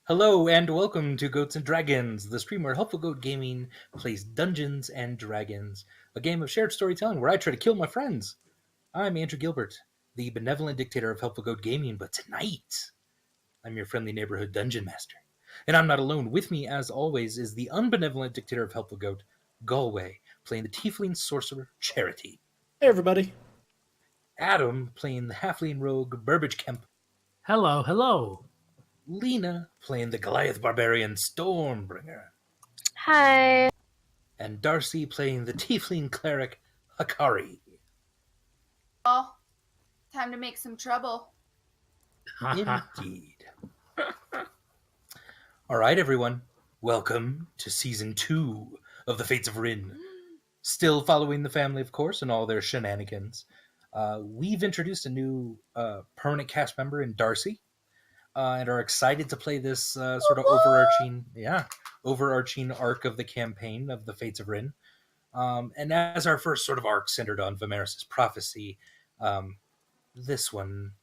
Hello and welcome to Goats and Dragons, the stream where Helpful Goat Gaming plays Dungeons and Dragons, a game of shared storytelling where I try to kill my friends. I'm Andrew Gilbert, the benevolent dictator of Helpful Goat Gaming, but tonight I'm your friendly neighborhood dungeon master. And I'm not alone. With me, as always, is the unbenevolent dictator of Helpful Goat, Galway, playing the tiefling sorcerer Charity. Hey, everybody. Adam playing the halfling rogue Burbage Kemp. Hello, hello. Lena playing the Goliath barbarian Stormbringer. Hi. And Darcy playing the tiefling cleric Hakari. Oh, time to make some trouble. Indeed. All right, everyone. Welcome to Season 2 of the Fates of Ryn. Still following the family, of course, and all their shenanigans. We've introduced a new permanent cast member in Darcy, and are excited to play this sort of overarching arc of the campaign of the Fates of Ryn. And as our first sort of arc centered on Vimeris' prophecy, this one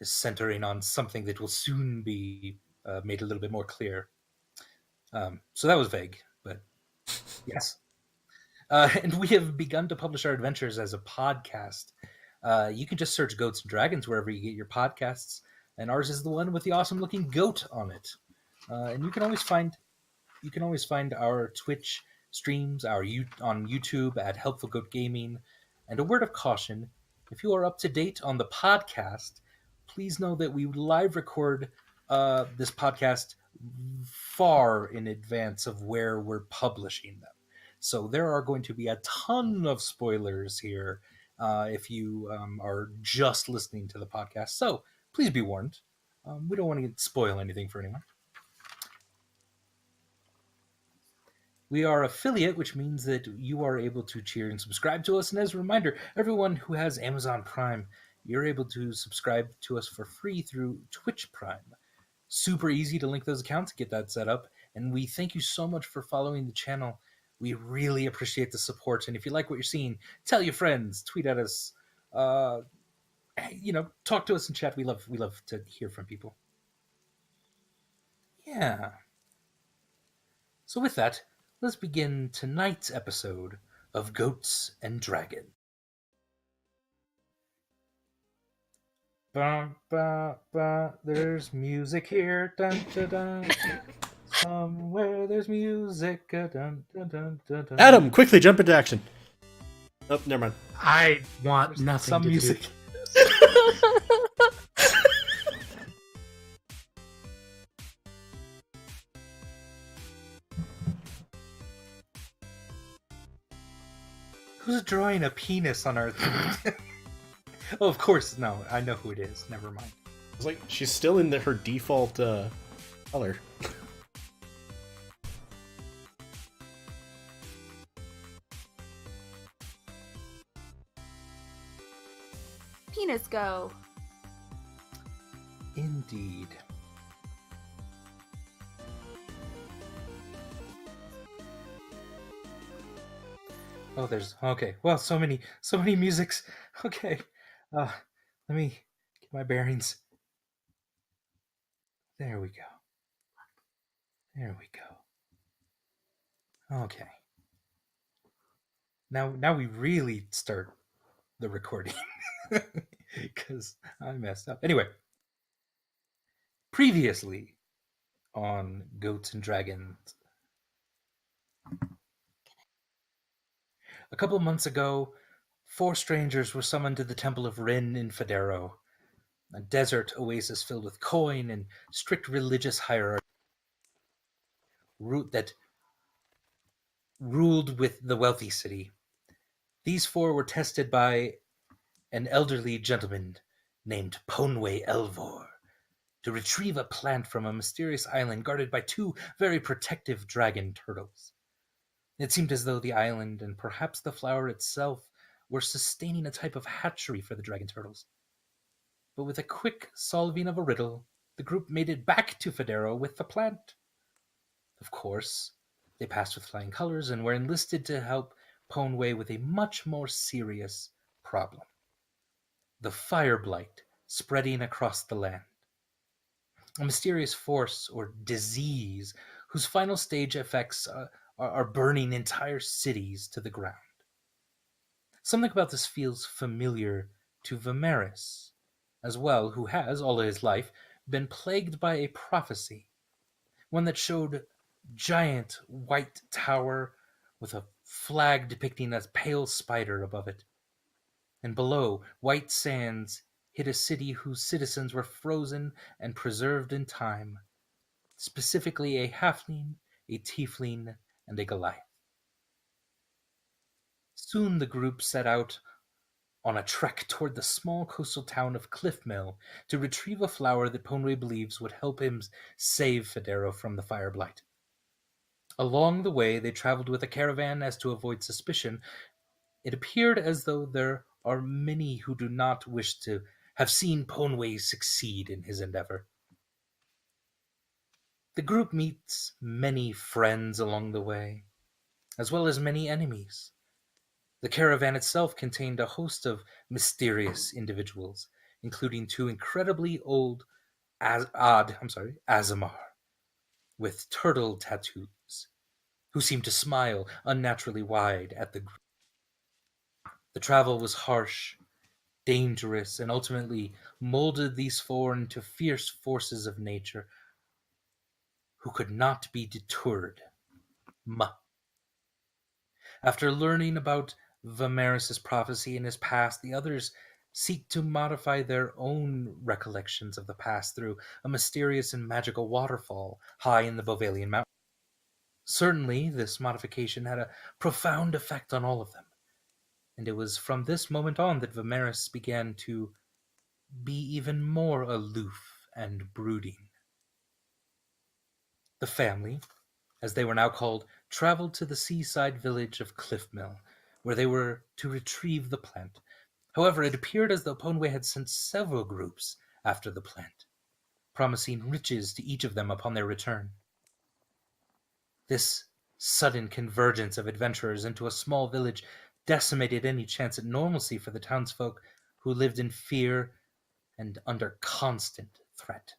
is centering on something that will soon be made a little bit more clear. So that was vague, but yes. And we have begun to publish our adventures as a podcast. You can just search Goats and Dragons wherever you get your podcasts, and ours is the one with the awesome-looking goat on it. And you can always find our Twitch streams, on YouTube at Helpful Goat Gaming. And a word of caution: if you are up to date on the podcast, please know that we live record this podcast far in advance of where we're publishing them. So there are going to be a ton of spoilers here if you are just listening to the podcast. So please be warned. We don't want to spoil anything for anyone. We are affiliate, which means that you are able to cheer and subscribe to us. And as a reminder, everyone who has Amazon Prime, you're able to subscribe to us for free through Twitch Prime. Super easy to link those accounts, get that set up. And we thank you so much for following the channel. We really appreciate the support. And if you like what you're seeing, tell your friends, tweet at us, talk to us in chat. We love to hear from people. Yeah. So with that, let's begin tonight's episode of Goats and Dragons. Ba, ba, ba, there's music here. Dun, dun, dun. Somewhere there's music. Dun, dun, dun, dun, dun. Adam, quickly jump into action. Oh, never mind. I want nothing Some to music. do. Who's drawing a penis on our thing? Oh, of course. No, I know who it is. Never mind. It's like she's still in her default color. Penis go. Indeed. Oh, there's okay. Well, so many musics. Okay, let me get my bearings. There we go. There we go. Okay. Now we really start the recording because I messed up. Anyway, previously on Goats and Dragons. A couple months ago, 4 strangers were summoned to the Temple of Ryn in Federo, a desert oasis filled with coin and strict religious hierarchy that ruled with the wealthy city. These 4 were tested by an elderly gentleman named Ponway Elvor to retrieve a plant from a mysterious island guarded by 2 very protective dragon turtles. It seemed as though the island, and perhaps the flower itself, were sustaining a type of hatchery for the dragon turtles. But with a quick solving of a riddle, the group made it back to Federo with the plant. Of course, they passed with flying colors and were enlisted to help Ponway with a much more serious problem: the fire blight spreading across the land. a mysterious force or disease whose final stage effects are burning entire cities to the ground. Something about this feels familiar to Vimeris as well, who has, all his life, been plagued by a prophecy, one that showed giant white tower with a flag depicting a pale spider above it. And below, white sands hid a city whose citizens were frozen and preserved in time, specifically a halfling, a tiefling, and a Goliath. Soon the group set out on a trek toward the small coastal town of Cliffmill to retrieve a flower that Ponway believes would help him save Federo from the fire blight. Along the way, they traveled with a caravan as to avoid suspicion. It appeared as though there are many who do not wish to have seen Ponway succeed in his endeavor. The group meets many friends along the way, as well as many enemies. The caravan itself contained a host of mysterious individuals, including two incredibly old Azamar, with turtle tattoos, who seemed to smile unnaturally wide at the group. The travel was harsh, dangerous, and ultimately molded these four into fierce forces of nature who could not be deterred. After learning about Vimeris' prophecy and his past, the others seek to modify their own recollections of the past through a mysterious and magical waterfall high in the Bovalian mountain. Certainly, this modification had a profound effect on all of them, and it was from this moment on that Vimeris began to be even more aloof and brooding. The family, as they were now called, traveled to the seaside village of Cliffmill, where they were to retrieve the plant. However, it appeared as though Ponway had sent several groups after the plant, promising riches to each of them upon their return. This sudden convergence of adventurers into a small village decimated any chance at normalcy for the townsfolk who lived in fear and under constant threat.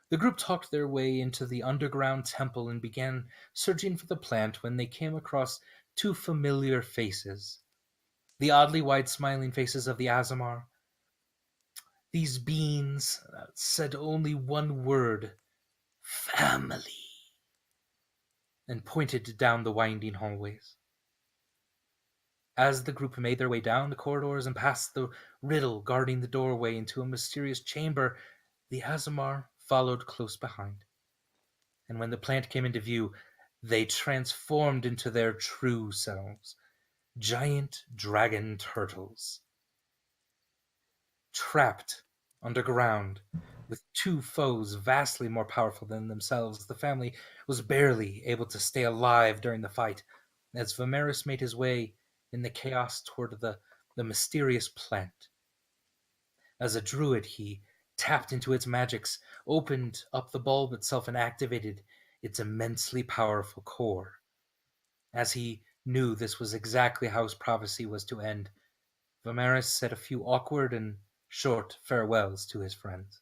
The group talked their way into the underground temple and began searching for the plant when they came across two familiar faces. The oddly wide smiling faces of the Azamar. These beings said only one word, family, and pointed down the winding hallways. As the group made their way down the corridors and past the riddle guarding the doorway into a mysterious chamber, the Azamar followed close behind. And when the plant came into view, they transformed into their true selves, giant dragon turtles. Trapped underground with two foes vastly more powerful than themselves, the family was barely able to stay alive during the fight, as Vimeris made his way in the chaos toward the mysterious plant. As a druid, he tapped into its magics, opened up the bulb itself, and activated its immensely powerful core. As he knew this was exactly how his prophecy was to end, Vimeris said a few awkward and short farewells to his friends.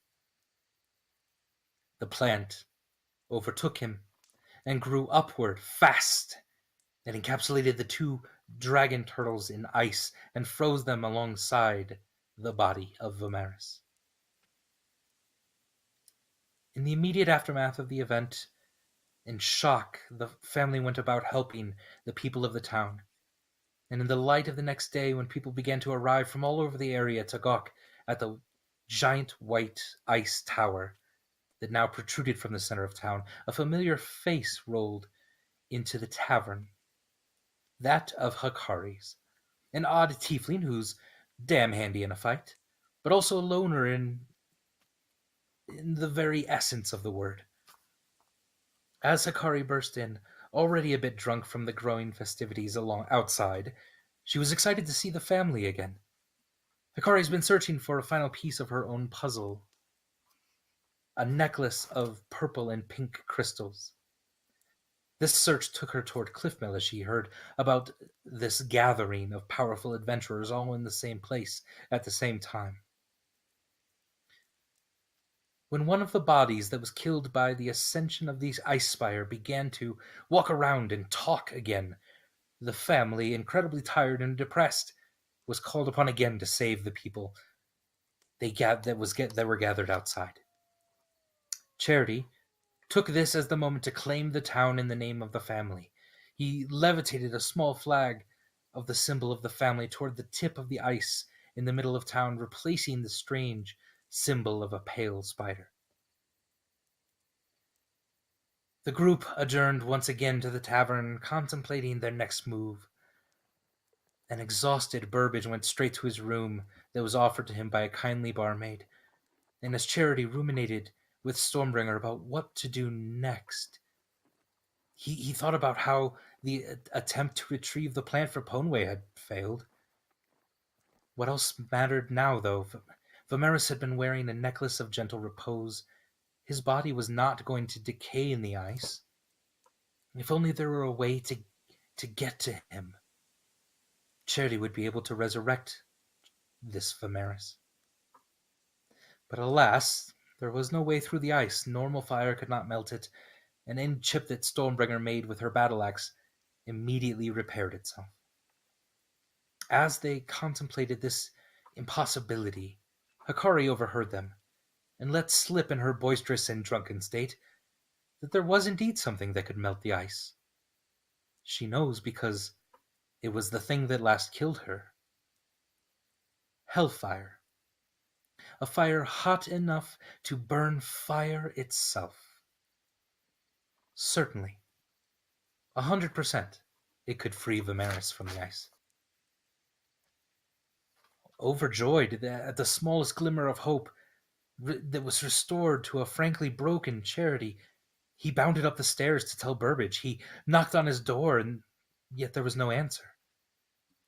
The plant overtook him and grew upward fast. It encapsulated the two dragon turtles in ice and froze them alongside the body of Vimeris. In the immediate aftermath of the event, in shock, the family went about helping the people of the town. And in the light of the next day, when people began to arrive from all over the area to gawk at the giant white ice tower that now protruded from the center of town, a familiar face rolled into the tavern. That of Hakari's, an odd tiefling who's damn handy in a fight, but also a loner in the very essence of the word. As Hakari burst in, already a bit drunk from the growing festivities along outside, she was excited to see the family again. Hakari's been searching for a final piece of her own puzzle, a necklace of purple and pink crystals. This search took her toward Cliffmill as she heard about this gathering of powerful adventurers all in the same place at the same time. when one of the bodies that was killed by the ascension of the ice spire began to walk around and talk again, the family, incredibly tired and depressed, was called upon again to save the people that were gathered outside. Charity took this as the moment to claim the town in the name of the family. He levitated a small flag of the symbol of the family toward the tip of the ice in the middle of town, replacing the strange symbol of a pale spider. The group adjourned once again to the tavern, contemplating their next move. An exhausted Burbage went straight to his room that was offered to him by a kindly barmaid, and as Charity ruminated with Stormbringer about what to do next, he thought about how the attempt to retrieve the plant for Ponway had failed. What else mattered now, though? Vimeris had been wearing a necklace of gentle repose. His body was not going to decay in the ice. If only there were a way to get to him, Charity would be able to resurrect this Vimeris. But alas, there was no way through the ice. Normal fire could not melt it. An end chip that Stormbringer made with her battle axe immediately repaired itself. As they contemplated this impossibility, Hikari overheard them, and let slip in her boisterous and drunken state that there was indeed something that could melt the ice. She knows because it was the thing that last killed her. Hellfire. A fire hot enough to burn fire itself. Certainly, 100%, it could free Vimeris from the ice. Overjoyed at the smallest glimmer of hope that was restored to a frankly broken Charity, he bounded up the stairs to tell Burbage. He knocked on his door, and yet there was no answer.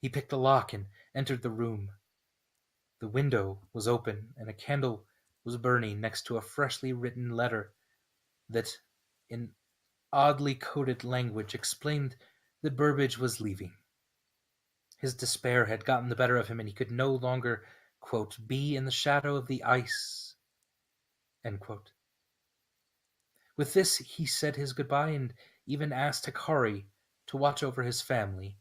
He picked the lock and entered the room. The window was open, and a candle was burning next to a freshly written letter that, in oddly coded language, explained that Burbage was leaving. His despair had gotten the better of him, and he could no longer, quote, be in the shadow of the ice, end quote. With this, he said his goodbye and even asked Hikari to watch over his family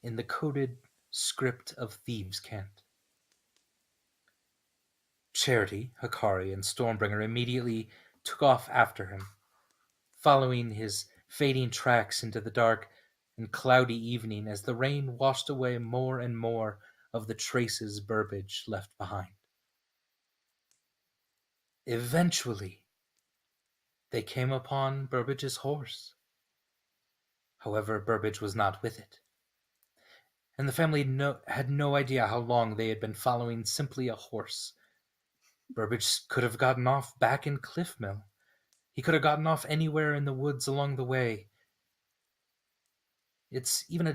in the coded script of thieves' cant. Charity, Hikari, and Stormbringer immediately took off after him, following his fading tracks into the dark and cloudy evening as the rain washed away more and more of the traces Burbage left behind. Eventually, they came upon Burbage's horse. However, Burbage was not with it, and the family had no idea how long they had been following simply a horse. Burbage could have gotten off back in Cliffmill. He could have gotten off anywhere in the woods along the way. It's even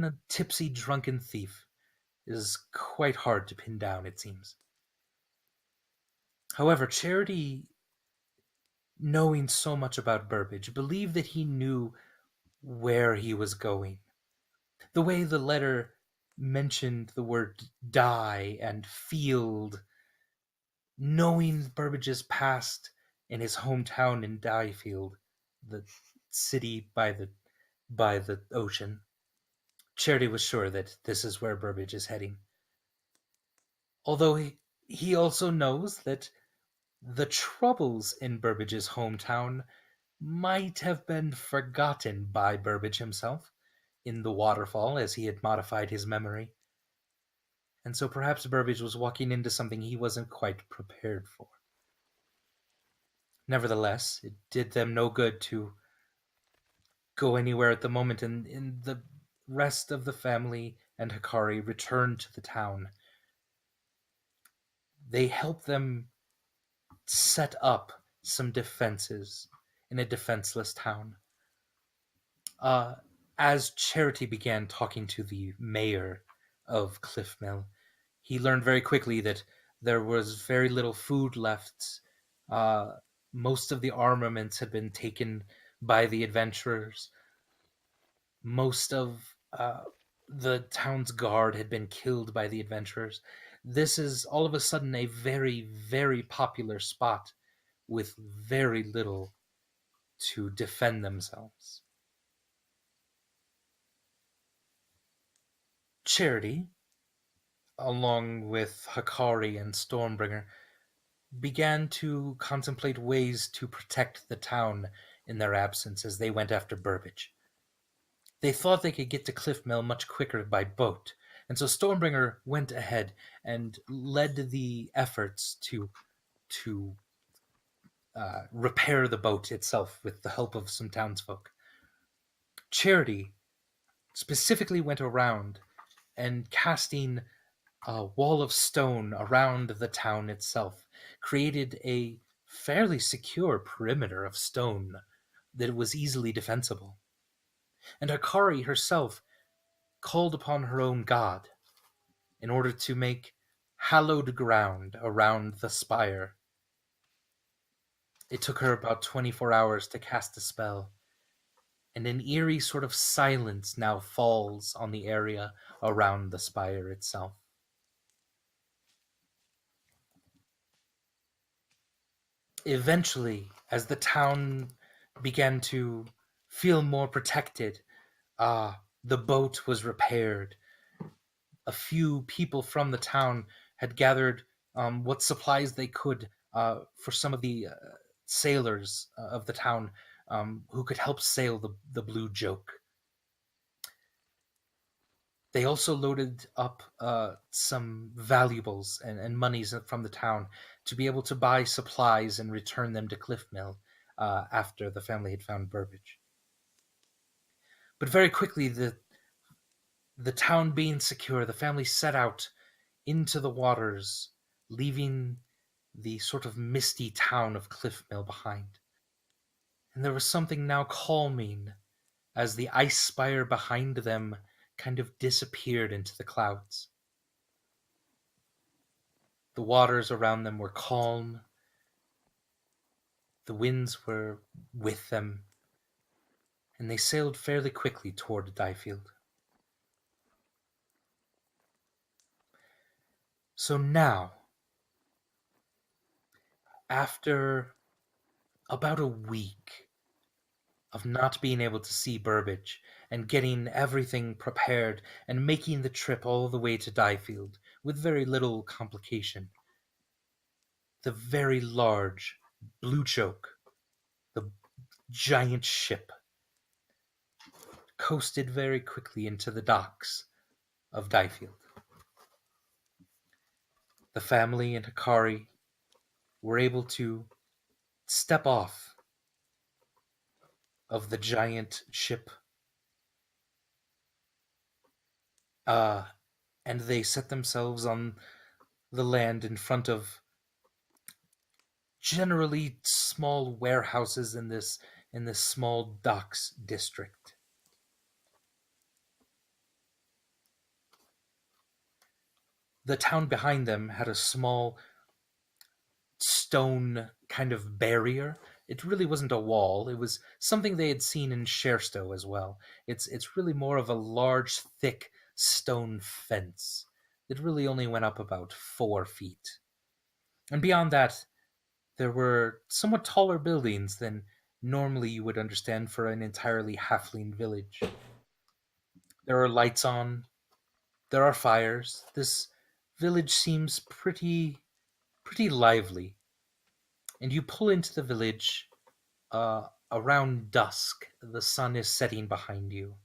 a tipsy, drunken thief is quite hard to pin down, it seems. However, Charity, knowing so much about Burbage, believed that he knew where he was going. The way the letter mentioned the word die and field, knowing Burbage's past in his hometown in Diefield, the city by the ocean, Charity was sure that this is where Burbage is heading. Although he also knows that the troubles in Burbage's hometown might have been forgotten by Burbage himself in the waterfall as he had modified his memory. And so perhaps Burbage was walking into something he wasn't quite prepared for. Nevertheless, it did them no good to go anywhere at the moment, and the rest of the family and Hikari returned to the town. They helped them set up some defenses in a defenseless town. As Charity began talking to the mayor of Cliffmill, he learned very quickly that there was very little food left. Most of the armaments had been taken by the adventurers. Most of the town's guard had been killed by the adventurers. This is all of a sudden a very, very popular spot with very little to defend themselves. Charity, along with Hakari and Stormbringer, began to contemplate ways to protect the town in their absence as they went after Burbage. They thought they could get to Cliffmill much quicker by boat, and so Stormbringer went ahead and led the efforts to repair the boat itself with the help of some townsfolk. Charity specifically went around and casting a wall of stone around the town itself, created a fairly secure perimeter of stone that was easily defensible. And Hakari herself called upon her own god in order to make hallowed ground around the spire. It took her about 24 hours to cast a spell, and an eerie sort of silence now falls on the area around the spire itself. Eventually, as the town began to feel more protected, the boat was repaired. A few people from the town had gathered what supplies they could for some of the sailors of the town who could help sail the Blue Joke. They also loaded up some valuables and monies from the town to be able to buy supplies and return them to Cliffmill after the family had found Burbage. But very quickly, the town being secure, the family set out into the waters, leaving the sort of misty town of Cliffmill behind. And there was something now calming as the ice spire behind them kind of disappeared into the clouds. The waters around them were calm. The winds were with them, and they sailed fairly quickly toward Diefield. So now, after about a week of not being able to see Burbage and getting everything prepared and making the trip all the way to Diefield with very little complication, the very large Blue Choke, the giant ship, coasted very quickly into the docks of Diefield. The family and Hakari were able to step off of the giant ship, and they set themselves on the land in front of generally small warehouses in this small docks district. The town behind them had a small stone kind of barrier. It really wasn't a wall. It was something they had seen in Sherstow as well. It's really more of a large, thick stone fence that really only went up about 4 feet. And beyond that, there were somewhat taller buildings than normally you would understand for an entirely halfling village. There are lights on. There are fires. This village seems pretty lively. And you pull into the village around dusk. The sun is setting behind you.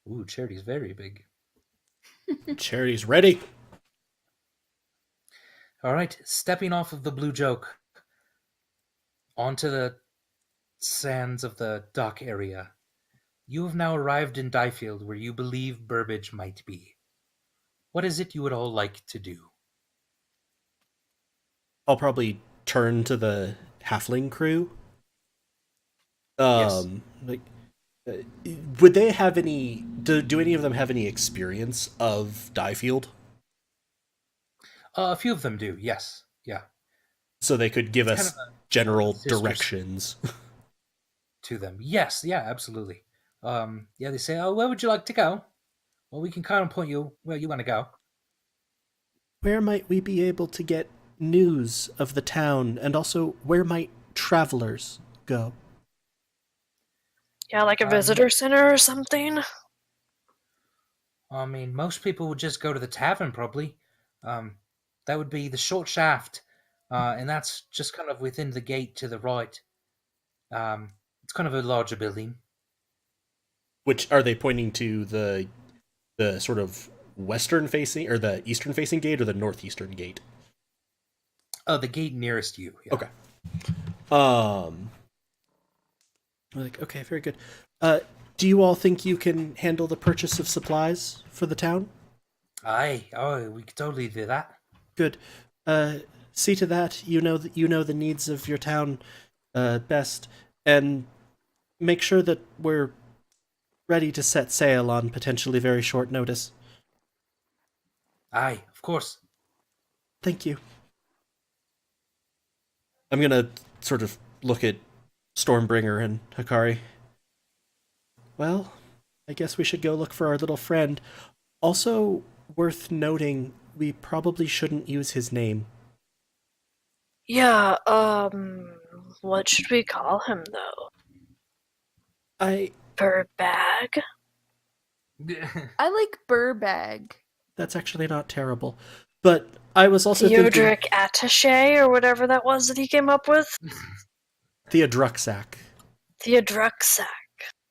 Ooh, Charity's very big. Charity's ready. All right, stepping off of the Blue Joke onto the sands of the dock area, you have now arrived in Diefield, where you believe Burbage might be. What is it you would all like to do? I'll probably turn to the halfling crew. Yes. Like, would they have any? Do any of them have any experience of Diefield? A few of them do, yes. Yeah. So they could give It's us kind of general sisters directions. to them. Yes, yeah, absolutely. Yeah, they say, "Oh, where would you like to go?" Well, we can kind of point you where you want to go. Where might we be able to get news of the town, and also where might travelers go? Yeah, like a visitor center or something. I mean, most people would just go to the tavern, probably. That would be the short shaft, and that's just kind of within the gate to the right. It's kind of a larger building. Which are they pointing to the sort of western facing or the eastern facing gate or the northeastern gate? Oh, the gate nearest you. Yeah. Okay. Like, okay, very good. Do you all think you can handle the purchase of supplies for the town? Aye. Oh, we could totally do that. Good. See to that. You know the needs of your town best, and make sure that we're ready to set sail on potentially very short notice. Aye, of course. Thank you. I'm gonna sort of look at Stormbringer and Hikari. Well, I guess we should go look for our little friend. Also, worth noting, we probably shouldn't use his name. Yeah, what should we call him, though? Burbag? I like Burbag. That's actually not terrible. But I was also thinking... Theodric Attaché, or whatever that was that he came up with? Theodruxac. Theodruxac.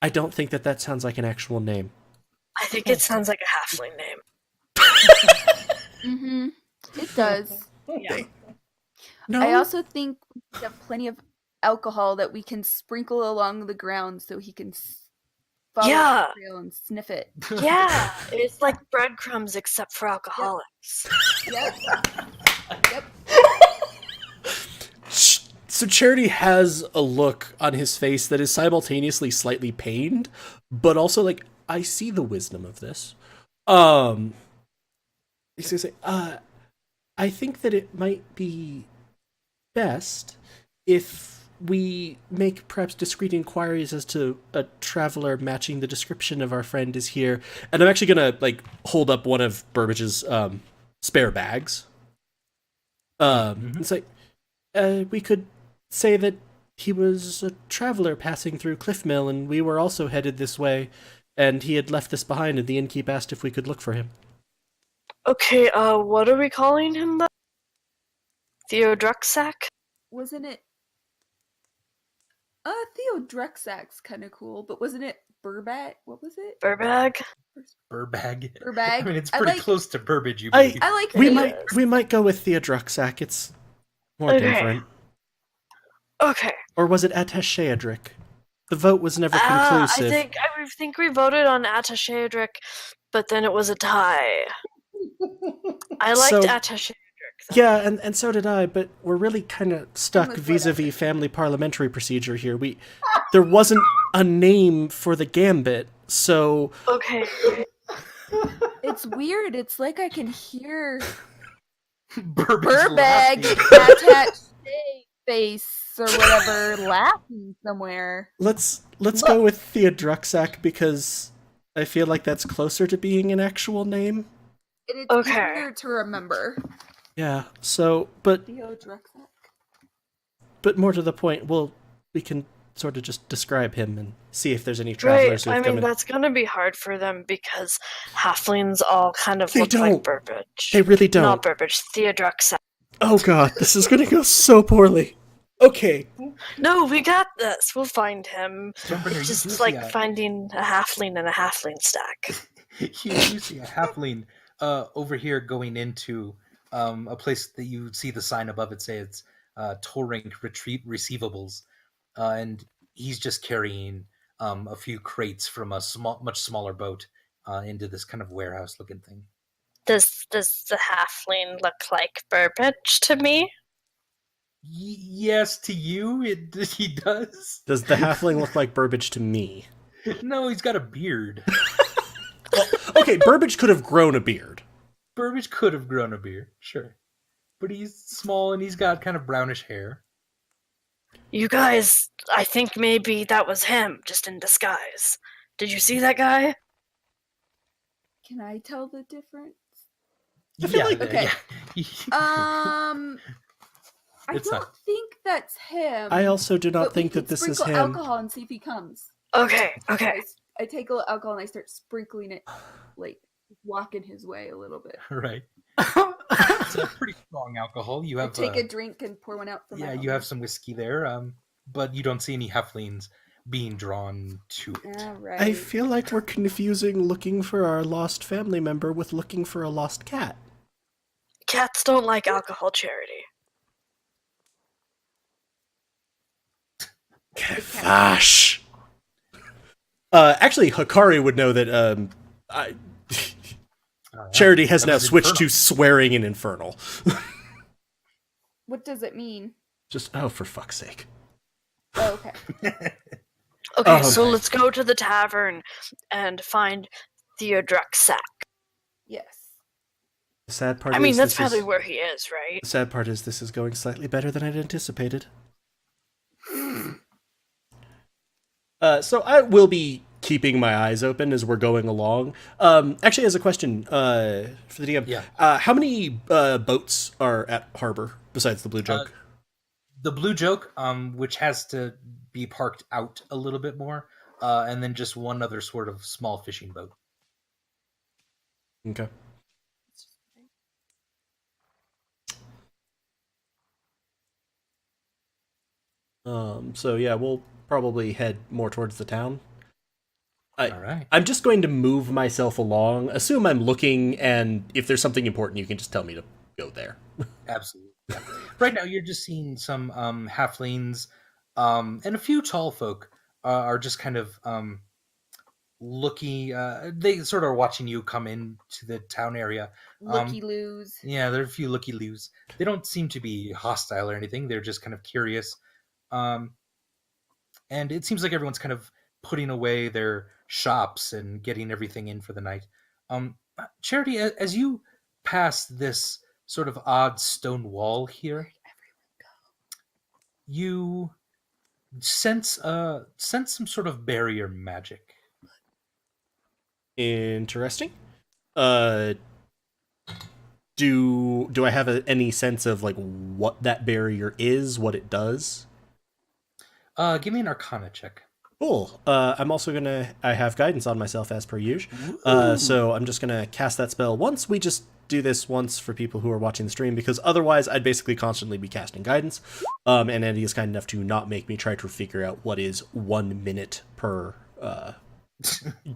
I don't think that sounds like an actual name. I think it sounds like a halfling name. Mm-hmm. It does. Yeah. No? I also think we have plenty of alcohol that we can sprinkle along the ground so he can follow Yeah. the trail and sniff it. Yeah, it's like breadcrumbs except for alcoholics. Yep. Yep. So Charity has a look on his face that is simultaneously slightly pained, but also like, I see the wisdom of this. He's gonna say, I think that it might be best if we make perhaps discreet inquiries as to a traveler matching the description of our friend is here. And I'm actually gonna like hold up one of Burbage's spare bags. It's like, we could say that he was a traveler passing through Cliffmill, and we were also headed this way, and he had left this behind, and the innkeep asked if we could look for him. Okay, what are we calling him, though? Theodruxac? Wasn't it? Theodruxac's kind of cool, but wasn't it Burbag? What was it? Burbag? Burbag. Burbag. I mean, it's I pretty like- close to Burbage, you I- believe. I like We might go with Theodruxac. It's more Okay. different. Okay. Or was it Attachadric? The vote was never I conclusive. think we voted on Attachadric, but then it was a tie. I liked So- Attachadric. Yeah, and so did I, but we're really kind of stuck was vis-a-vis family parliamentary procedure here. There wasn't a name for the gambit, so Okay. It's weird. It's like I can hear Burbage Burbag laughing. attached face or whatever laughing somewhere. let's go with Theodruxac because I feel like that's closer to being an actual name. And it's Okay. easier to remember. Yeah, so, but Theodruxac. more to the point, we can sort of just describe him and see if there's any travelers Right, who've I come mean, in. that's gonna be hard for them because halflings all kind of They look don't. like Burbage. They really don't. Not Burbage, Theodruxac. Oh god, this is gonna go so poorly. Okay, No, we got this. We'll find him. Stormbringer, It's you do just see like a- finding a halfling and a halfling stack. you see a halfling over here going into a place that you see the sign above it say it's Torrink Retreat Receivables, and he's just carrying a few crates from a much smaller boat into this kind of warehouse looking thing. Does the halfling look like Burbage to me? Yes, to you, he does. does the halfling look like Burbage to me? No, he's got a beard. Okay, Burbage could have grown a beard. Burbage could have grown a beard, sure, but he's small and he's got kind of brownish hair. You guys, I think maybe that was him, just in disguise. Did you see that guy? Can I tell the difference? I feel like- Okay. I It's don't not- think that's him. I also do not but we think that could this is sprinkle him. alcohol and see if he comes. Okay. So Okay. I take a little alcohol and I start sprinkling it, like walking his way a little bit. Right. It's a pretty strong alcohol. You I have take a drink and pour one out for my you have some whiskey there, but you don't see any halflings being drawn to it. All right. I feel like we're confusing looking for our lost family member with looking for a lost cat. Cats don't like alcohol, Charity. Vash. Actually, Hikari would know that Charity has That now was switched Infernal. to swearing in Infernal. What does it mean? Just, oh, for fuck's sake. Oh, okay. Okay, Oh, so okay. let's go to the tavern and find Theodrek's sack. Yes. The sad part I mean, is that's this probably is, where he is, right? the sad part is this is going slightly better than I'd anticipated. So I will be keeping my eyes open as we're going along. Actually, as a question for the DM, Yeah. how many boats are at harbor besides the Blue Jug? The Blue Joke, which has to be parked out a little bit more, and then just one other sort of small fishing boat. Okay. So yeah, we'll probably head more towards the town. All right. I'm just going to move myself along. Assume I'm looking, and if there's something important, you can just tell me to go there. Absolutely. Yeah. Right now, you're just seeing some halflings and a few tall folk are just kind of looking. They sort of are watching you come into the town area. Looky loos. Yeah, there are a few looky-loos. They don't seem to be hostile or anything. They're just kind of curious. And it seems like everyone's kind of putting away their shops and getting everything in for the night. Charity, as you pass this sort of odd stone wall here, you sense some sort of barrier magic. Interesting. Do I have any sense of like what that barrier is, what it does? Give me an Arcana check. Cool. I'm also I have guidance on myself as per usual. So I'm just gonna cast that spell once. We just do this once for people who are watching the stream, because otherwise I'd basically constantly be casting guidance. And Andy is kind enough to not make me try to figure out what is 1 minute per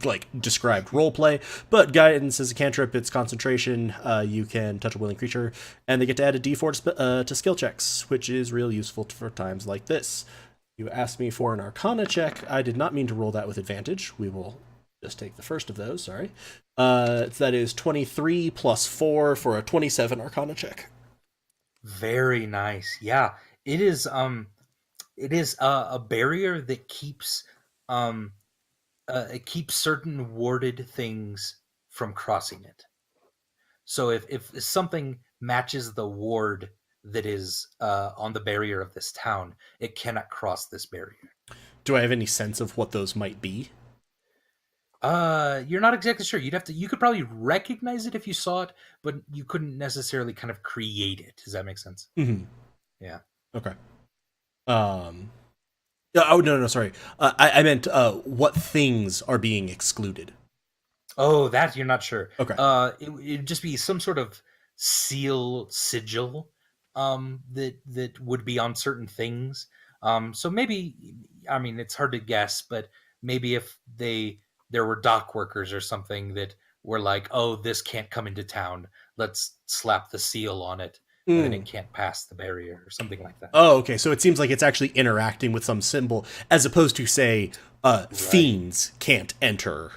like described roleplay. But guidance is a cantrip, it's concentration. You can touch a willing creature, and they get to add a d4 to skill checks, which is real useful for times like this. You asked me for an Arcana check. I did not mean to roll that with advantage. We will just take the first of those, sorry. That is 23 plus 4 for a 27 Arcana check. Very nice. Yeah, it is a barrier that keeps it keeps certain warded things from crossing it. So if something matches the ward that is on the barrier of this town, it cannot cross this barrier. Do I have any sense of what those might be? You're not exactly sure. You could probably recognize it if you saw it, but you couldn't necessarily kind of create it. Does that make sense? Mm-hmm. Yeah. Okay. Oh, no, sorry. I meant what things are being excluded. Oh, that you're not sure. Okay. It'd just be some sort of sigil that would be on certain things. So maybe, I mean, it's hard to guess, but maybe if there were dock workers or something that were like, oh, this can't come into town, let's slap the seal on it, and then it can't pass the barrier or something like that. Oh, okay. So it seems like it's actually interacting with some symbol, as opposed to, say, fiends can't enter.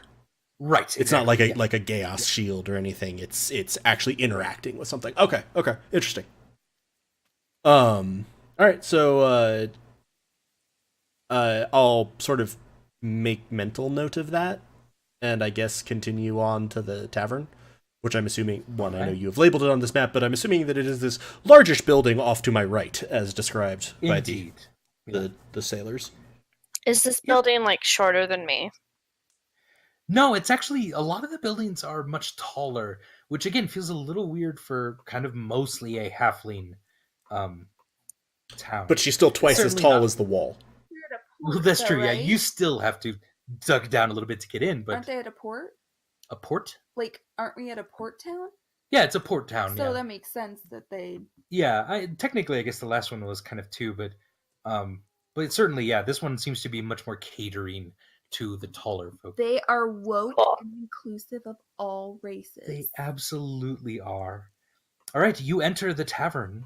Right. It's not like a chaos shield or anything. It's actually interacting with something. Okay, interesting. All right. So I'll sort of make mental note of that, and I guess continue on to the tavern, which I'm assuming, I know you have labeled it on this map, but I'm assuming that it is this largish building off to my right, as described by the sailors. Is this building like shorter than me? No, it's actually a lot of the buildings are much taller, which again feels a little weird for kind of mostly a halfling um, town. But she's still It's twice as certainly tall not. as the wall. We're at a Well, port, that's though, true. Yeah, right? you still have to dug down a little bit to get in, but Aren't they at a port? a port? Like, aren't we at a port town? Yeah, it's a port town. So Yeah, that makes sense that they. yeah. Technically, I guess the last one was kind of too, but certainly, yeah, this one seems to be much more catering to the taller folk. They are woke Cool. and inclusive of all races. They absolutely are. All right, you enter the tavern.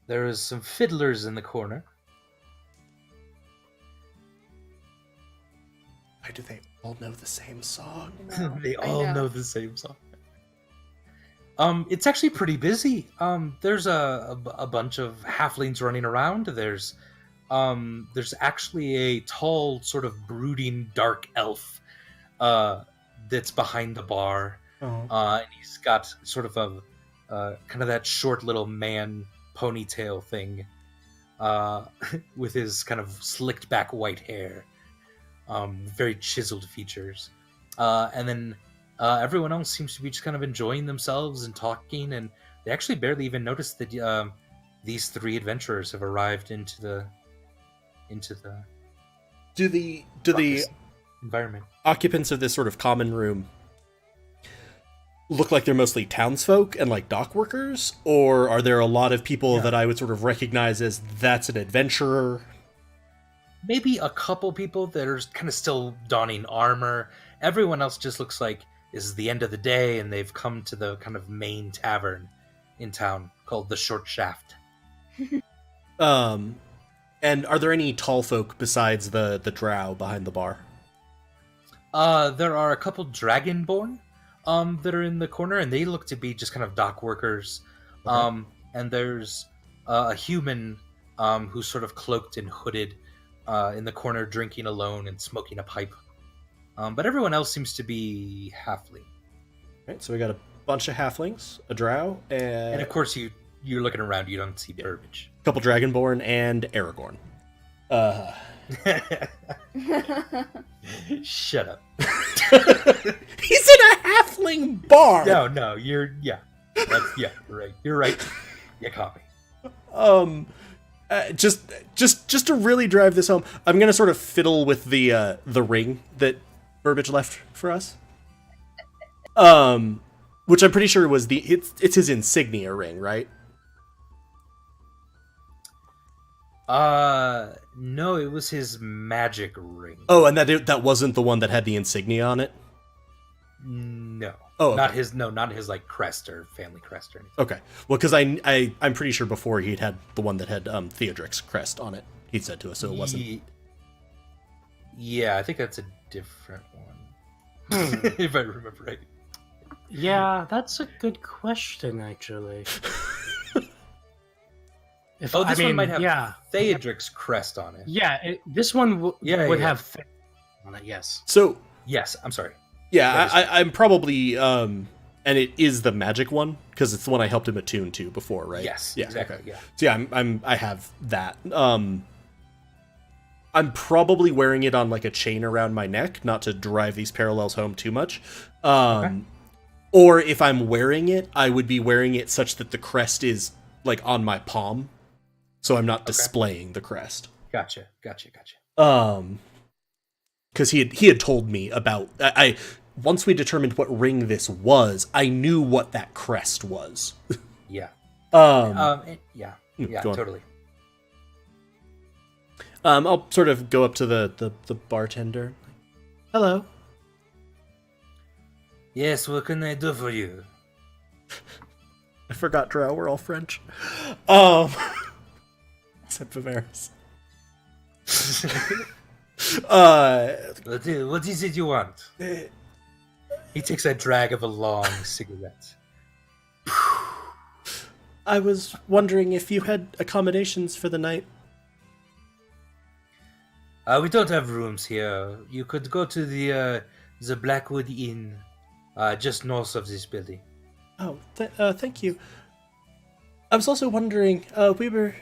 There is some fiddlers in the corner. Why do they all know the same song? No, They I all know the same song. It's actually pretty busy. There's a bunch of halflings running around. There's actually a tall, sort of brooding dark elf, that's behind the bar. Oh. And he's got sort of a kind of that short little man ponytail thing, with his kind of slicked back white hair, very chiseled features, and then everyone else seems to be just kind of enjoying themselves and talking, and they actually barely even notice that these three adventurers have arrived into the Do the ruckus environment. occupants of this sort of common room look like they're mostly townsfolk and like dock workers, or are there a lot of people that I would sort of recognize as that's an adventurer? Maybe a couple people that are kind of still donning armor. Everyone else just looks like this is the end of the day and they've come to the kind of main tavern in town called the Short Shaft. And are there any tall folk besides the drow behind the bar? There are a couple dragonborn that are in the corner, and they look to be just kind of dock workers. Okay. And there's a human who's sort of cloaked and hooded in the corner, drinking alone and smoking a pipe. But everyone else seems to be halfling. Right, so we got a bunch of halflings, a drow, And and of course, you're looking around, you don't see Burbage. a couple dragonborn and Aragorn. Shut up. He's in a halfling bar. No, yeah, right. You're right. You caught me. Just to really drive this home, I'm gonna sort of fiddle with the ring that Burbage left for us. Which I'm pretty sure was it's his insignia ring, right? No, it was his magic ring. Oh, and that wasn't the one that had the insignia on it? No. Oh, okay. Not his like crest or family crest or anything. Okay. Well, because I'm pretty sure before he'd had the one that had Theodric's crest on it. He said to us, so it wasn't. Yeah, I think that's a different one. If I remember right. Yeah, that's a good question, actually. If, Oh, this one might have yeah, Theodric's crest on it. yeah. This one would Yeah. have on it. Yes. So Yes, I'm sorry. yeah, I'm probably and it is the magic one because it's the one I helped him attune to before, right? Yes, Yeah. exactly. Okay. Yeah. So yeah, I have that. I'm probably wearing it on like a chain around my neck, not to drive these parallels home too much. Okay. Or if I'm wearing it, I would be wearing it such that the crest is like on my palm, so I'm not displaying the crest. Gotcha. Because he had told me about I once we determined what ring this was, I knew what that crest was. Yeah. Yeah, Yeah, go on. totally. I'll sort of go up to the bartender. Hello. Yes, what can I do for you? I forgot Drow, we're all French. Except Vimeris. What is it you want? He takes a drag of a long cigarette. I was wondering if you had accommodations for the night. We don't have rooms here. You could go to the Blackwood Inn, just north of this building. Oh, thank you. I was also wondering, we were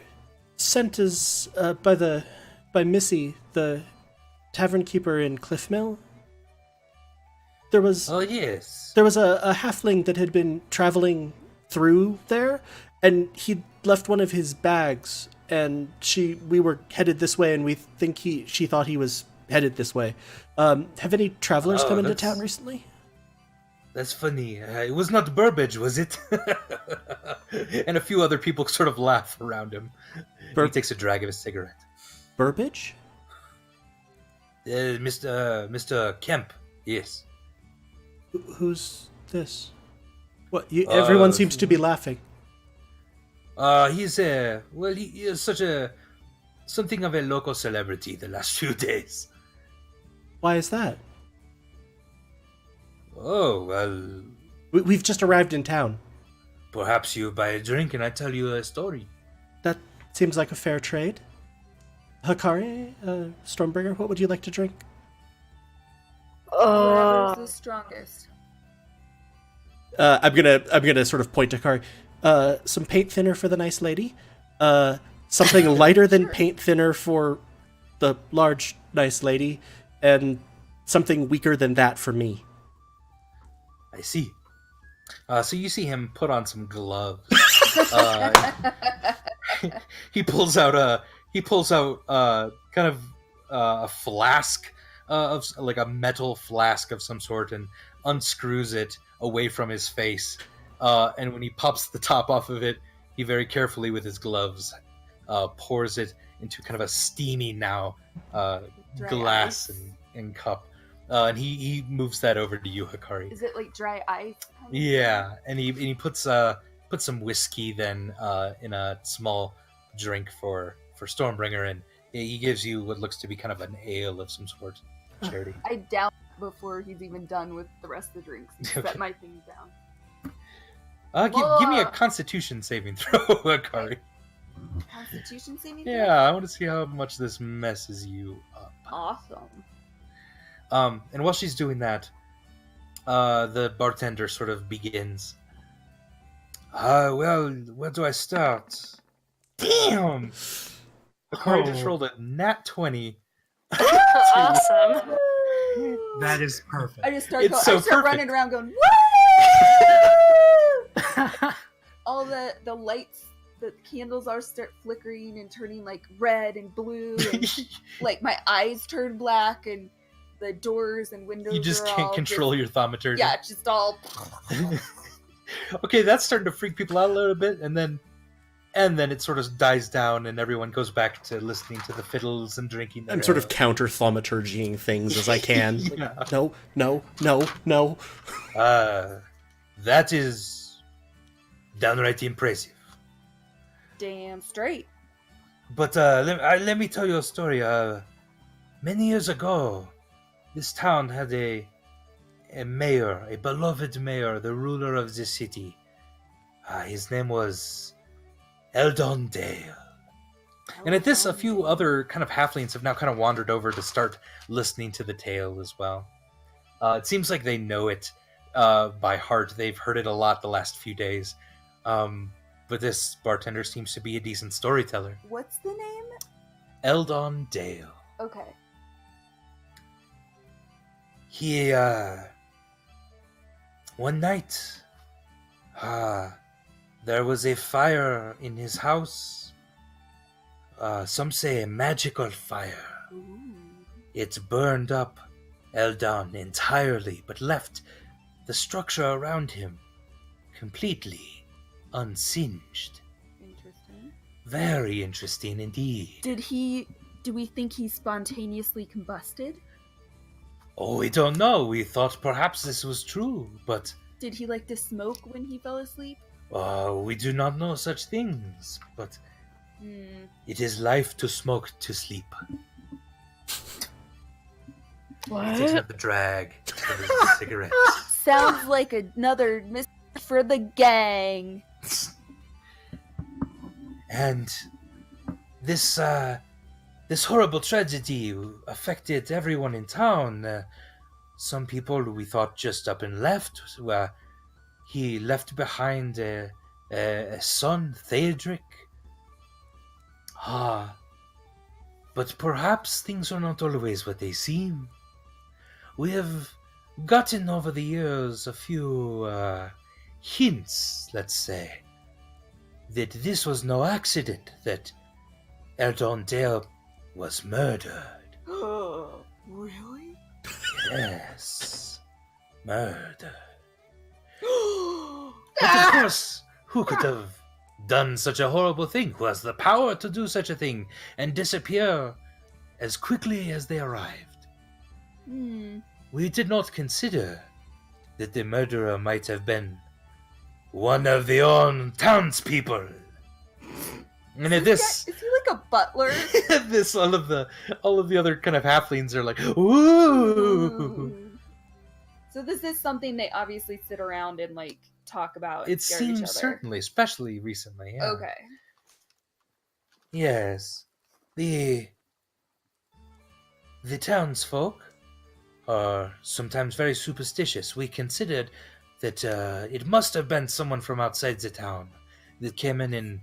sent as by Missy, the tavern keeper in Cliffmill? There was Oh, yes. there was a halfling that had been traveling through there, and he'd left one of his bags, and we were headed this way, and we think she thought he was headed this way. Have any travelers come into town recently? That's funny. It was not Burbage, was it? And a few other people sort of laugh around him. He takes a drag of his cigarette. Burbage? Mr. Kemp, yes. Who's this? What? Everyone seems to be laughing. He is something of a local celebrity the last few days. Why is that? Oh, well, We've just arrived in town. perhaps you buy a drink and I tell you a story. That seems like a fair trade. Hikari, Stormbringer, what would you like to drink? Whoever's the strongest. I'm gonna sort of point to Hikari. Some paint thinner for the nice lady. Something lighter than paint thinner for the large nice lady, and something weaker than that for me. I see. So you see him put on some gloves. He pulls out kind of a flask of like a metal flask of some sort and unscrews it away from his face. And when he pops the top off of it, he very carefully with his gloves pours it into kind of a steamy now glass and cup. And he moves that over to you, Hikari. Is it like dry ice? Yeah, and he puts some whiskey then in a small drink for Stormbringer, and he gives you what looks to be kind of an ale of some sort. Charity. I down before he's even done with the rest of the drinks. Okay. Set my things down. Give me a Constitution saving throw, Hikari. Constitution saving throw? Yeah, I want to see how much this messes you up. Awesome. And while she's doing that, the bartender sort of begins. Well, where do I start? Damn! Hikari just rolled a nat 20. Awesome. That is perfect. I just start, It's so I start perfect. running around going, woo! All the lights, the candles are start flickering and turning like red and blue, and like my eyes turn black, and the doors and windows. You just are can't all control your thaumaturgy. Yeah, just all. Okay, that's starting to freak people out a little bit, and then it sort of dies down, and everyone goes back to listening to the fiddles and drinking. I'm sort of counter thaumaturgying things as I can. Yeah. Like, no. That is downright impressive. Damn straight. But let me tell you a story. Many years ago, this town had a mayor, a beloved mayor, the ruler of the city. His name was Eldon Dale. And at this, a few other kind of halflings have now kind of wandered over to start listening to the tale as well. It seems like they know it by heart. They've heard it a lot the last few days. But this bartender seems to be a decent storyteller. What's the name? Eldon Dale. Okay. He, one night, there was a fire in his house. Some say a magical fire. Ooh. It burned up Eldon entirely, but left the structure around him completely unsinged. Interesting. Very interesting indeed. Do we think he spontaneously combusted? Oh, we don't know. We thought perhaps this was true, but Did he like to smoke when he fell asleep? we do not know such things. But Hmm. it is life to smoke to sleep. He takes What? another drag of his cigarette. Sounds like another miss for the gang. And this horrible tragedy affected everyone in town. Some people we thought just up and left. He left behind a son, Theodric. But But perhaps things are not always what they seem. We have gotten over the years a few hints, let's say, that this was no accident, that Eldon Dale was murdered. Really? Yes, murdered. But of course, who could have done such a horrible thing? Who has the power to do such a thing and disappear as quickly as they arrived? We did not consider that the murderer might have been one of the own townspeople. And at this, Is he like a butler? at this, all of the other kind of halflings are like, ooh. So this is something they obviously sit around and like talk about. And It scare each other. seems certainly, especially recently. Yeah. Okay. Yes, the townsfolk are sometimes very superstitious. We considered that it must have been someone from outside the town that came in and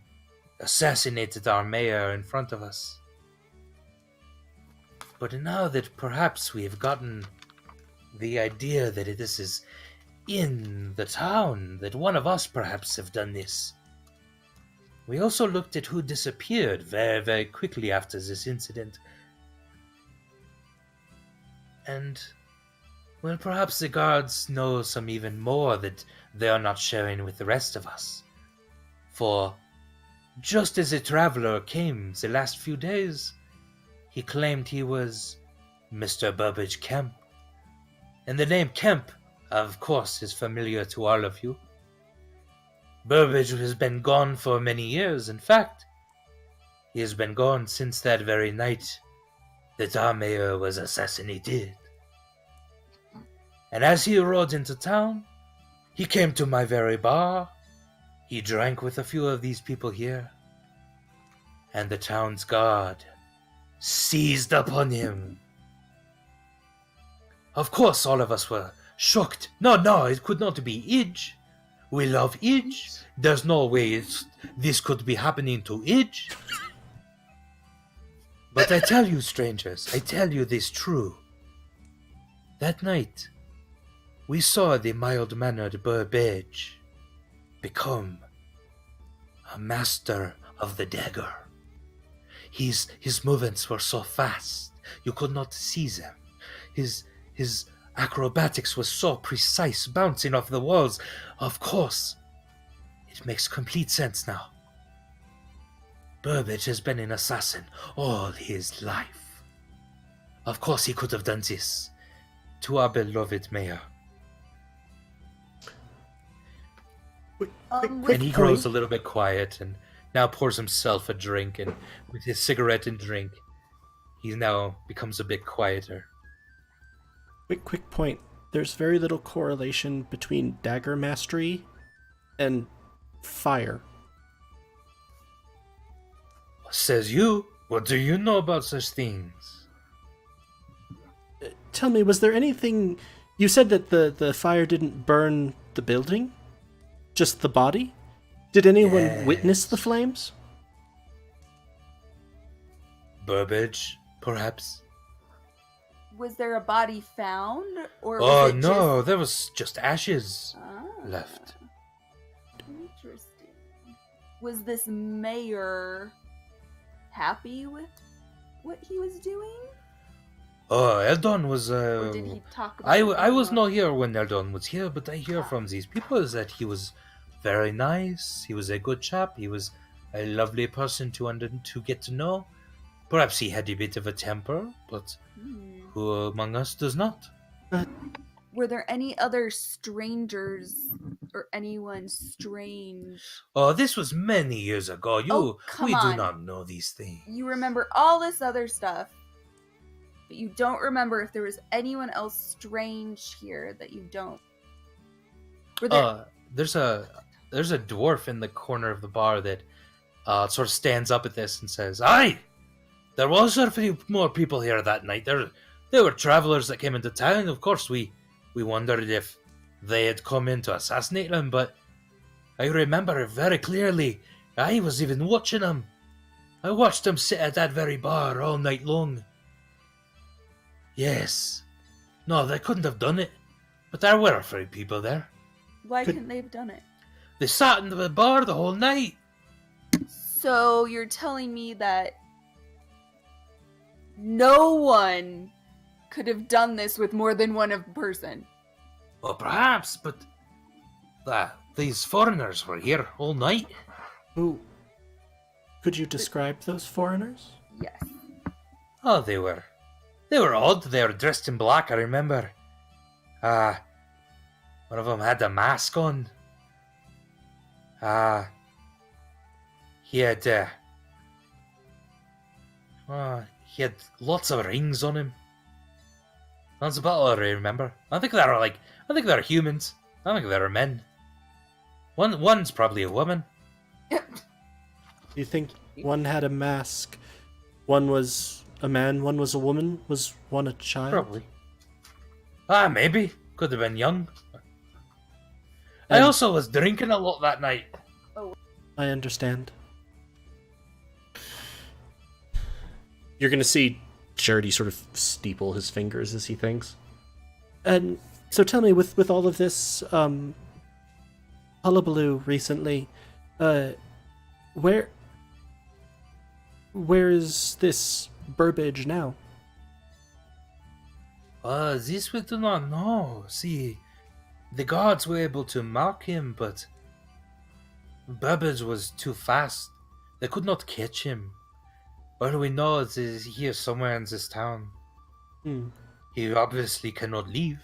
assassinated our mayor in front of us. But now that perhaps we have gotten the idea that this is in the town, that one of us perhaps have done this, we also looked at who disappeared very, very quickly after this incident. And, well, perhaps the guards know some even more that they are not sharing with the rest of us. For, just as a traveler came the last few days, he claimed he was Mr. Burbage Kemp. And the name Kemp, of course, is familiar to all of you. Burbage has been gone for many years. In fact, he has been gone since that very night that our mayor was assassinated. And as he rode into town, he came to my very bar. He drank with a few of these people here. And the town's guard seized upon him. Of course, all of us were shocked. No, it could not be Idge. We love Idge. There's no way this could be happening to Idge. But I tell you, strangers, I tell you this true. That night, we saw the mild-mannered Burbage become a master of the dagger. His movements were so fast, you could not see them. His acrobatics was so precise, bouncing off the walls. Of course, it makes complete sense now. Burbage has been an assassin all his life. Of course he could have done this to our beloved mayor. And he grows a little bit quiet and now pours himself a drink, and with his cigarette and drink, he now becomes a bit quieter. Quick point. There's very little correlation between dagger mastery and fire. Says you? What do you know about such things? Tell me, was there anything... You said that the fire didn't burn the building? Just the body? Did anyone witness the flames? Burbage, perhaps. Was there a body found, or Oh was it no, there was just ashes left. Interesting. Was this mayor happy with what he was doing? Oh, Eldon was. Or did he talk about I was not here when Eldon was here, but I hear from these people that he was very nice. He was a good chap. He was a lovely person to get to know. Perhaps he had a bit of a temper, but who among us does not? Were there any other strangers or anyone strange? Oh, this was many years ago. Come we on. do not know these things. You remember all this other stuff, but you don't remember if there was anyone else strange here that you don't. Were there... There's a dwarf in the corner of the bar that sort of stands up at this and says, "Aye, there was a few more people here that night. There were travelers that came into town. Of course, we wondered if they had come in to assassinate him, but I remember it very clearly. I was even watching them. I watched them sit at that very bar all night long. Yes. No, they couldn't have done it. But there were 3 people there. Why couldn't they have done it? They sat in the bar the whole night. So you're telling me that no one could have done this with more than one person? Well, perhaps, but these foreigners were here all night. Who? Could you describe those foreigners? Yes. Oh, they were odd. They were dressed in black, I remember. One of them had a mask on. He had lots of rings on him. That's about all I remember. I think they're humans. I don't think they're men. One's probably a woman. You think one had a mask, one was a man, one was a woman? Was one a child? Probably. Maybe. Could have been young. I And- also was drinking a lot that night. I understand. You're gonna see Charity sort of steeple his fingers as he thinks. And so tell me, with all of this hullabaloo recently, where is this Burbage now? This we do not know. See, the guards were able to mark him, but Burbage was too fast. They could not catch him. All we know is he's here somewhere in this town. He obviously cannot leave.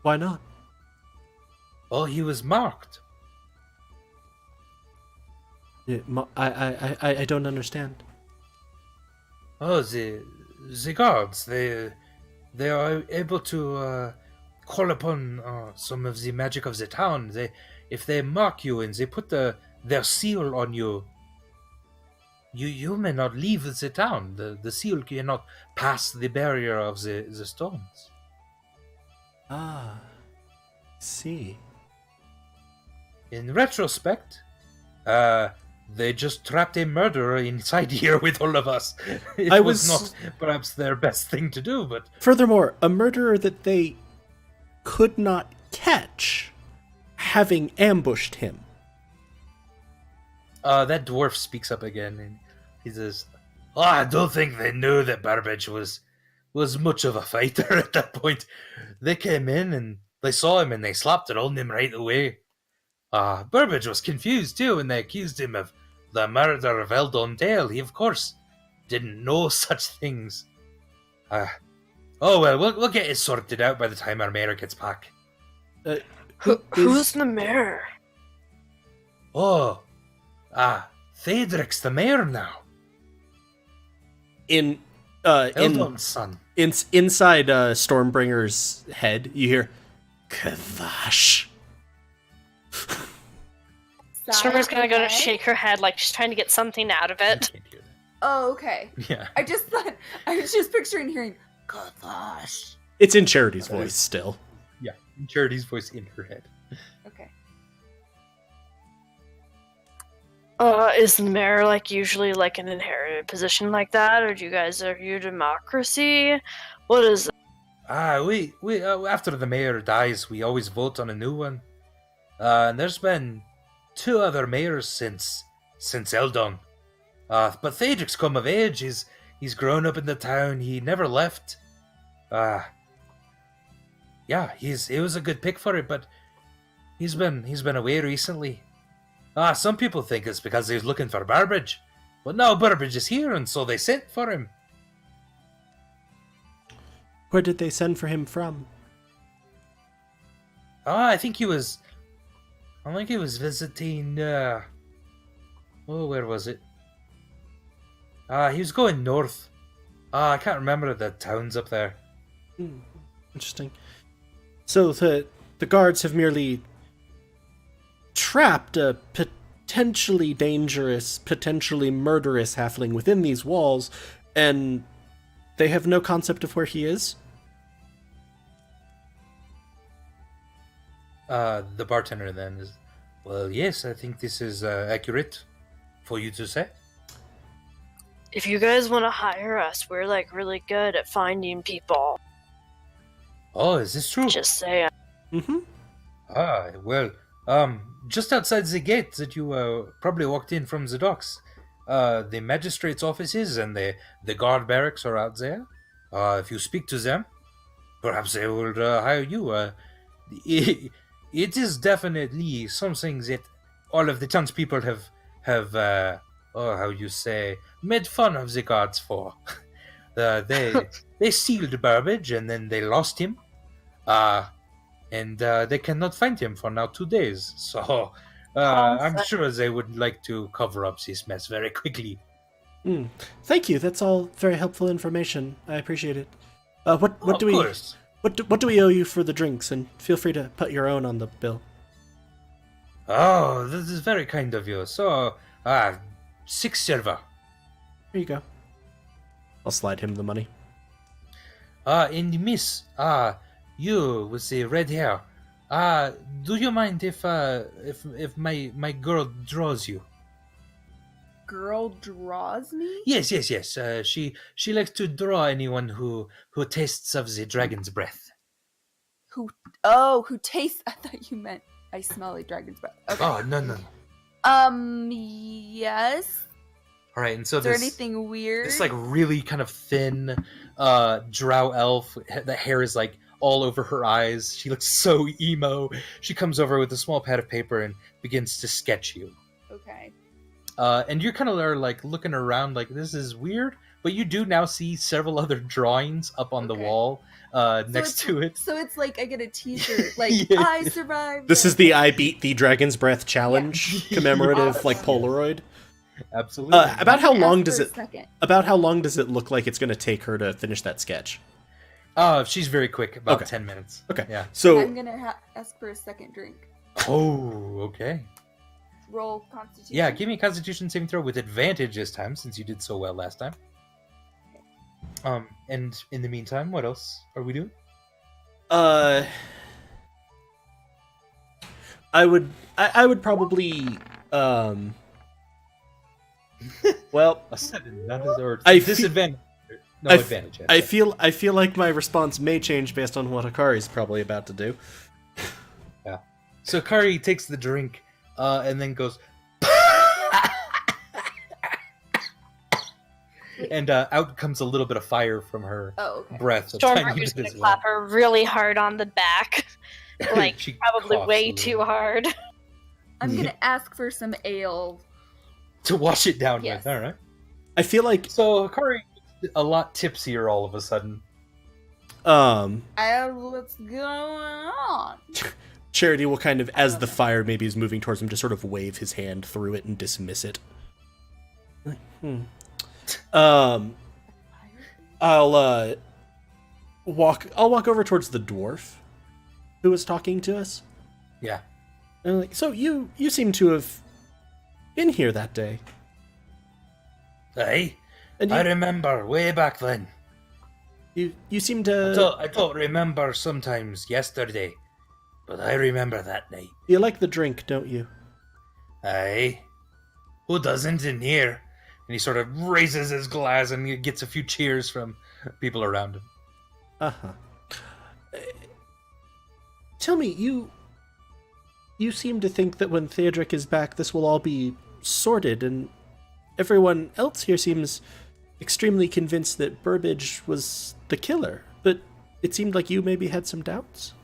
Why not? Oh, he was marked. I don't understand. Oh, the guards, they are able to call upon some of the magic of the town. If they mark you and they put their seal on you, you may not leave the town. The seal cannot pass the barrier of the stones. Ah, see. In retrospect, they just trapped a murderer inside here with all of us. It was not perhaps their best thing to do, but... Furthermore, a murderer that they could not catch, having ambushed him. That dwarf speaks up again, and he says, I don't think they knew that Burbage was much of a fighter at that point. They came in, and they saw him, and they slapped it on him right away. Burbage was confused, too, and they accused him of the murder of Eldon Dale. He, of course, didn't know such things. Oh, well, we'll get it sorted out by the time our mayor gets back. Who's the mayor? Oh, Thaedric's the mayor now. Eldon's son. Inside Stormbringer's head, you hear Kavash. Stormer's gonna go to shake her head like she's trying to get something out of it. Can't hear that. Oh, okay. Yeah. I was just picturing hearing Kavash. It's in Charity's voice still. Yeah, Charity's voice in her head. Okay. Is the mayor like usually like an inherited position like that, or are you a democracy? What is? We after the mayor dies, we always vote on a new one. And there's been 2 other mayors since Eldon. But Thaedric's come of age. He's grown up in the town. He never left. Yeah, he was a good pick for it, but he's been away recently. Some people think it's because he was looking for Burbage, but now Burbage is here, and so they sent for him. Where did they send for him from? I think he was visiting. Where was it? He was going north. I can't remember the towns up there. Interesting. So the guards have merely trapped a potentially dangerous, potentially murderous halfling within these walls, and they have no concept of where he is? The bartender then is, well, yes, I think this is accurate. for you to say? If you guys want to hire us, we're like really good at finding people. Oh, is this true? Just saying. Mm-hmm. Ah, well, just outside the gate that you probably walked in from the docks, the magistrate's offices and the guard barracks are out there. If you speak to them, perhaps they will hire you. It is definitely something that all of the townspeople have how you say, made fun of the guards for. They sealed Burbage and then they lost him. And they cannot find him for now 2 days. So I'm sure they would like to cover up this mess very quickly. Thank you. That's all very helpful information. I appreciate it. What Of do we course. what do we owe you for the drinks? And feel free to put your own on the bill. Oh, this is very kind of you. So, 6 silver. Here you go. I'll slide him the money. And miss, you with the red hair, do you mind if my girl draws you? Girl draws me? Yes. She likes to draw anyone who tastes of the dragon's breath. Who tastes? I thought you meant I smell like dragon's breath. Okay. Oh no. Yes. All right, and so Is there this anything weird? this like really kind of thin drow elf, the hair is like all over her eyes. She looks so emo. She comes over with a small pad of paper and begins to sketch you. Okay. And you kind of are like looking around like this is weird, but you do now see several other drawings up on the Okay. wall next to it. So it's like I get a T-shirt, like Yeah. I survived. This it. is the I beat the Dragon's Breath challenge commemorative Awesome. like Polaroid. Absolutely. About how I'm gonna long ask does for a it second. about how long does it look like it's going to take her to finish that sketch? She's very quick, about Okay. 10 minutes. Okay. Yeah. So I'm gonna ask for a second drink. Oh, okay. Roll Constitution. Yeah, give me a Constitution saving throw with advantage this time, since you did so well last time. And in the meantime, what else are we doing? I would probably well, A 7, none of or I fe- disadvantage. No I advantage. I feel like my response may change based on what Akari's probably about to do. So Kari takes the drink, and then goes, and out comes a little bit of fire from her Oh, okay. breath. a tiny Stormbreaker's bit gonna as well. clap her really hard on the back. Like, She probably coughs a way little too hard. I'm gonna ask for some ale. to wash it down Yes. with. All right. I feel like So Kari is a lot tipsier all of a sudden. What's going on? Charity will kind of, as the fire maybe is moving towards him, just sort of wave his hand through it and dismiss it. I'll walk over towards the dwarf who was talking to us. Yeah. And I'm like, so you seem to have been here that day. Hey, And I remember way back then. you seem to I don't remember sometimes yesterday, but I remember that night. you like the drink, don't you? Aye. Who doesn't in here? And he sort of raises his glass and he gets a few cheers from people around him. Uh-huh. Tell me, you seem to think that when Theodric is back, this will all be sorted, and everyone else here seems extremely convinced that Burbage was the killer, but it seemed like you maybe had some doubts.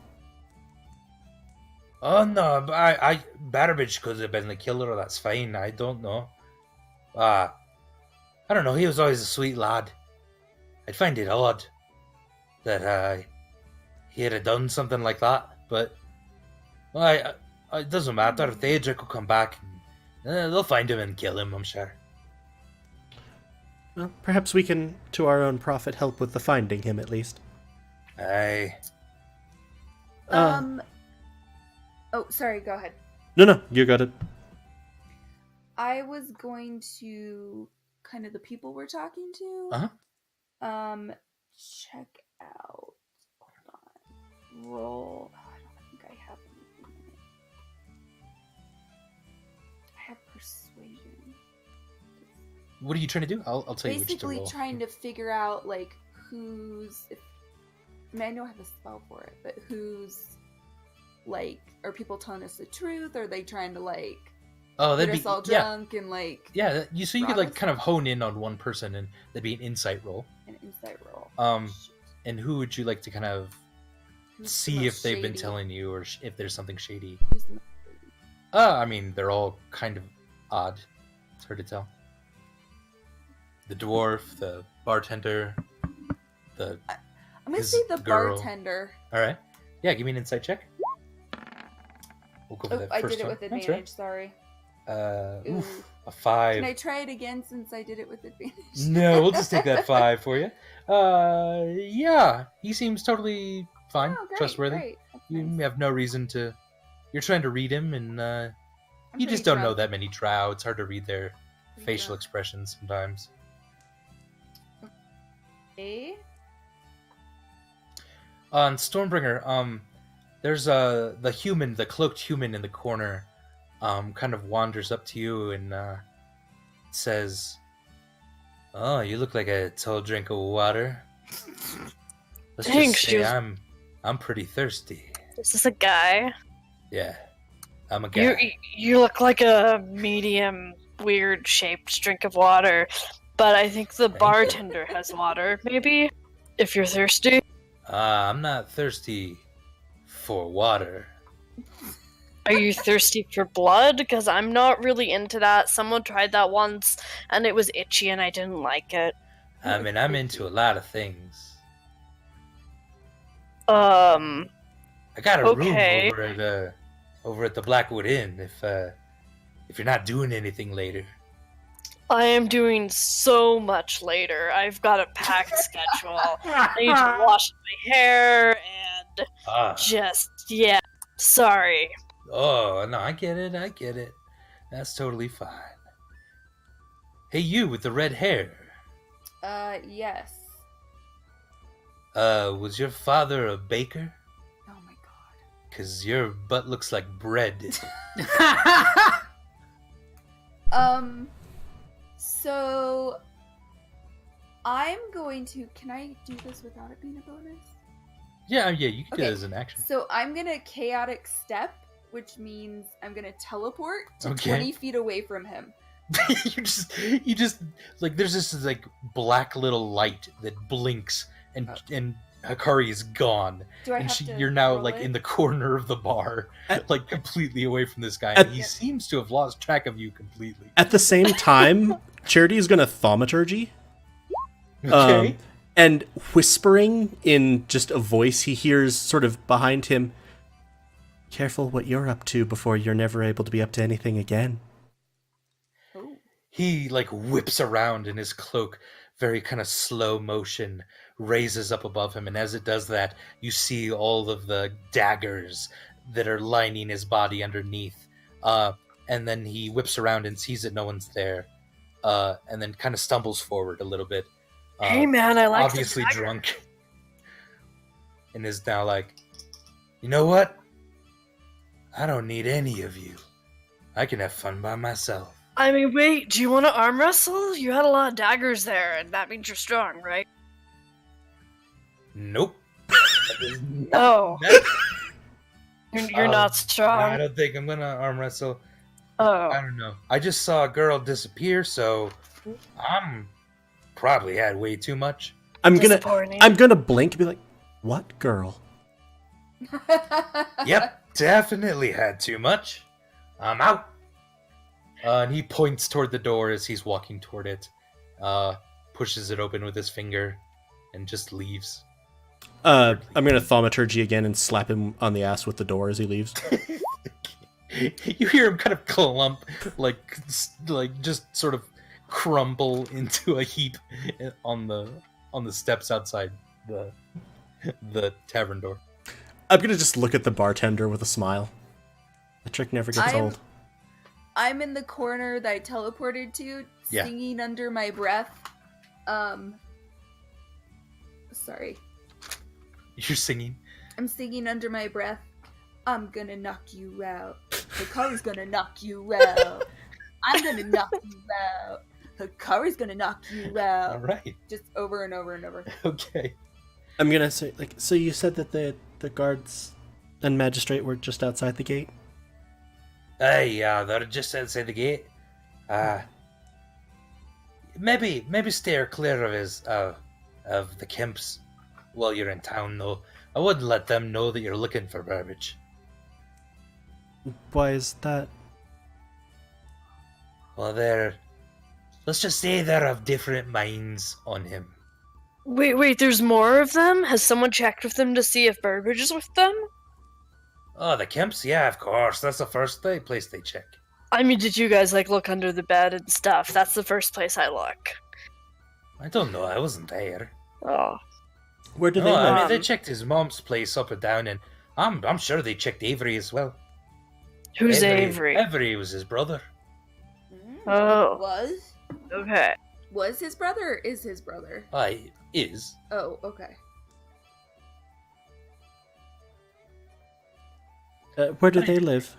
Oh no, but Burbage could have been the killer, that's fine, I don't know. I don't know, he was always a sweet lad. I'd find it odd that he had done something like that, but well, it doesn't matter. Theodric will come back and they'll find him and kill him, I'm sure. Well, perhaps we can, to our own profit, help with the finding him at least. Aye. Oh, sorry. Go ahead. No, you got it. I was going to kind of the people we're talking to. Check out. Hold on. Roll. Oh, I don't think I have anything in it. I have persuasion. what are you trying to do? I'll tell you which to Basically roll. trying to figure out like who's. I know I have a spell for it, but who's like, are people telling us the truth? Are they trying to like Oh, get that'd us be all drunk and like So you could rob like us? kind of hone in on one person, and that'd be an insight roll. an insight roll? And who would you like to kind of Who's the see most if they've been shady? telling you, or if there's something shady? Who's the most shady? I mean, they're all kind of odd. It's hard to tell. The dwarf, the bartender, I'm gonna his say the girl. bartender. All right. Yeah, give me an insight check. We'll go for Oh, that I first did it one. with That's advantage. right. Sorry. Oof, Ooh. a 5. Can I try it again since I did it with advantage? No, we'll just take that 5 for you. Yeah, he seems totally fine, Oh, great, trustworthy. great. That's You nice. have no reason to. You're trying to read him, and I'm you just pretty don't know drunk. that many drow. It's hard to read their Pretty facial drunk. expressions sometimes. Okay. On Stormbringer, there's the cloaked human in the corner, kind of wanders up to you and says, "Oh, you look like a tall drink of water. Let's Thanks, just say you- I'm pretty thirsty. Is this a guy? Yeah, I'm a guy. You look like a medium, weird shaped drink of water, but I think the you. bartender has water. Maybe, if you're thirsty. I'm not thirsty for water. Are you thirsty for blood? Because I'm not really into that. Someone tried that once, and it was itchy, and I didn't like it. I mean, I'm into a lot of things. I got a Okay. room over at the Blackwood Inn. If you're not doing anything later." I am doing so much later. I've got a packed schedule. I need to wash my hair and Ah. yeah. Sorry. Oh, no, I get it. That's totally fine. Hey, you with the red hair. Yes. Was your father a baker? Oh my god. 'Cause your butt looks like bread. So I'm going to. Can I do this without it being a bonus? Yeah, you can do Okay. it as an action. So I'm gonna chaotic step, which means I'm gonna teleport to Okay. 20 feet away from him. you just like there's this like black little light that blinks and Hikari is gone. Do I And have to you're now roll like it? in the corner of the bar, At- like completely away from this guy. At- And he seems to have lost track of you completely. At the same time, Charity is going to thaumaturgy. Okay. And whispering in just a voice he hears sort of behind him, "Careful what you're up to before you're never able to be up to anything again." Oh. He like whips around in his cloak, very kind of slow motion, raises up above him, and as it does that, you see all of the daggers that are lining his body underneath. And then he whips around and sees that no one's there, and then kind of stumbles forward a little bit. Hey man, I like Obviously the dagger. drunk, and is now like, "You know what? I don't need any of you. I can have fun by myself." I mean, wait, do you want to arm wrestle? You had a lot of daggers there, and that means you're strong, right? Nope. Oh, you're not I strong. don't think I'm gonna arm wrestle. I Oh, don't know. I just saw a girl disappear, so I'm probably had way too much. I'm disappointing. gonna blink and be like, "What girl?" Yep, definitely had too much. I'm out. And he points toward the door as he's walking toward it, pushes it open with his finger, and just leaves. I'm gonna thaumaturgy again and slap him on the ass with the door as he leaves. You hear him kind of clump, like just sort of crumble into a heap on the steps outside the tavern door. I'm gonna just look at the bartender with a smile. The trick never gets old. I'm in the corner that I teleported to, Yeah. singing under my breath. Sorry. You're singing. I'm singing under my breath. I'm gonna knock you out. The car's gonna knock you out. I'm gonna knock you out. Hikari's gonna knock you out. All right. Just over and over and over. Okay. I'm gonna say, like, so you said that the guards and magistrate were just outside the gate? Yeah, they're just outside the gate. Maybe steer clear of of the Kemps while you're in town, though. I wouldn't let them know that you're looking for Burbage. Why is that? Well, let's just say they're of different minds on him. Wait, there's more of them? Has someone checked with them to see if Burbage is with them? Oh, the Kemps? Yeah, of course. That's the first place they check. I mean, did you guys, like, look under the bed and stuff? That's the first place I look. I don't know. I wasn't there. Oh. Where do No, they live? I mean, they checked his mom's place up and down, and I'm sure they checked Avery as well. Who's Avery? Avery was his brother. Oh. Was his brother or is his brother? Is. Oh, okay. Where do they live?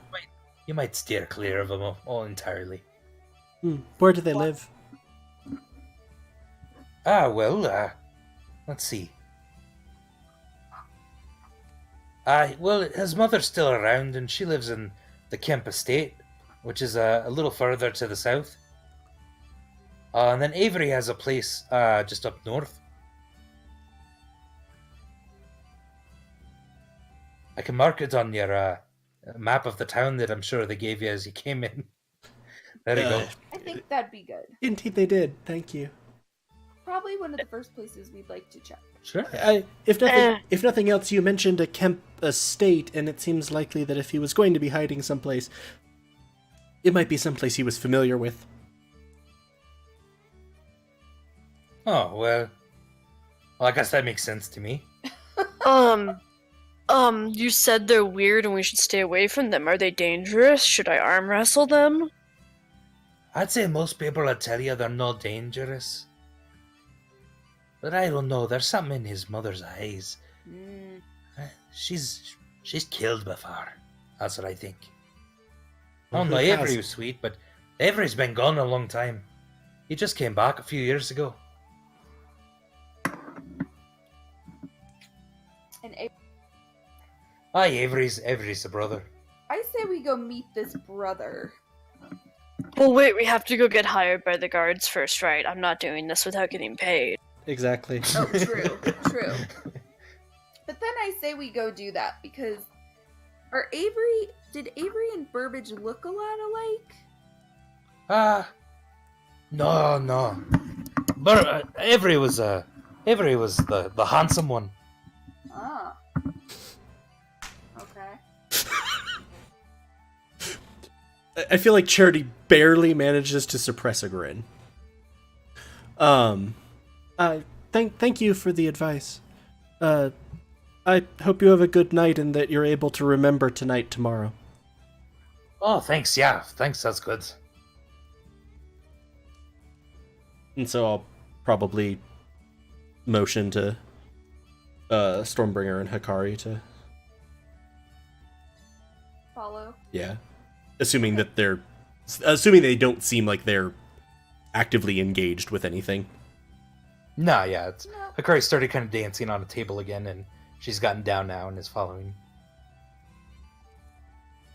You might steer clear of them all entirely. Where do they live? Let's see. Well, his mother's still around, and she lives in the Kemp estate, which is a little further to the south. And then Avery has a place just up north. I can mark it on your map of the town that I'm sure they gave you as you came in. There you go. I think that'd be good. Indeed, they did. Thank you. Probably one of the first places we'd like to check. Sure. If nothing else, you mentioned a Kemp estate, and it seems likely that if he was going to be hiding someplace, it might be someplace he was familiar with. Oh, well, I guess that makes sense to me. You said they're weird and we should stay away from them. Are they dangerous? Should I arm wrestle them? I'd say most people would tell you they're not dangerous. But I don't know, there's something in his mother's eyes. She's killed before. That's what I think. I don't know, Avery was sweet, but Avery's been gone a long time. He just came back a few years ago. And Avery's the brother. I say we go meet this brother. Well, wait, we have to go get hired by the guards first, right? I'm not doing this without getting paid. Exactly. Oh, true. But then I say we go do that because did Avery and Burbage look a lot alike? No. But Avery was the handsome one. Ah. Okay. I feel like Charity barely manages to suppress a grin. Thank you for the advice. I hope you have a good night and that you're able to remember tonight tomorrow. Oh, thanks. Yeah, thanks. That's good. And so I'll probably motion to Stormbringer and Hikari to Follow. Yeah. Assuming they don't seem like they're actively engaged with anything. Nah, yeah. Hikari started kind of dancing on a table again, and she's gotten down now and is following.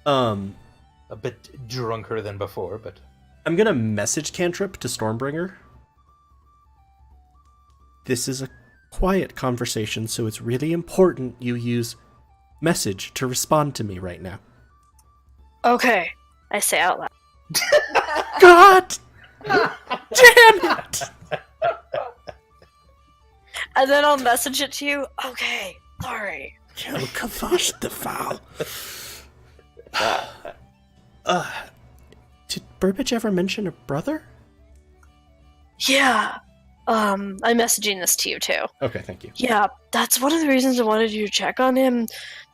A bit drunker than before, but... I'm gonna message Cantrip to Stormbringer. This is a quiet conversation, so it's really important you use message to respond to me right now. Okay, I say out loud. God damn it! And then I'll message it to you. Okay, sorry. Kill Kavash the Foul. Did Burbage ever mention a brother? Yeah. I'm messaging this to you too. Okay, thank you. Yeah, that's one of the reasons I wanted you to check on him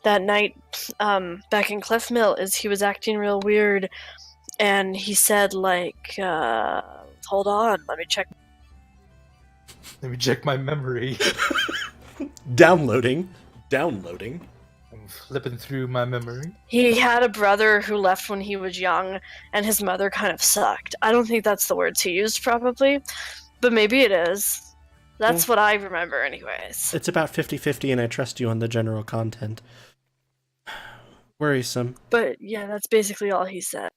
that night back in Cliff Mill, is he was acting real weird, and he said, like, hold on, let me check Let me check my memory. Downloading. I'm flipping through my memory. He had a brother who left when he was young, and his mother kind of sucked. I don't think that's the words he used, probably, but maybe it is. That's what I remember, anyways. It's about 50-50, and I trust you on the general content. Worrisome. But yeah, that's basically all he said.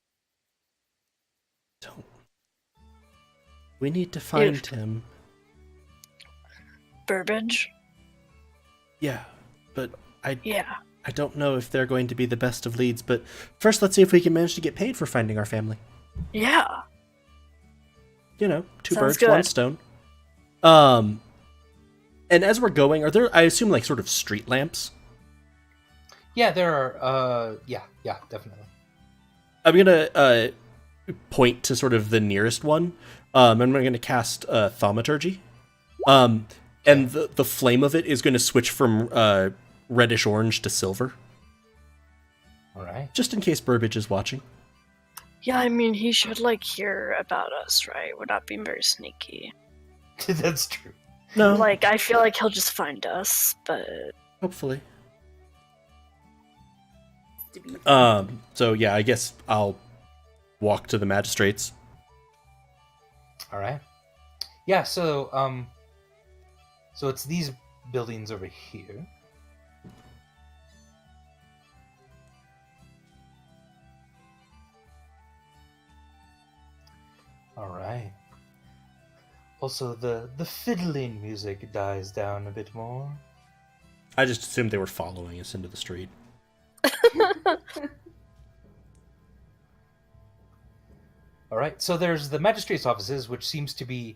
Don't. We need to find him. Burbage? Yeah, but I don't know if they're going to be the best of leads, but first let's see if we can manage to get paid for finding our family. Yeah. You know, two Sounds birds, good. one stone. And as we're going, are there, I assume, like, sort of street lamps? Yeah, there are. Yeah, definitely. I'm gonna point to sort of the nearest one, and I'm gonna cast Thaumaturgy. And the flame of it is going to switch from reddish orange to silver. All right. Just in case Burbage is watching. Yeah, I mean, he should, like, hear about us, right? We're not being very sneaky. That's true. No. Like, I feel like he'll just find us, but... Hopefully. To be So yeah, I guess I'll walk to the magistrates. All right. Yeah, so it's these buildings over here. All right. Also, the fiddling music dies down a bit more. I just assumed they were following us into the street. All right. So there's the magistrate's offices, which seems to be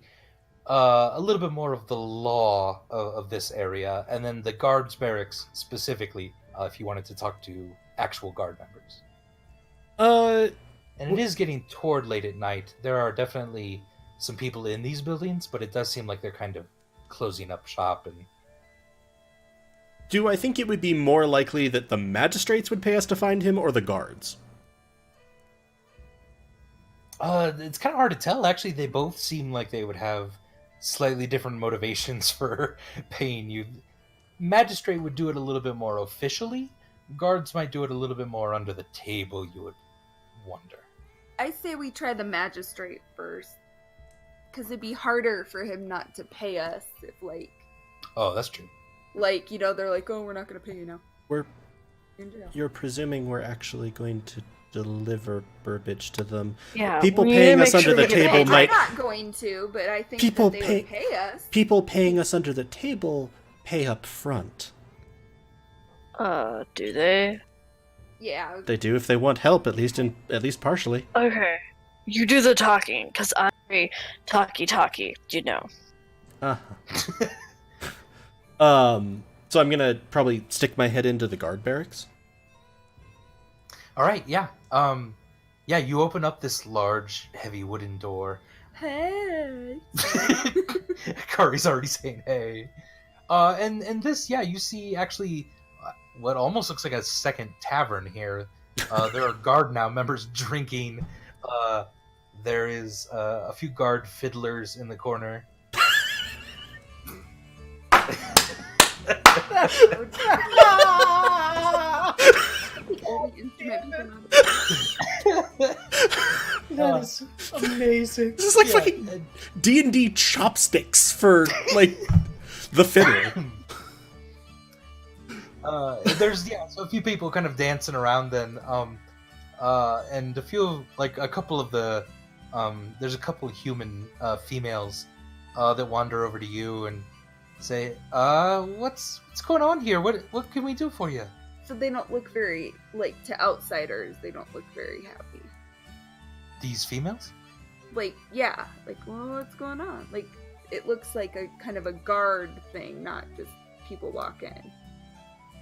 a little bit more of the law of this area, and then the guards barracks specifically, if you wanted to talk to actual guard members. And it is getting toward late at night. There are definitely some people in these buildings, but it does seem like they're kind of closing up shop. And Do I think it would be more likely that the magistrates would pay us to find him, or the guards? it's kind of hard to tell. Actually, they both seem like they would have slightly different motivations for paying you. Magistrate would do it a little bit more officially. Guards might do it a little bit more under the table, you would wonder. I say we try the magistrate first. Because it'd be harder for him not to pay us if, like... Oh, that's true. Like, you know, they're like, oh, we're not going to pay you now. You're presuming we're actually going to deliver Burbage to them. Yeah, People we need to paying make us under sure the we get table paid. might... I'm not going to, but I think People that they pay- would pay us. People paying us under the table pay up front. Do they? Yeah. They do if they want help, at least partially. Okay. You do the talking, because I'm very talky, you know. Uh-huh. So I'm gonna probably stick my head into the guard barracks. All right, yeah. Yeah, you open up this large, heavy wooden door. Hey. Kari's already saying hey. And this, yeah, you see actually what almost looks like a second tavern here. There are guard now members drinking. There is a few guard fiddlers in the corner. That's so the only instrument we can That is amazing. This is like fucking D&D chopsticks for, like, the fiddle. There's so a few people kind of dancing around then, and a few like a couple of the there's a couple of human females that wander over to you and say, what's going on here? What can we do for you? So they don't look very, like, to outsiders, they don't look very happy. These females? Like, yeah. Like, well, what's going on? Like, it looks like a kind of a guard thing, not just people walk in.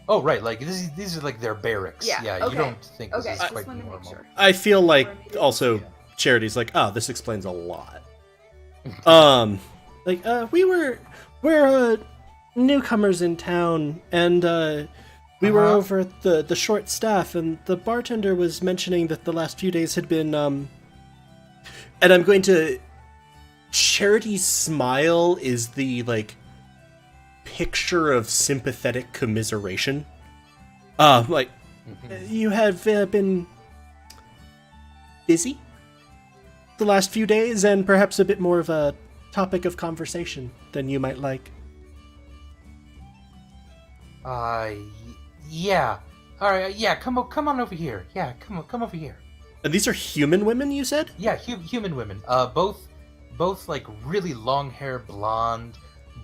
Oh, right. Like these are like their barracks. Yeah, You okay. don't think this Okay, is just quite wanted to make normal. sure. I feel like also Yeah. Charity's like, oh, this explains a lot. We're newcomers in town, and we were Uh-huh. over at the short staff, and the bartender was mentioning that the last few days had been and I'm going to... Charity's smile is the, like, picture of sympathetic commiseration. You have been busy the last few days, and perhaps a bit more of a topic of conversation than you might like. Yeah. All right. Yeah. Come on over here. Yeah. Come over here. And these are human women, you said? Yeah. Human women. Both like really long hair, blonde,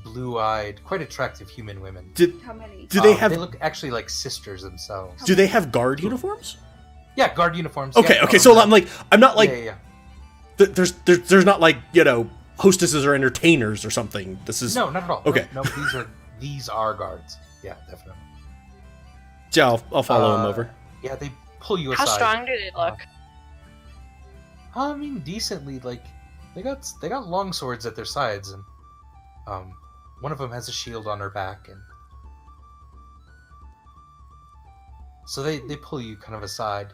blue-eyed, quite attractive human women. How many? Do they have? They look actually like sisters themselves. Do they have guard uniforms? Yeah, guard uniforms. Okay. Yeah, Okay. So I'm not like. Yeah. There's not like hostesses or entertainers or something. This is No, not at all. Okay. No, these are guards. Yeah, definitely. Yeah, I'll follow him over. Yeah, they pull you aside. How strong do they look? I mean, decently. Like, they got long swords at their sides, and one of them has a shield on her back, and so they pull you kind of aside.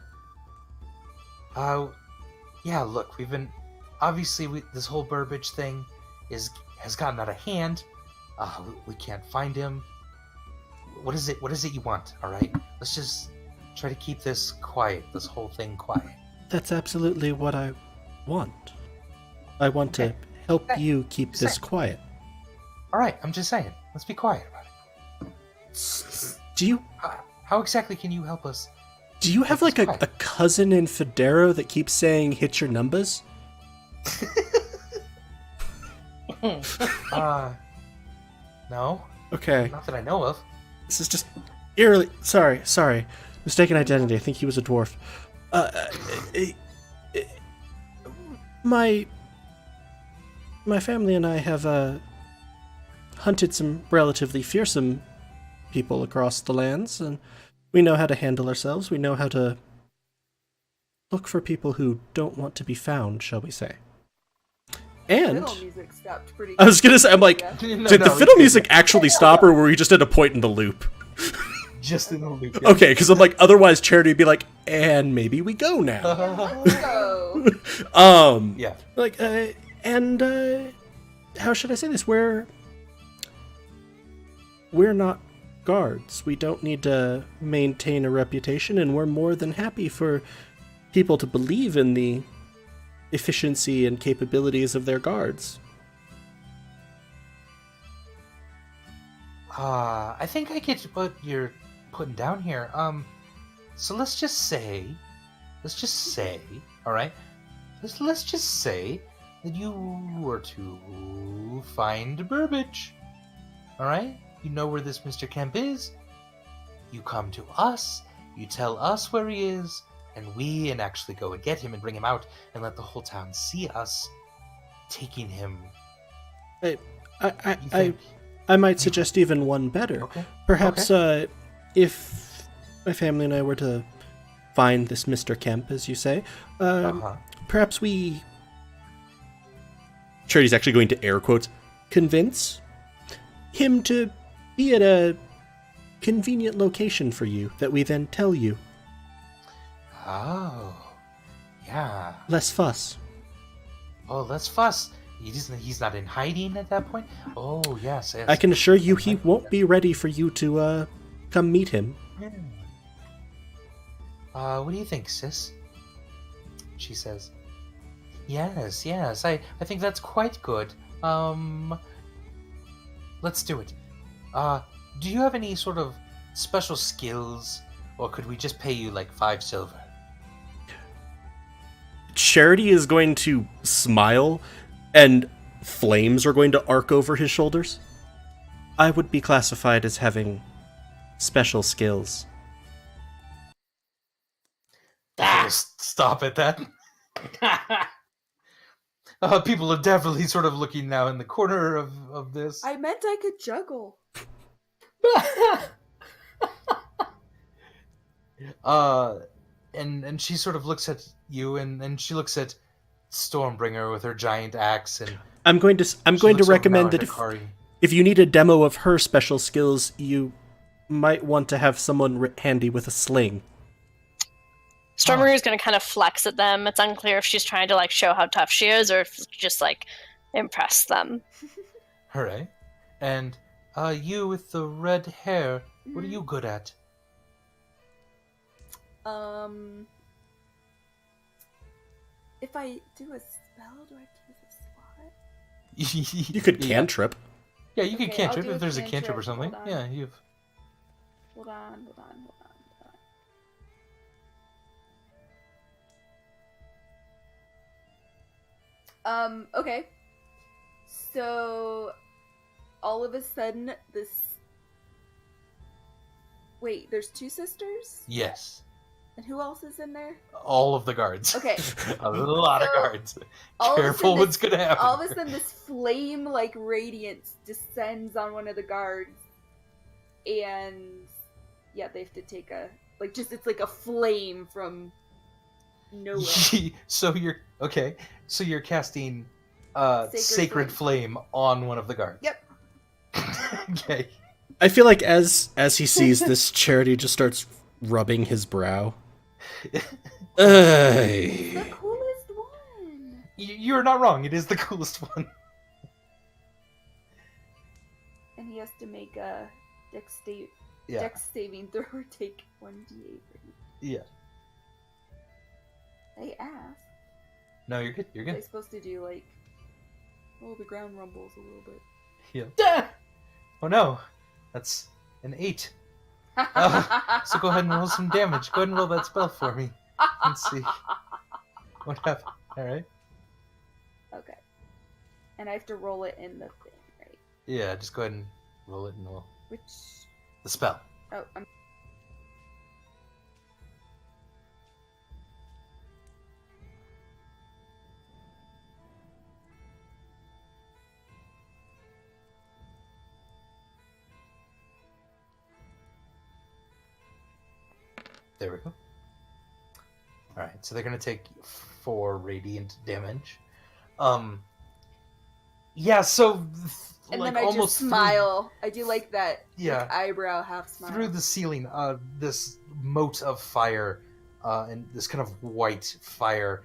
Yeah. Look, we've been this whole Burbage thing has gotten out of hand. We can't find him. What is it you want? All right, let's just try to keep this quiet. This whole thing quiet. That's absolutely what I want. I want to help you keep this quiet. All right, I'm just saying. Let's be quiet about it. Do you How exactly can you help us? do you have like a cousin in Federo that keeps saying hit your numbers? No. Okay. Not that I know of. This is just eerily sorry. Mistaken identity. I think he was a dwarf. My family and I have hunted some relatively fearsome people across the lands, and we know how to handle ourselves. We know how to look for people who don't want to be found, shall we say. And Fiddle music stopped pretty. I was gonna say, I'm like, Yeah. did the fiddle music actually stop, or were we just at a point in the loop? Just in the loop. Yeah. Okay, because I'm like, otherwise Charity would be like, and maybe we go now. Let's go. Yeah. Like, how should I say this? We're not guards. We don't need to maintain a reputation, and we're more than happy for people to believe in the efficiency and capabilities of their guards. I think I get what you're putting down here. So let's just say, all right? Let's just say that you were to find Burbage, all right? You know where this Mr. Kemp is. You come to us. You tell us where he is, and we actually go and get him and bring him out and let the whole town see us taking him. I might suggest even one better. Okay. Perhaps if my family and I were to find this Mr. Kemp, as you say, perhaps we... Charity's actually going to air quotes, convince him to be at a convenient location for you that we then tell you. Oh, yeah. Less fuss. Oh, let's fuss. He's not in hiding at that point? Oh, yes. I can assure you he won't be ready for you to come meet him. What do you think, sis? She says. Yes. I think that's quite good. Let's do it. Do you have any sort of special skills, or could we just pay you like 5 silver? Charity is going to smile, and flames are going to arc over his shoulders. I would be classified as having special skills. Stop at that. People are definitely sort of looking now in the corner of this. I meant I could juggle. And she sort of looks at you, and she looks at Stormbringer with her giant axe, and I'm going to recommend that if you need a demo of her special skills, you might want to have someone handy with a sling. Stormbringer's gonna kind of flex at them. It's unclear if she's trying to like show how tough she is, or if just like impress them. Hooray! And you with the red hair, what are you good at? If I do a spell, do I have to use a slot? You could cantrip. Yeah, you can Okay, I'll cantrip do a if there's a cantrip cantrip. or something. Hold on. Yeah, you've. Hold on. Okay. So, all of a sudden, this. Wait, there's 2 sisters? Yes. And who else is in there? All of the guards. Okay. A lot of So, guards. all of a Careful sudden what's gonna happen. All of a sudden, this flame-like radiance descends on one of the guards, and yeah, they have to take a it's like a flame from nowhere. So you're okay. So you're casting Sacred sacred flame on one of the guards. Yep. Okay. I feel like as he sees this, Charity just starts rubbing his brow. The coolest one. You're not wrong. It is the coolest one. And he has to make a dex Yeah. saving throw or take 1d8. Yeah. They asked. No, you're good. You're They're good. supposed to do the ground rumbles a little bit. Yeah. Oh no, that's an 8. So go ahead and roll some damage. Go ahead and roll that spell for me. Let's see what happened. All right. Okay. And I have to roll it in the thing, right? Yeah, just go ahead and roll it and roll Which? the spell. Oh, I'm. There we go. All right, so they're gonna take 4 radiant damage. Yeah. So, And like, then I almost just smile. I do like that. Yeah. Eyebrow half smile. through the ceiling, this mote of fire, and this kind of white fire,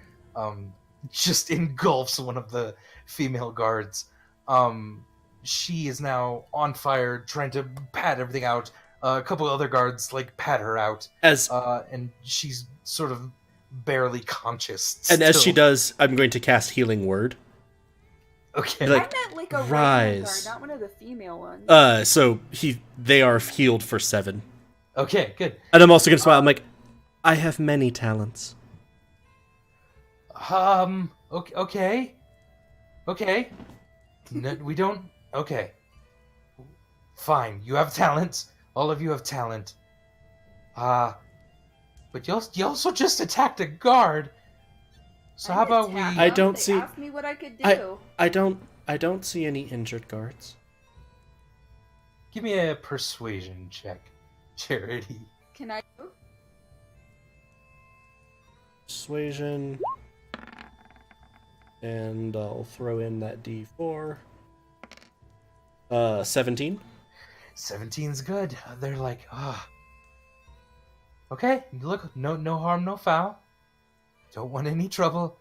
just engulfs one of the female guards. She is now on fire, trying to pat everything out. A couple other guards pat her out, and she's sort of barely conscious. And as she still. does, I'm going to cast Healing Word. Okay. Like, I meant a rise. rise guard, not one of the female ones. So they are healed for 7. Okay, good. And I'm also going to smile. I'm like, I have many talents. Okay. No, we don't. Okay. Fine. You have talent. All of you have talent. But you also just attacked a guard. So how about we? I don't They see- asked me what I could do. I don't see any injured guards. Give me a persuasion check, Charity. Can I? Persuasion. And I'll throw in that D4. 17. 17's good. They're like, okay, look, no harm, no foul. Don't want any trouble.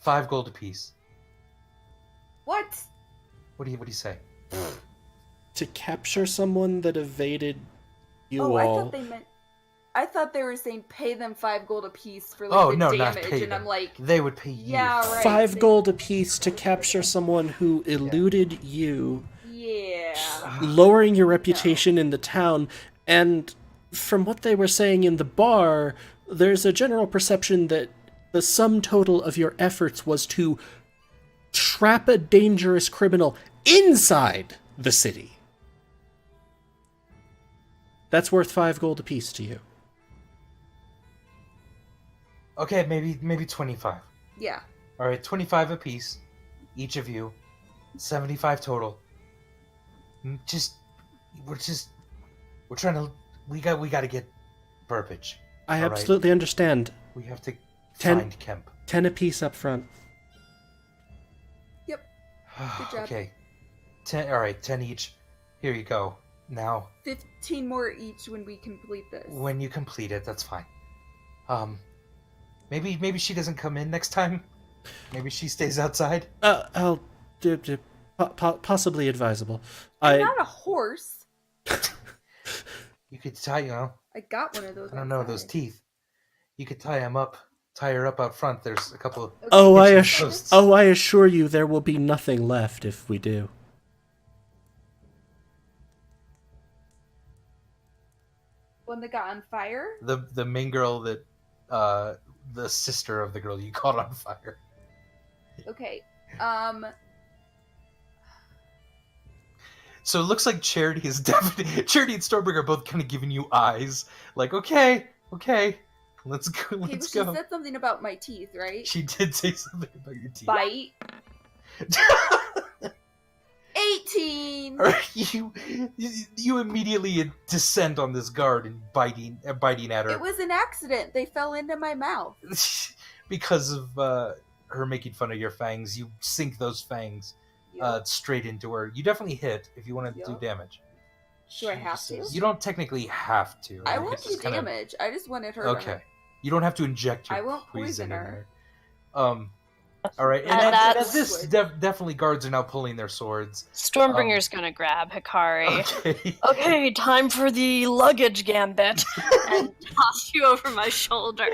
5 gold apiece. What? What do you say? To capture someone that evaded you Oh, all. I thought they were saying pay them 5 gold apiece for Oh, the no, not damage, pay and them. I'm like, They would pay you. Yeah, right. 5 They- gold apiece to capture someone who eluded you, yeah. lowering your reputation in the town. And from what they were saying in the bar, there's a general perception that the sum total of your efforts was to trap a dangerous criminal inside the city. That's worth 5 gold apiece to you. Okay, maybe 25. Yeah. All right, 25 apiece, each of you, 75 total. We're trying to. We got to get Burbage. I All right. absolutely understand. We have to 10 find Kemp. 10 apiece up front. Yep. Good job. Okay, 10. All right, 10 each. Here you go. Now, 15 more each when we complete this. when you complete it, that's fine. Maybe she doesn't come in next time. Maybe she stays outside. I'll possibly advisable. I'm not a horse. You could tie, I got one of those. I don't know, those outside. teeth. You could tie her up out front. There's a couple of... Okay, Oh, Kitchen posts. I assure you there will be nothing left if we do. One that got on fire. The main girl that... the sister of the girl you caught on fire. Okay. So it looks like Charity is definitely... Charity and Stormbringer are both kind of giving you eyes. Like, okay, let's go, Okay, let's but go. she said something about my teeth, right? She did say something about your teeth. Bite. 18. you immediately descend on this guard and biting at her. It was an accident. They fell into my mouth. Because of her making fun of your fangs. You sink those fangs straight into her. You definitely hit if you want to do Yup. damage. Do I have to? You don't technically have to. I Like, won't it's do just kinda- damage. I just wanted her. Okay. You don't have to inject your I won't poison in her. there. All right, and And at that's- this, definitely guards are now pulling their swords. Stormbringer's gonna grab Hikari. Okay. Okay, time for the luggage gambit. And toss you over my shoulder.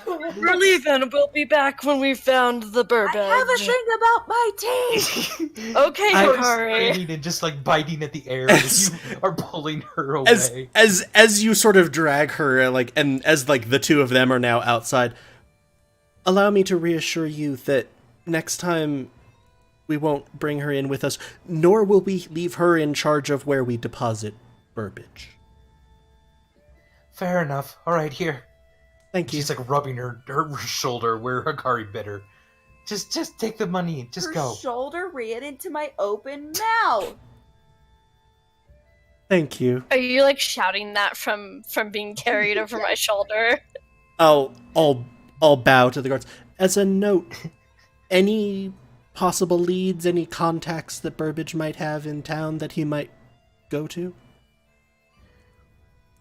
We're leaving. We'll be back when we've found the Burbage. I have a thing about my teeth. Okay, Hikari. Screaming and just like biting at the air as you are pulling her As away. as you sort of drag her, like, and as like the two of them are now outside, allow me to reassure you that next time we won't bring her in with us, nor will we leave her in charge of where we deposit Burbage. Fair enough. All right, here. Thank you. She's like rubbing her shoulder where Hikari bit her. Just take the money. Just Her go. shoulder ran into my open mouth. Thank you. Are you like shouting that from being carried over my shoulder? I'll bow to the guards. As a note, any possible leads, any contacts that Burbage might have in town that he might go to?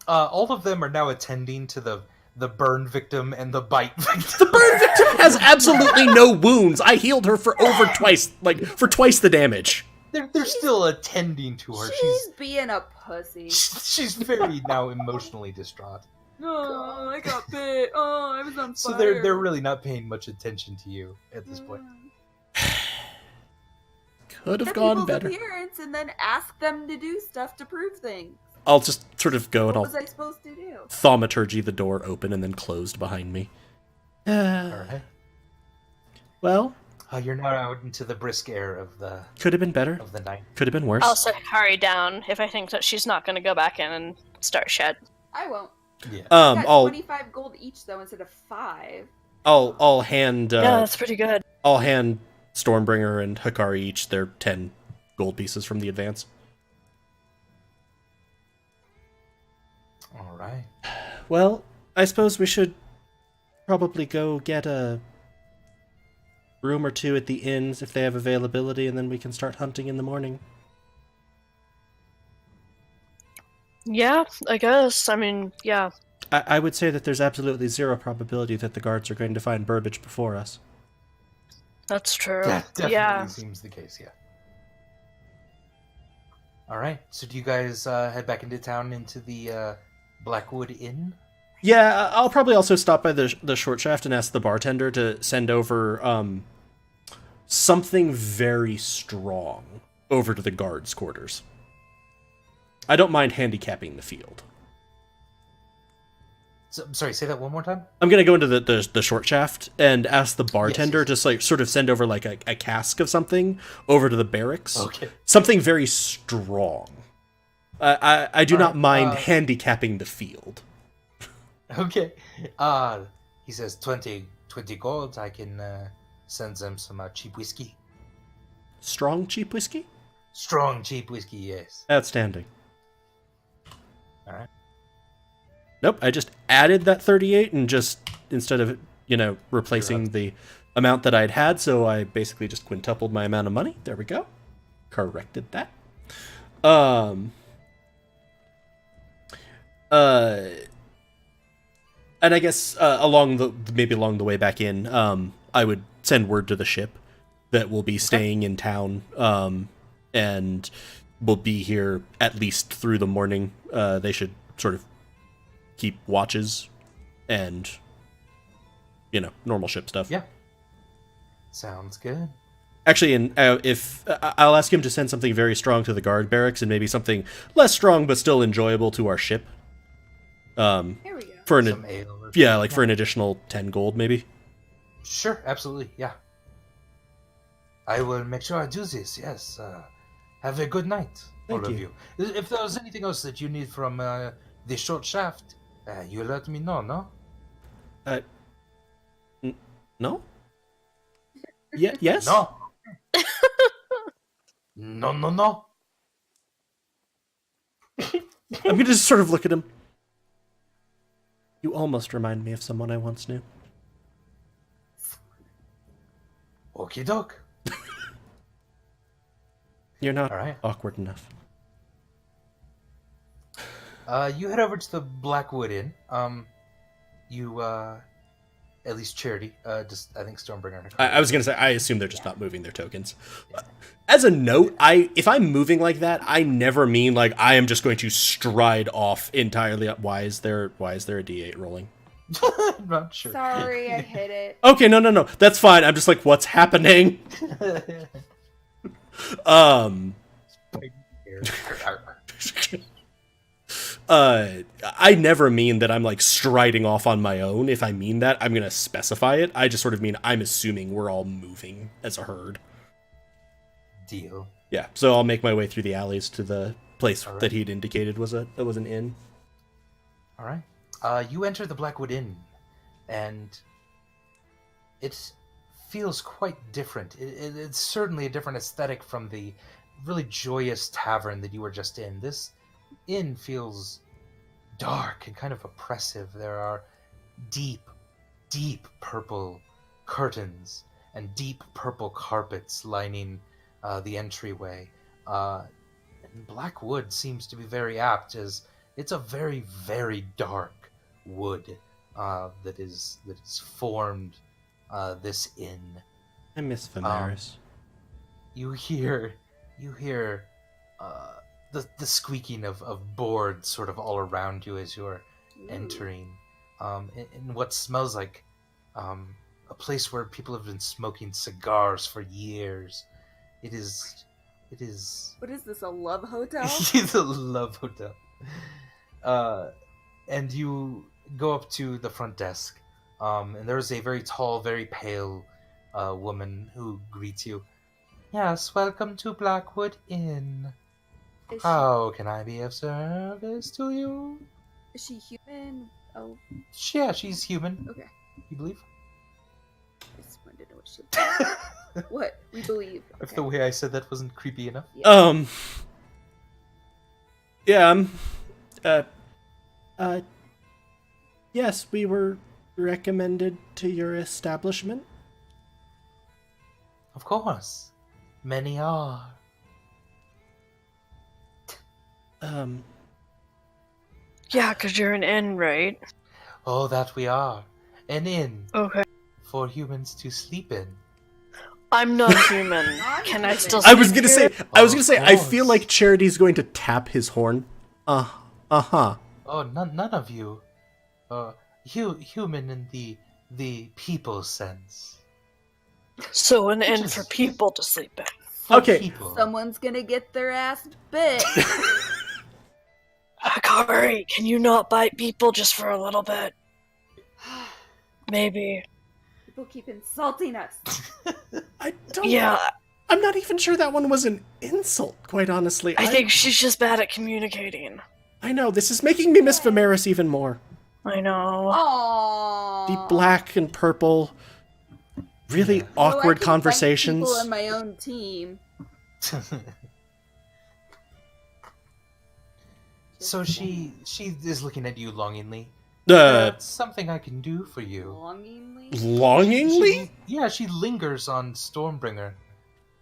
All of them are now attending to the burn victim and the bite victim. The burn victim has absolutely no wounds. I healed her for twice the damage. They're still attending to her. She's being a pussy. She's very now emotionally distraught. Oh, I got bit. Oh, I was on fire. So they're really not paying much attention to you at this point. Could have Get gone people's better. appearance and then ask them to do stuff to prove things. I'll just sort of go and What I'll was I supposed to do? thaumaturgy the door open and then closed behind me. All right. Well, You're now out into the brisk air of the could have been better. night. Could have been worse. I'll set Hikari down if I think that she's not gonna go back in and start shed. I won't. Yeah. I got I'll 25 gold each though instead of 5. I'll hand Yeah, that's pretty good. I'll hand Stormbringer and Hikari each their 10 gold pieces from the advance. All right. Well, I suppose we should probably go get a room or two at the inns if they have availability, and then we can start hunting in the morning. Yeah, I guess. I mean, yeah. I would say that there's absolutely zero probability that the guards are going to find Burbage before us. That's true. That definitely Yeah. seems the case, yeah. All right. So do you guys head back into town into the Blackwood Inn? Yeah, I'll probably also stop by the short shaft and ask the bartender to send over something very strong over to the guards' quarters. I don't mind handicapping the field. So, sorry, say that one more time? I'm gonna go into the short shaft and ask the bartender Yes. to like sort of send over like a cask of something over to the barracks. Okay. Something very strong. I do not Alright, mind handicapping the field. Okay. He says 20 gold. I can send them some cheap whiskey. Strong cheap whiskey? Strong cheap whiskey, yes. Outstanding. All right. Nope, I just added that 38 and just, instead of, replacing the amount that I'd had, so I basically just quintupled my amount of money. There we go. Corrected that. And I guess along the way back in, I would send word to the ship that we'll be staying in town, and we'll be here at least through the morning. They should sort of keep watches and, normal ship stuff. Yeah. Sounds good. Actually, and if I'll ask him to send something very strong to the guard barracks and maybe something less strong but still enjoyable to our ship. Here we go. For Some ale or for an additional 10 gold, maybe. Sure, absolutely, yeah. I will make sure I do this, yes. Have a good night, Thank all of you. you. If there's anything else that you need from the short shaft, you let me know, no? No? Yeah. Yes. No. No. I'm gonna just sort of look at him. You almost remind me of someone I once knew. Okie doke. You're not All right. awkward enough. You head over to the Blackwood Inn. At least Charity, I think Stormbringer. And I was gonna say, I assume they're just not moving their tokens. As a note, if I'm moving like that, I never mean like I am just going to stride off entirely. Why is there a D8 rolling? I'm not sure. Sorry, I hit it. Okay, no, that's fine. I'm just like, what's happening? I never mean that I'm like striding off on my own. If I mean that, I'm gonna specify it. I just sort of mean I'm assuming we're all moving as a herd. Deal. Yeah, so I'll make my way through the alleys to the place All right. that he'd indicated was an inn. All right. You enter the Blackwood Inn, and it feels quite different. It's certainly a different aesthetic from the really joyous tavern that you were just in. This inn feels dark and kind of oppressive. There are deep purple curtains and deep purple carpets lining the entryway. And Blackwood seems to be very apt, as it's a very, very dark wood that is formed this inn. I miss Vimeris. You hear the squeaking of boards sort of all around you as you're entering, in what smells like a place where people have been smoking cigars for years. It is. What is this, a love hotel? It's a love hotel. And you go up to the front desk, and there's a very tall, very pale woman who greets you. Yes, welcome to Blackwood Inn. How can I be of service to you? Is she human? Oh, Yeah, she's human. okay. You believe? I just wanted to know what she looked like. What? We believe. If Okay. the way I said that wasn't creepy enough. Yeah. Yes, we were recommended to your establishment. Of course. Many are. Yeah, 'cause you're an inn, right? Oh, that we are. An inn Okay. for humans to sleep in. I'm not human. Not Can I human. still I was sleep gonna here? say, I course. feel like Charity's going to tap his horn. Uh-huh. Oh, none of you. Human in the people sense. So an inn Just- for people to sleep in. For Okay. people. Someone's gonna get their ass bit. Akari, can you not bite people just for a little bit? Maybe. People keep insulting us. I don't. Yeah, I'm not even sure that one was an insult. Quite honestly, I think she's just bad at communicating. I know this is making me miss Vimeris even more. I know. Aww. The black and purple, really Yeah. Well, I awkward can fight conversations. People on my own team. So she is looking at you longingly. Uh, That's something I can do for you. Longingly. longingly? Yeah, she lingers on Stormbringer.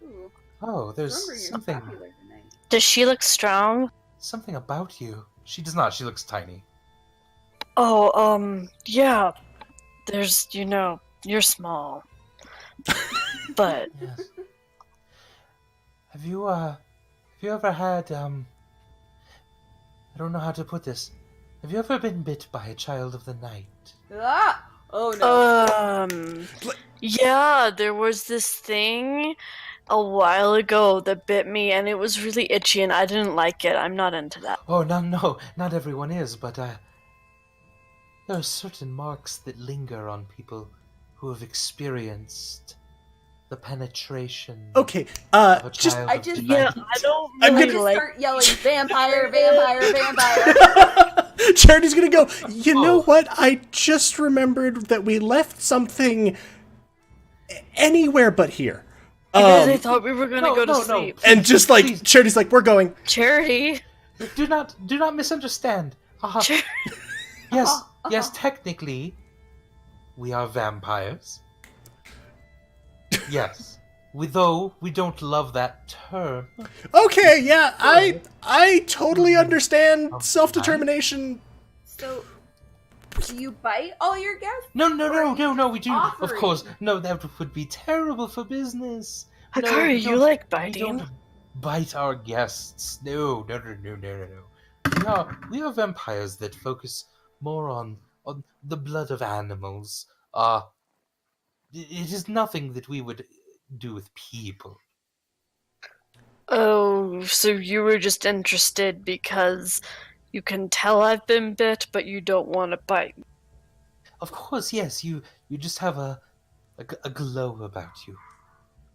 Ooh, Oh, there's Stormbringer's something popular tonight. Does she look strong? about you. She does not. She looks tiny. Oh, yeah. There's, you're small. But Yes. Have you ever had I don't know how to put this. Have you ever been bit by a child of the night? Ah! Oh no. Yeah, there was this thing a while ago that bit me, and it was really itchy, and I didn't like it. I'm not into that. Oh, no, not everyone is, but there are certain marks that linger on people who have experienced the penetration Okay, of a just child I of the just- Yeah, night. I don't I'm really I just like. start yelling, vampire, vampire, vampire. Charity's gonna go, you know Oh. what? I just remembered that we left something anywhere but here. Because I thought we were gonna no, go to no, no. sleep. And just like, Please. Charity's like, we're going. Charity. Do not misunderstand. Char- Yes, yes, technically, we are vampires. Yes. Though we don't love that term. Okay, yeah, I totally understand self-determination. So, do you bite all your guests? No, we do. Of Offering. course. No, that would be terrible for business. No, Hikari, we you don't- like we biting? don't bite our guests. No. We are vampires that focus more on the blood of animals. It is nothing that we would do with people. Oh, so you were just interested because you can tell I've been bit, but you don't want to bite. Of course, yes. You just have a glow about you.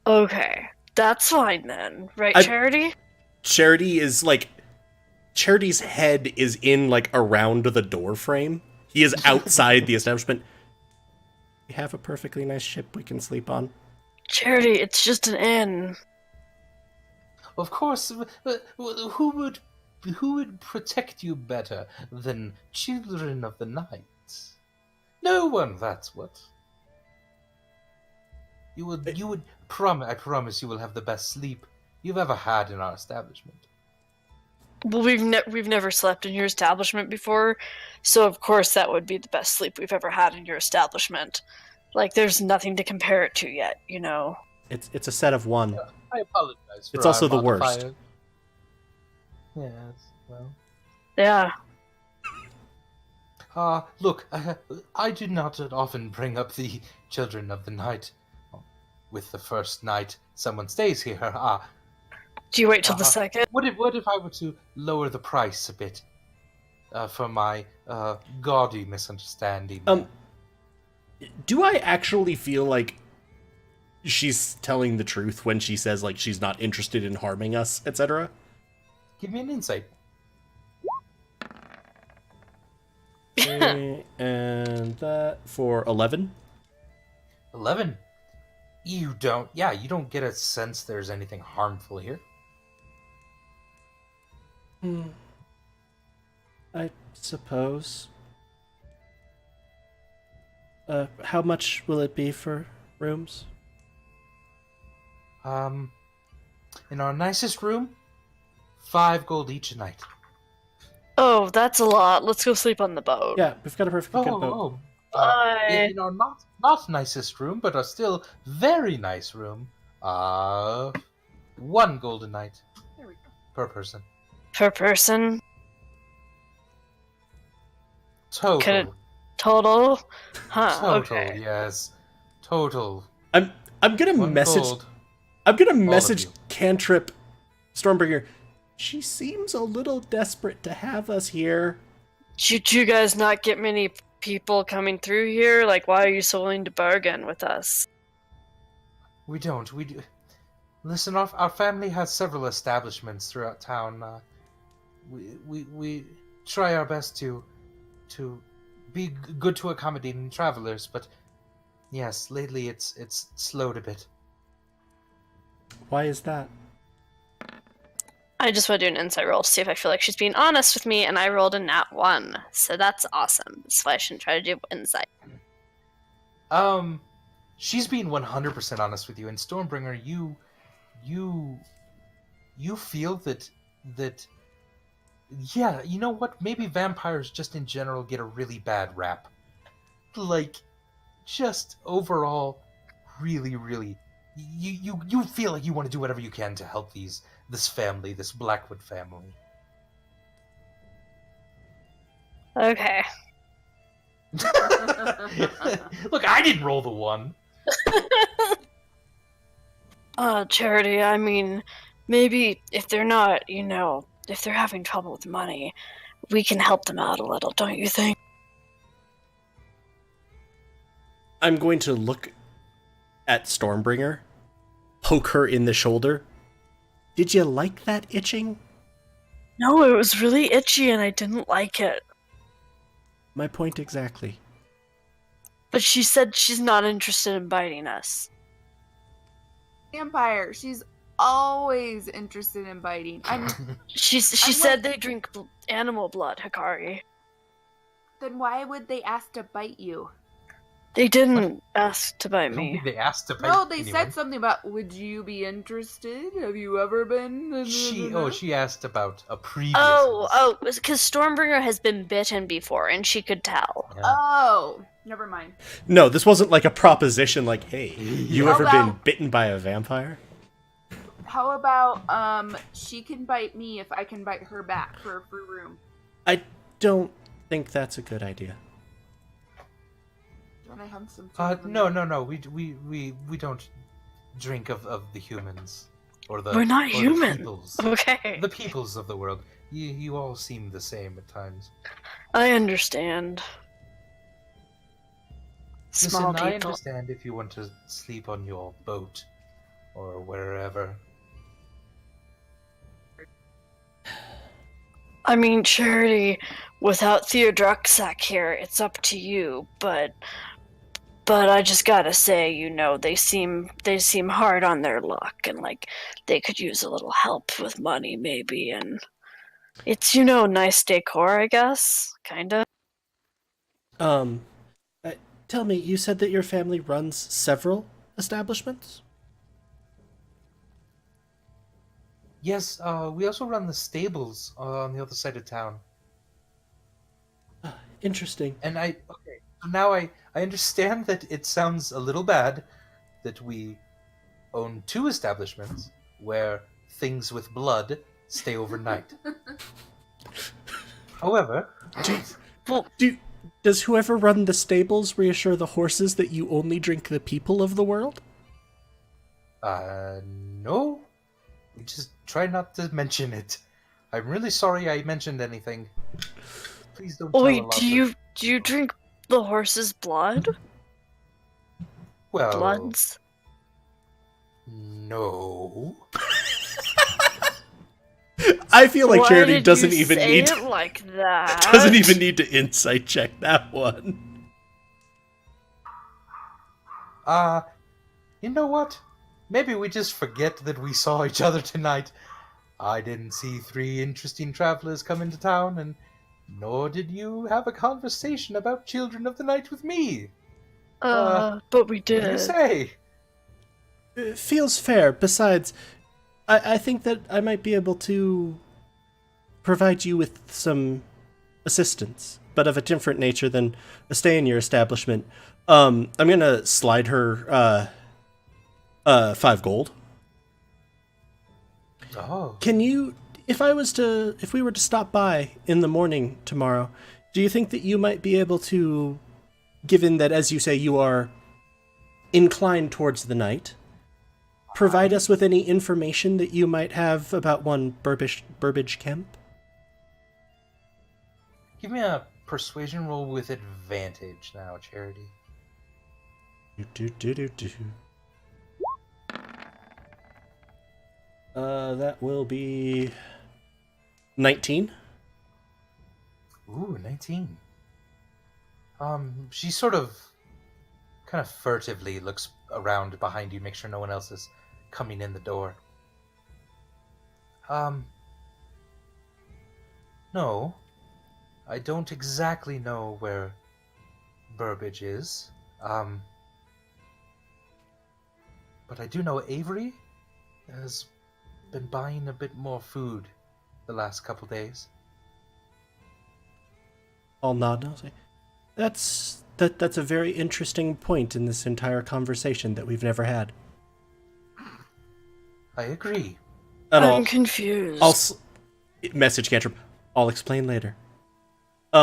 Okay, that's fine then, right, I- Charity? Charity is like, Charity's head is in like around the door frame. He is outside the establishment. We have a perfectly nice ship we can sleep on. Charity, it's just an inn. Of course, who would protect you better than children of the night? No one. That's what. You would I promise you will have the best sleep you've ever had in our establishment. Well, we've never slept in your establishment before, so of course that would be the best sleep we've ever had in your establishment. Like, there's nothing to compare it to yet, you know. It's a set of one. I apologize. For It's also our the worst. modifier. Yes. Well. Yeah. Look, I do not often bring up the children of the night. With the first night someone stays here. Do you wait till the second? What if I were to lower the price a bit for my gaudy misunderstanding? Do I actually feel like she's telling the truth when she says like she's not interested in harming us, etc.? Give me an insight. Okay, and that for 11. 11. You don't get a sense there's anything harmful here. I suppose. How much will it be for rooms? In our nicest room, 5 gold each a night. Oh, that's a lot. Let's go sleep on the boat. Yeah, we've got a perfectly good boat. Bye. In our not nicest room, but our still very nice room, 1 gold a night There we go. per person. Per person? Total. Can it- Total? Huh, Total, okay. yes. Total. I'm gonna 1 message. gold. I'm gonna of message you. Cantrip Stormbringer. She seems a little desperate to have us here. Did you guys not get many people coming through here? Like, why are you so willing to bargain with us? We don't. We do. Listen, our family has several establishments throughout town. We try our best to be good to accommodating travelers, but yes, lately it's slowed a bit. Why is that? I just want to do an insight roll to see if I feel like she's being honest with me, and I rolled a nat 1. So that's awesome. That's why I shouldn't try to do insight. She's being 100% honest with you, and Stormbringer, you feel that yeah, you know what? Maybe vampires just in general get a really bad rap. Like, just overall, really, really, you feel like you want to do whatever you can to help this family, this Blackwood family. Okay. Look, I didn't roll the 1. Charity, I mean, maybe if they're not, if they're having trouble with money, we can help them out a little, don't you think? I'm going to look at Stormbringer, poke her in the shoulder. Did you like that itching? No, it was really itchy and I didn't like it. My point exactly. But she said she's not interested in biting us. Vampire. She's always interested in biting. She said they drink animal blood, Hikari. Then why would they ask to bite you? They didn't ask to I bite don't me. think they asked to bite No, they anyone. said something about, would you be interested? Have you ever been? She asked about a previous. Oh, because Stormbringer has been bitten before, and she could tell. Yeah. Oh, never mind. No, this wasn't like a proposition like, hey, you How ever about- been bitten by a vampire? How about, she can bite me if I can bite her back for a free room? I don't think that's a good idea. Don't I have some? No. We don't drink of the humans or the. We're not or the human. peoples. Okay. The peoples of the world. You all seem the same at times. I understand. Small Listen, I people. understand if you want to sleep on your boat or wherever. I mean, Charity, without Theodroxac here, it's up to you, but I just gotta say, they seem hard on their luck, and like they could use a little help with money, maybe, and it's nice decor, I guess, kinda. Tell me, you said that your family runs several establishments? Yes, we also run the stables on the other side of town. Interesting. And so now I understand that it sounds a little bad that we own 2 establishments where things with blood stay overnight. However, Does whoever run the stables reassure the horses that you only drink the people of the world? no. We just try not to mention it. I'm really sorry I mentioned anything. Please don't tell Wait, a lot do you drink the horse's blood? Well, Bloods? no. I feel like Why Charity did doesn't you even say need it like that? doesn't even need to insight check that one. You know what? Maybe we just forget that we saw each other tonight. I didn't see 3 interesting travelers come into town, and nor did you have a conversation about Children of the Night with me. But we What do you did. say? It feels fair. Besides, I think that I might be able to provide you with some assistance, but of a different nature than a stay in your establishment. I'm gonna slide her 5 gold. Oh, Can you, if we were to stop by in the morning tomorrow, do you think that you might be able to, given that, as you say, you are inclined towards the night, provide us with any information that you might have about one Burbage Kemp? give me a persuasion roll with advantage now, Charity. That will be 19. Ooh, 19. She sort of kind of furtively looks around behind you, make sure no one else is coming in the door. No. I don't exactly know where Burbage is. But I do know Avery has been buying a bit more food the last couple days. I'll nod and I'll say, that's a very interesting point in this entire conversation that we've never had. I agree. And I'm confused. message cantrip. I'll explain later.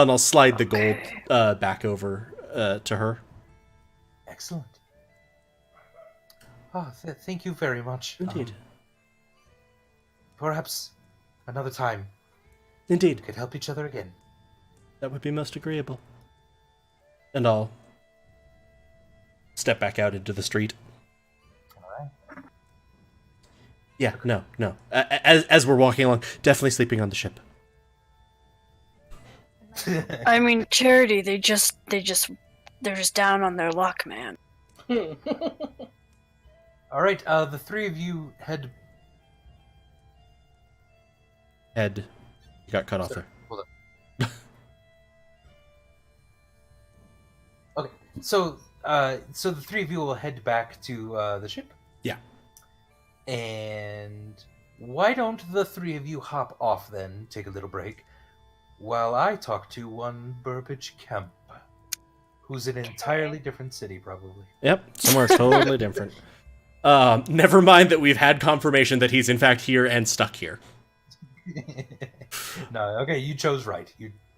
And I'll slide the gold Okay. back over to her. Excellent. Thank you very much. Indeed. Perhaps another time Indeed. we could help each other again. That would be most agreeable. And I'll step back out into the street. All right. Yeah, no. As we're walking along, definitely sleeping on the ship. I mean, Charity, they're just down on their luck, man. All right. The three of you head. Ed, you got cut off Sorry, there. hold on. Okay, so the three of you will head back to the ship. Yeah. And why don't the three of you hop off then, take a little break, while I talk to one Burbage Kemp, who's in an entirely different city, probably. Yep, somewhere totally different. Never mind that we've had confirmation that he's in fact here and stuck here. No, okay, you chose right.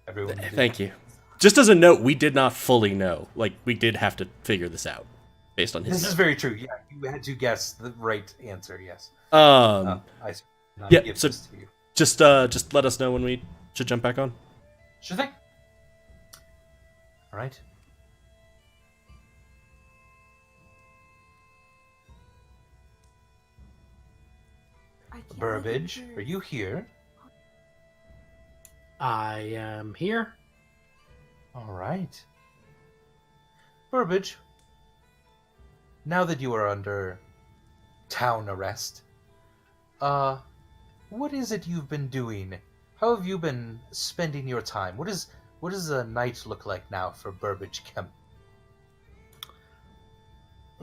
Everyone. Did. Thank you. Just as a note, we did not fully know. Like, we did have to figure this out based on his. This is very true. Yeah, you had to guess the right answer. Yes. I yeah, give so this to you. just let us know when we should jump back on. Sure thing. All right. Burbage, are you here? I am here. All right. Burbage, now that you are under town arrest, what is it you've been doing? How have you been spending your time? What does a night look like now for Burbage Kemp?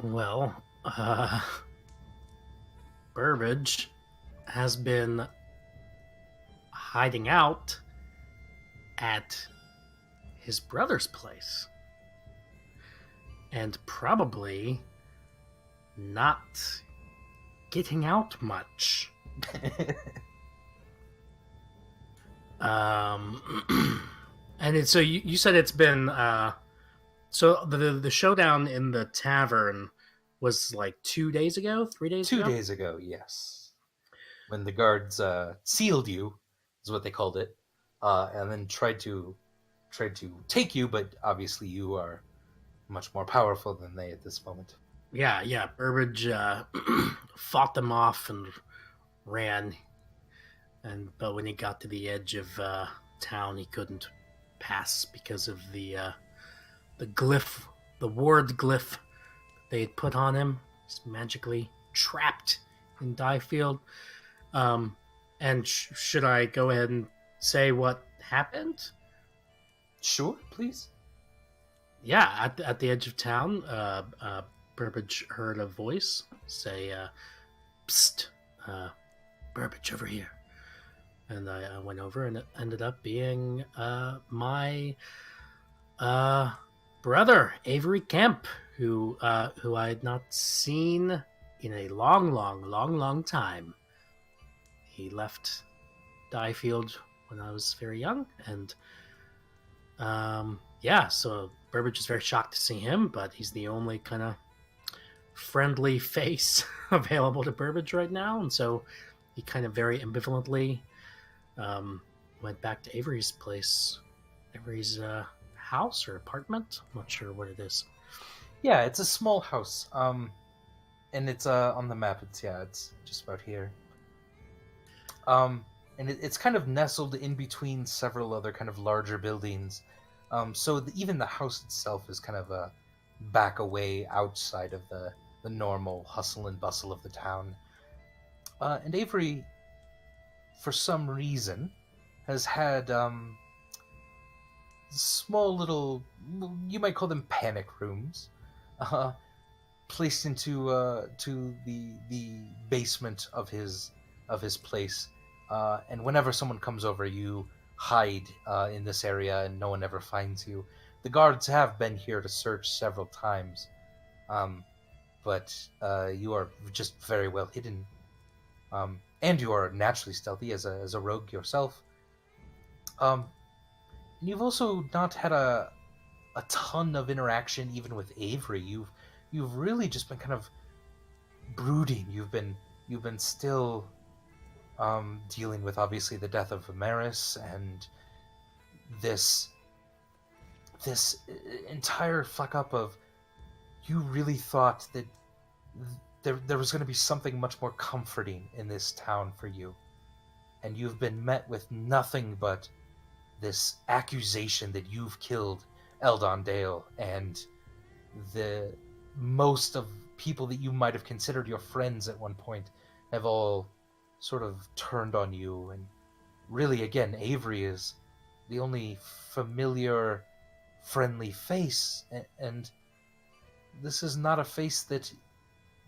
Well, Burbage has been hiding out at his brother's place. And probably not getting out much. So you said it's been so the showdown in the tavern was like 2 days ago, 3 days ago? 2 days ago, yes. When the guards sealed you, is what they called it, and then tried to take you, but obviously you are much more powerful than they at this moment. Yeah. Burbage fought them off and ran, but when he got to the edge of town, he couldn't pass because of the glyph, the ward glyph they had put on him. He's magically trapped in Diefield. And should I go ahead and say what happened? Sure, please. Yeah, at the edge of town, Burbage heard a voice say, "Psst, Burbage over here." And I went over, and it ended up being my brother, Avery Kemp, who I had not seen in a long time. He left Diefield when I was very young, and so Burbage is very shocked to see him, but he's the only kind of friendly face available to Burbage right now, and so he kind of very ambivalently went back to Avery's place, Avery's house or apartment. I'm not sure what it is. Yeah, it's a small house, and it's on the map. It's just about here. And it's kind of nestled in between several other kind of larger buildings. So even the house itself is kind of a back away outside of the normal hustle and bustle of the town. And Avery, for some reason, has had small little, you might call them panic rooms, placed into to the basement of his place. And whenever someone comes over, you hide in this area and no one ever finds you. The guards have been here to search several times, but you are just very well hidden. And you are naturally stealthy as a rogue yourself. And you've also not had a ton of interaction even with Avery. You've really just been kind of brooding. You've been still dealing with obviously the death of Vimeris and this entire fuck up of you really thought that there was going to be something much more comforting in this town for you, and you've been met with nothing but this accusation that you've killed Eldon Dale, and the most of people that you might have considered your friends at one point have all sort of turned on you. And really, again, Avery is the only familiar, friendly face, and this is not a face that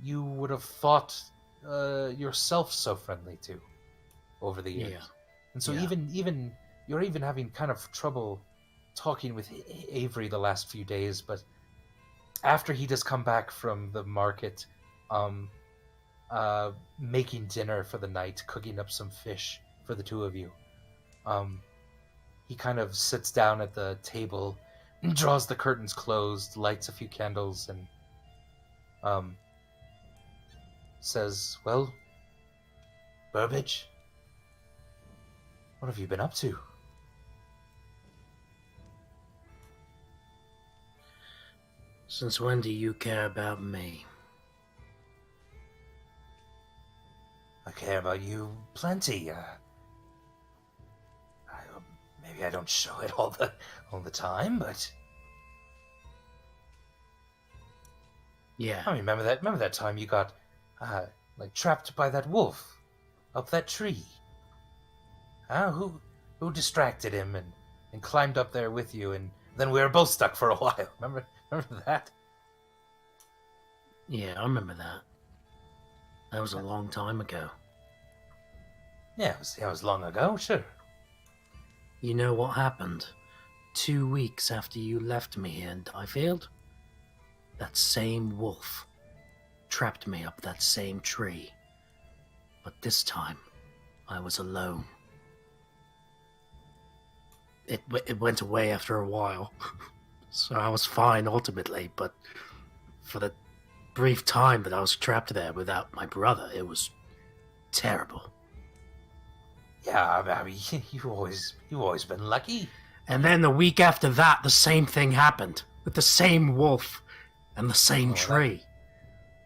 you would have thought yourself so friendly to over the years. Yeah. And so Yeah. even you're even having kind of trouble talking with Avery the last few days, but after he does come back from the market, making dinner for the night, cooking up some fish for the two of you, he kind of sits down at the table, draws the curtains closed, lights a few candles, and says, "Well, Burbage, what have you been up to?" Since when do you care about me? I care about you plenty. Maybe I don't show it all the time, but Yeah. I remember that time you got like trapped by that wolf up that tree. Who distracted him and climbed up there with you, and then we were both stuck for a while. Remember that? Yeah, I remember that. That was a long time ago. Yeah, it was long ago, sure. You know what happened? 2 weeks after you left me here in Diefield, that same wolf trapped me up that same tree. But this time, I was alone. It went away after a while, so I was fine ultimately, but for the brief time that I was trapped there without my brother, it was terrible. Yeah, I mean, you've always been lucky. And then the week after that, the same thing happened with the same wolf and the same that- tree.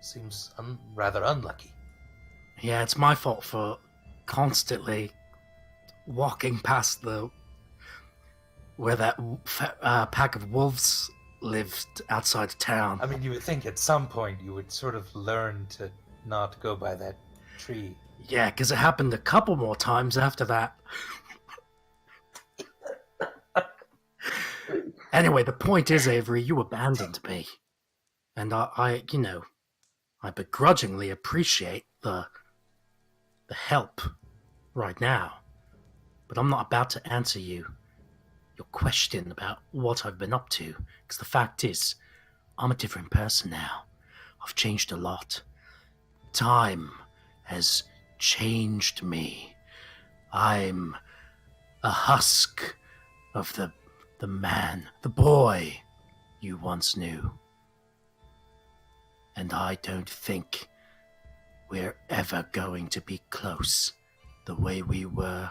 Seems rather unlucky. Yeah, it's my fault for constantly walking past where that pack of wolves lived outside of town. I mean, you would think at some point you would sort of learn to not go by that tree. Yeah, because it happened a couple more times after that. Anyway, the point is, Avery, you abandoned me. And I begrudgingly appreciate the help right now. But I'm not about to answer your question about what I've been up to, because the fact is, I'm a different person now. I've changed a lot. Time has changed me. I'm a husk of the man, the boy you once knew. And I don't think we're ever going to be close the way we were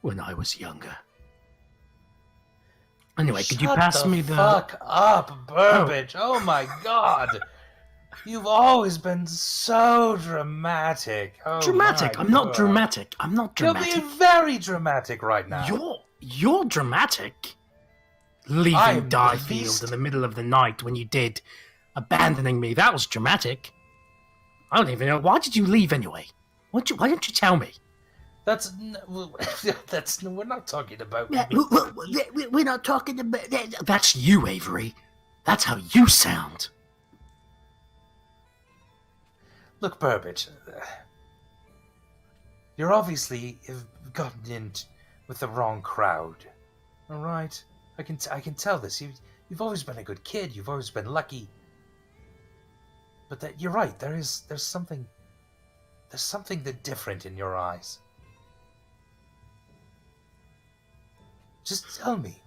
when I was younger. Anyway, could you pass me the... fuck up, Burbage? Oh my god! You've always been so dramatic. Oh, Dramatic? my I'm not God. dramatic. I'm not You're dramatic. being very dramatic right now. You're dramatic. Leaving I'm the Diefield least- in the middle of the night when you did, abandoning me. That was dramatic. I don't even know. Why did you leave anyway? Why didn't you tell me? That's we're not talking about me. We're not talking about... That's you, Avery. That's how you sound. Look, Burbage, you're obviously have gotten in with the wrong crowd. All right, I can tell this. You've always been a good kid. You've always been lucky. But that you're right. There's something that different in your eyes. Just tell me,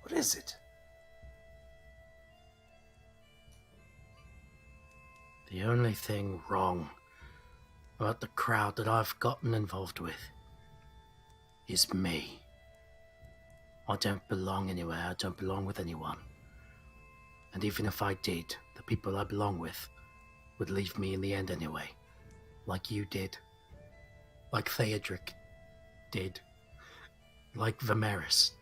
What is it? The only thing wrong about the crowd that I've gotten involved with is me. I don't belong anywhere, I don't belong with anyone. And even if I did, the people I belong with would leave me in the end anyway. Like you did. Like Theodric did. Like Vimeris.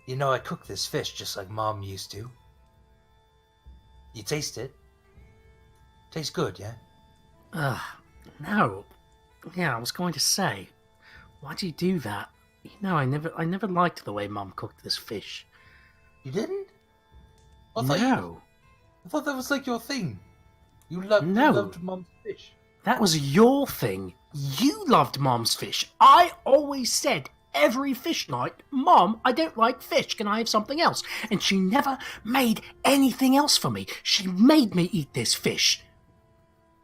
You know, I cook this fish just like Mom used to. You taste it? Tastes good, yeah? No. Yeah, I was going to say, why'd you do that? You know, I never liked the way Mom cooked this fish. You didn't? No. I thought that was like your thing. You No. loved Mom's fish. That was your thing. You loved Mom's fish. I always said every fish night, Mom, I don't like fish. Can I have something else? And she never made anything else for me. She made me eat this fish.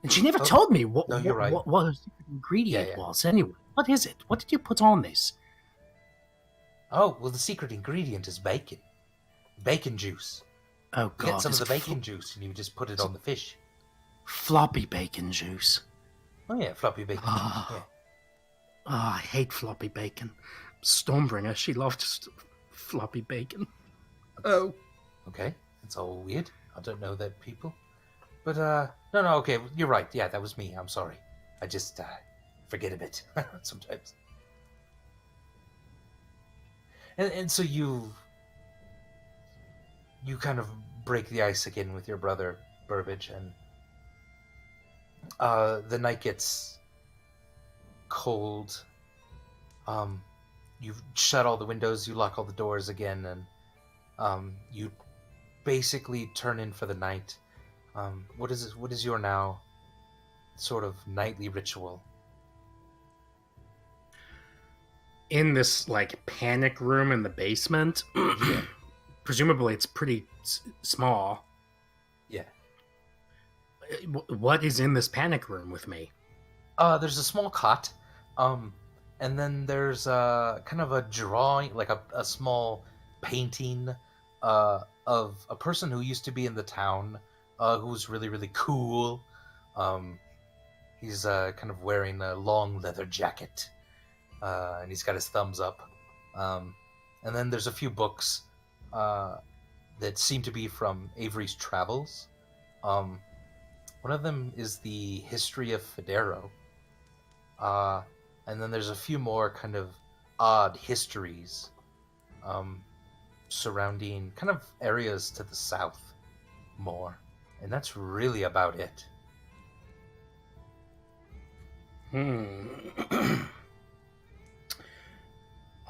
And she never told me what No, you're right. what her secret ingredient Yeah. was anyway. What is it? What did you put on this? Oh, well, the secret ingredient is bacon. Bacon juice. Oh, You God. get some of it's the bacon juice and you just put it on the fish. floppy bacon juice. Oh, yeah, floppy bacon juice. Yeah. Oh, I hate floppy bacon. Stormbringer, she loved floppy bacon. Oh. Okay, that's all weird. I don't know that people. But, no, okay, you're right. Yeah, that was me. I'm sorry. I just, forget a bit sometimes. And so you kind of break the ice again with your brother, Burbage, and the night gets cold. You shut all the windows, you lock all the doors again, and you basically turn in for the night. What is your now sort of nightly ritual? In this, like, panic room in the basement, Yeah. presumably it's pretty small. Yeah. What is in this panic room with me? There's a small cot, and then there's kind of a drawing, like a small painting of a person who used to be in the town, who was really, really cool. He's kind of wearing a long leather jacket, and he's got his thumbs up. And then there's a few books that seem to be from Avery's travels. One of them is the History of Federo. And then there's a few more kind of odd histories surrounding kind of areas to the south more. And that's really about it.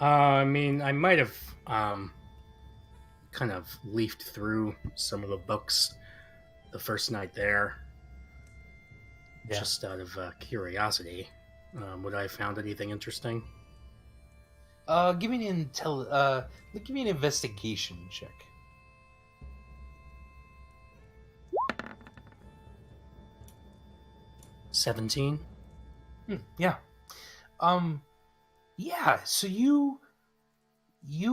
I mean, I might have kind of leafed through some of the books the first night there, just out of curiosity. Would I have found anything interesting? Give me an give me an investigation check. $17. Yeah. Yeah. So you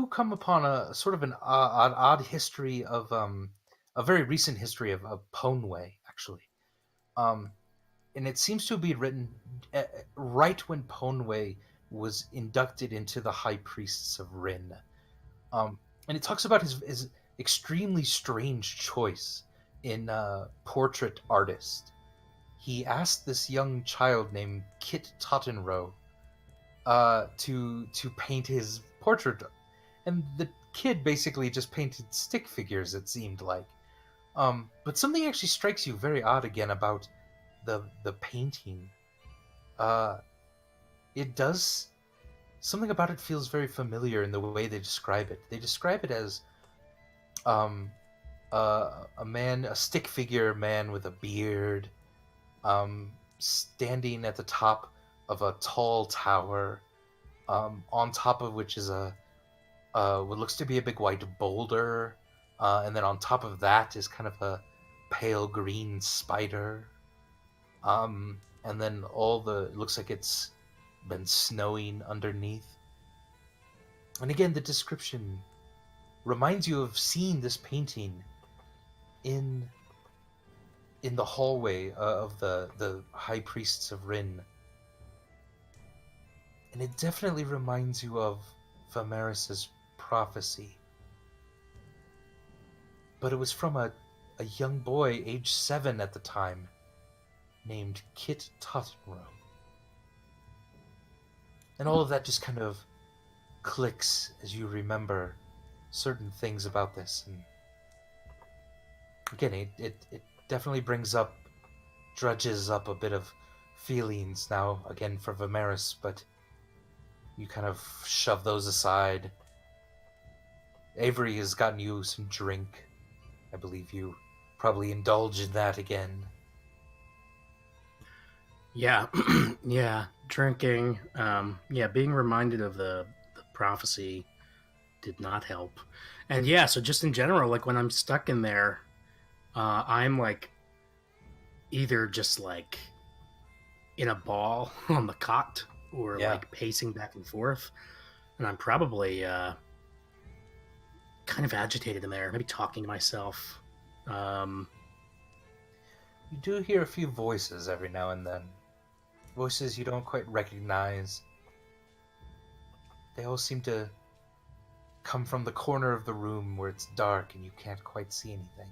come upon a sort of an odd history of a very recent history of Ponway, actually. And it seems to be written right when Ponway was inducted into the High Priests of Ryn. And it talks about his extremely strange choice in portrait artist. He asked this young child named Kit Tottenrow to paint his portrait, and the kid basically just painted stick figures, it seemed like. But something actually strikes you very odd again about the painting. It does something about it feels very familiar in the way they describe it. They describe it as a stick figure man with a beard, standing at the top of a tall tower, on top of which is what looks to be a big white boulder, and then on top of that is kind of a pale green spider. And then it looks like it's been snowing underneath. And again, the description reminds you of seeing this painting in the hallway of the high priests of Ryn. And it definitely reminds you of Vimeris's prophecy. But it was from a young boy, age 7 at the time, named Kit Tottenham. And all of that just kind of clicks as you remember certain things about this. And again, it definitely drudges up a bit of feelings now, again, for Vimeris, but you kind of shove those aside. Avery has gotten you some drink. I believe you probably indulge in that again. Yeah, yeah, drinking. Being reminded of the prophecy did not help. And yeah, so just in general, like when I'm stuck in there, I'm like either just like in a ball on the cot or like pacing back and forth. And I'm probably kind of agitated in there, maybe talking to myself. You do hear a few voices every now and then. Voices you don't quite recognize. They all seem to come from the corner of the room where it's dark and you can't quite see anything.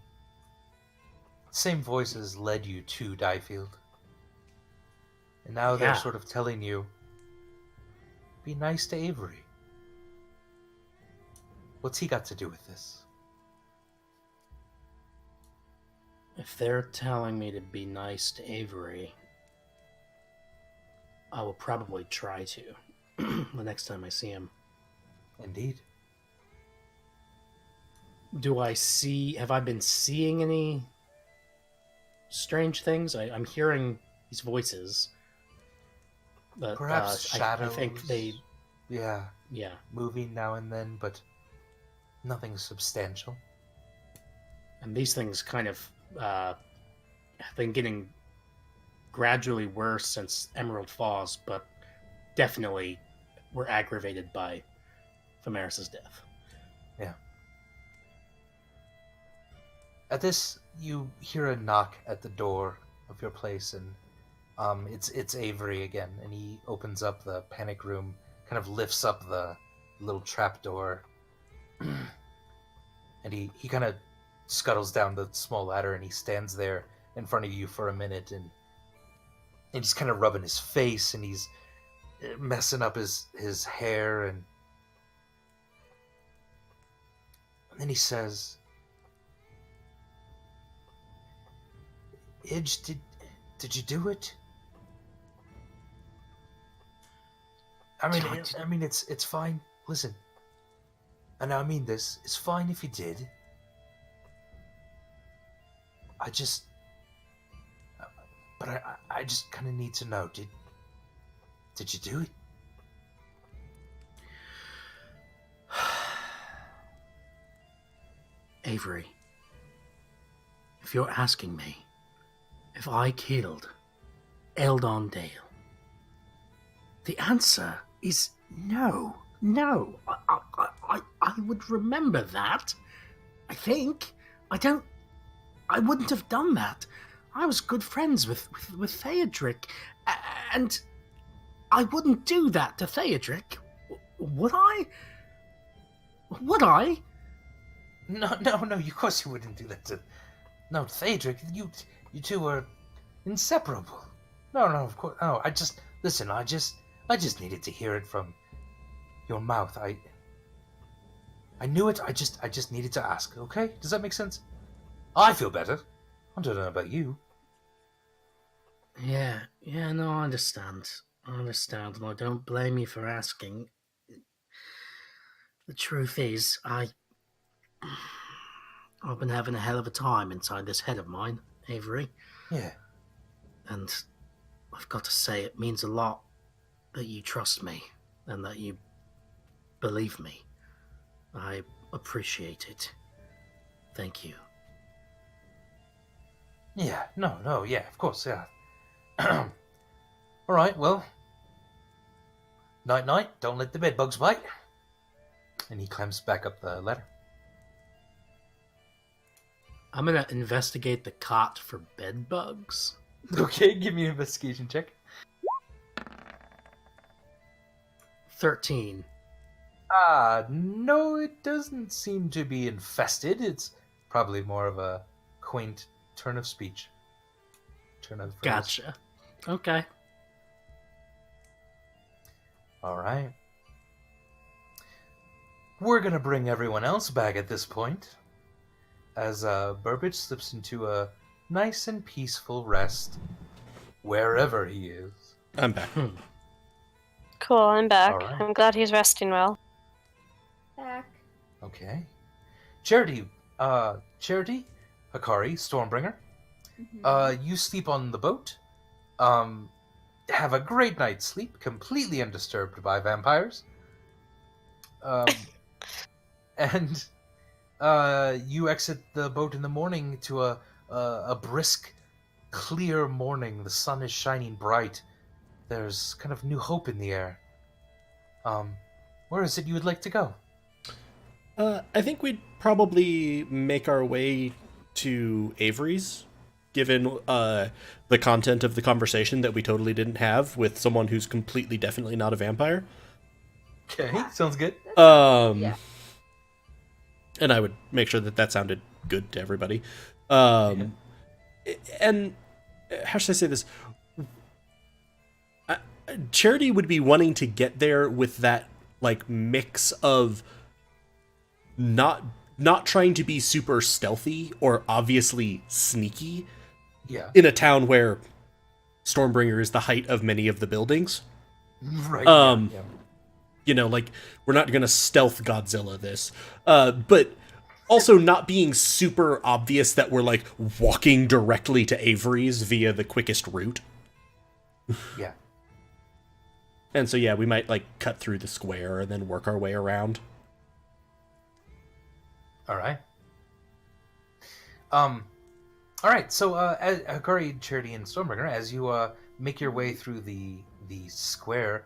The same voices led you to Diefield. And now they're sort of telling you, be nice to Avery. What's he got to do with this? If they're telling me to be nice to Avery, I will probably try to the next time I see him. Indeed. Have I been seeing any strange things? I'm hearing these voices. But, perhaps shadows. I think they... Yeah. Yeah. Moving now and then, but nothing substantial. And these things kind of have been getting gradually worse since Emerald Falls, but definitely were aggravated by Vimeris' death. Yeah. At this, you hear a knock at the door of your place, and it's Avery again, and he opens up the panic room, kind of lifts up the little trap door, and he kind of scuttles down the small ladder, and he stands there in front of you for a minute, and he's kind of rubbing his face, and he's messing up his hair, and then he says, Idge, did you do it? I mean, it's fine. Listen, and I mean this. It's fine if you did. I just kind of need to know. Did you do it? Avery, if you're asking me if I killed Eldon Dale, the answer is no. No, I would remember that. I think. I wouldn't have done that. I was good friends with Theodric, and I wouldn't do that to Theodric. Would I? Would I? No, of course you wouldn't do that to... No, Theodric, you two are inseparable. No, of course... No, I just needed to hear it from your mouth. I knew it, I just needed to ask, okay? Does that make sense? I feel better. I don't know about you. Yeah, no, I understand, and I don't blame you for asking. The truth is, I've been having a hell of a time inside this head of mine, Avery. Yeah. And I've got to say, it means a lot that you trust me and that you believe me. I appreciate it. Thank you. Yeah, no, yeah, of course, yeah. All right, well, night night. Don't let the bed bugs bite. And he climbs back up the ladder. I'm gonna investigate the cot for bed bugs. Okay, give me an investigation check. 13. No, it doesn't seem to be infested. It's probably more of a quaint turn of speech. Turn of phrase. Gotcha. Okay. All right. We're gonna bring everyone else back at this point, as Burbage slips into a nice and peaceful rest, wherever he is. I'm back. Cool, I'm back. All right. I'm glad he's resting well. Back. Okay. Charity, Hikari, Stormbringer, you sleep on the boat. Have a great night's sleep, completely undisturbed by vampires. And you exit the boat in the morning to a brisk, clear morning. The sun is shining bright. There's kind of new hope in the air. Where is it you would like to go? I think we'd probably make our way to Avery's, given the content of the conversation that we totally didn't have with someone who's completely definitely not a vampire. Okay, sounds good. Yeah. And I would make sure that sounded good to everybody. And how should I say this? Charity would be wanting to get there with that like mix of not trying to be super stealthy or obviously sneaky Yeah. in a town where Stormbringer is the height of many of the buildings. Right. Yeah. You know, like, we're not gonna stealth Godzilla this. But also not being super obvious that we're, like, walking directly to Avery's via the quickest route. Yeah. And so, yeah, we might, like, cut through the square and then work our way around. All right. All right. So, as Hikari, Charity, and Stormbringer, as you make your way through the square,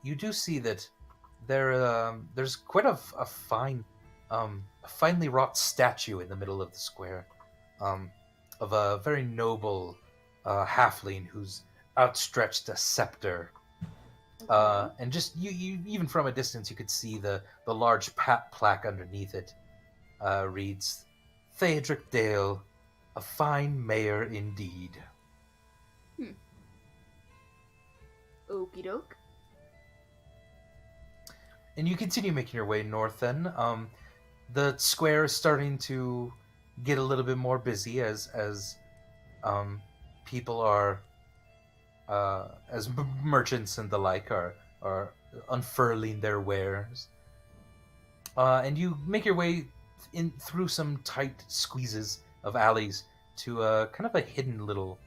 you do see that there's quite a finely wrought statue in the middle of the square, of a very noble halfling who's outstretched a scepter. And just you even from a distance, you could see the large plaque underneath it. Reads, Theodric Dale, a fine mayor indeed. Okie doke. And you continue making your way north then. The square is starting to get a little bit more busy as people are, as merchants and the like are unfurling their wares. And you make your way in through some tight squeezes of alleys to kind of a hidden little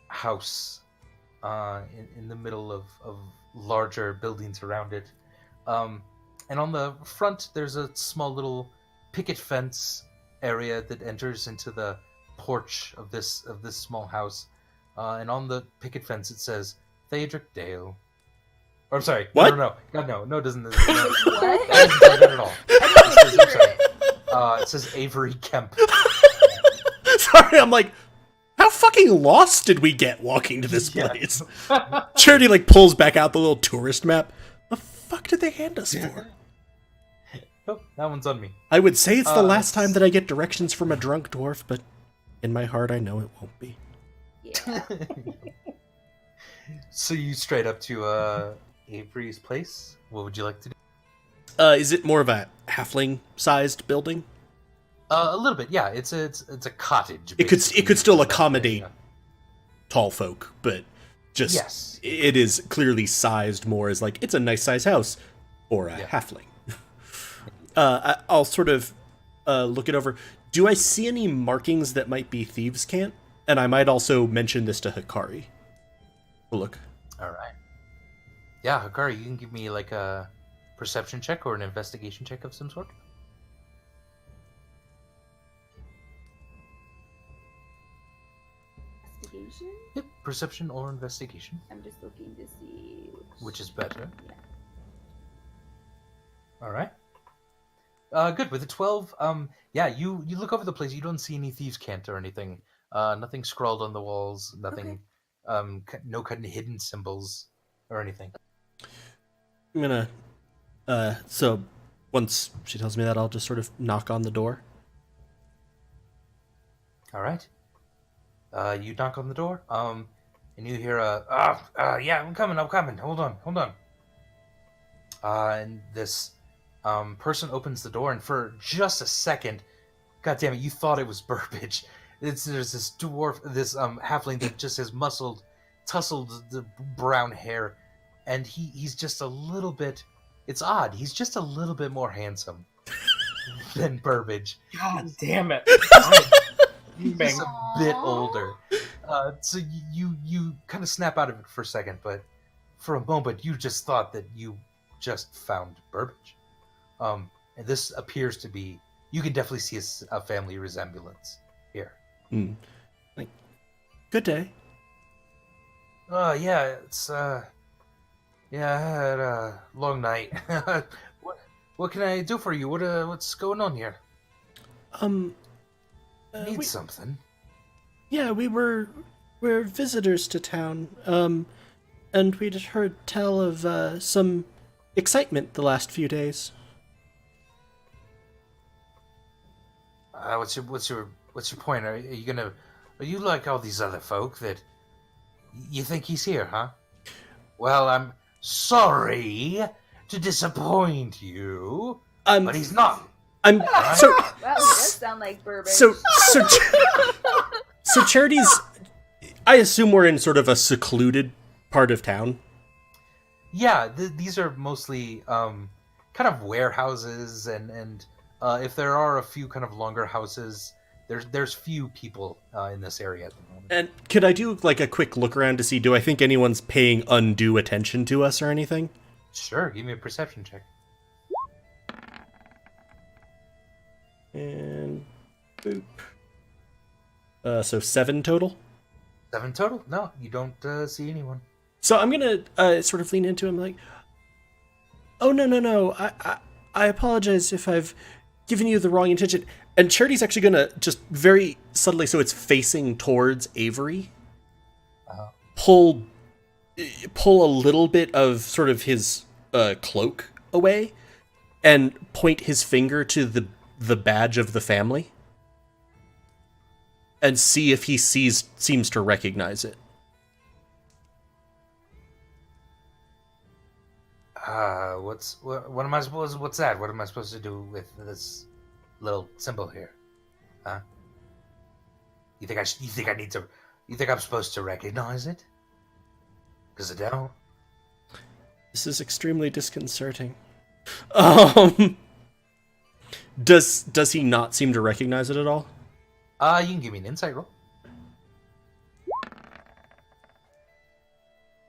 house in the middle of larger buildings around it. And on the front, there's a small little picket fence area that enters into the porch of this small house. And on the picket fence, it says Theodric Dale. Or I'm sorry, What? No, it doesn't. What? It doesn't say that at all. It says Avery Kemp. Sorry, I'm like, how fucking lost did we get walking to this Yeah. place? Charity, like, pulls back out the little tourist map. The fuck did they hand us for? Oh, that one's on me. I would say it's the last it's- time that I get directions from a drunk dwarf, but in my heart I know it won't be. Yeah. So you straight up to Avery's place? What would you like to do? Is it more of a halfling-sized building? A little bit, yeah. It's a cottage. It could basically. still That's accommodate yeah. tall folk, but just Yes. it is clearly sized more as like it's a nice size house or a Yeah. halfling. I'll sort of look it over. Do I see any markings that might be thieves' cant? And I might also mention this to Hikari. Look. All right. Yeah, Hikari, you can give me like a perception check or an investigation check of some sort. Investigation? Yep. perception or investigation. I'm just looking to see Which is better. Yeah. All right. Good. With a 12, yeah, you look over the place. You don't see any thieves' cant or anything. Nothing scrawled on the walls. Nothing. No hidden symbols or anything. I'm gonna. So once she tells me that, I'll just sort of knock on the door. All right. You knock on the door. And you hear yeah, I'm coming. Hold on. And this person opens the door, and for just a second, God damn it, you thought it was Burbage. There's this dwarf, this halfling that just has tousled the brown hair, and he's just a little bit. It's odd. He's just a little bit more handsome than Burbage. God damn it! He's a bit older. So you kind of snap out of it for a second, but for a moment you just thought that you just found Burbage. And this appears to be. You can definitely see a family resemblance here. Like, good day. Yeah, it's yeah, I had a long night. What can I do for you? What's going on here? Need something? Yeah, we're visitors to town. And we'd heard tell of some excitement the last few days. What's your point? Are you like all these other folk that you think he's here, huh? Well, I'm sorry to disappoint you, but he's not. I'm Right? so Well, it does sound like Burbage. so Charity's. I assume we're in sort of a secluded part of town. Yeah, these are mostly kind of warehouses, and if there are a few kind of longer houses, there's few people in this area at the moment. And could I do like a quick look around to see, do I think anyone's paying undue attention to us or anything? Sure, give me a perception check. And boop. So 7 total. 7 total? No, you don't see anyone. So I'm gonna sort of lean into him like, oh no, I apologize if I've given you the wrong intention. And Charity's actually gonna just very subtly, so it's facing towards Avery, pull a little bit of sort of his cloak away, and point his finger to the badge of the family, and see if he seems to recognize it. What am I supposed? What's that? What am I supposed to do with this little symbol here? Huh? You think I'm supposed to recognize it? Because I don't. This is extremely disconcerting. Does he not seem to recognize it at all? You can give me an insight roll.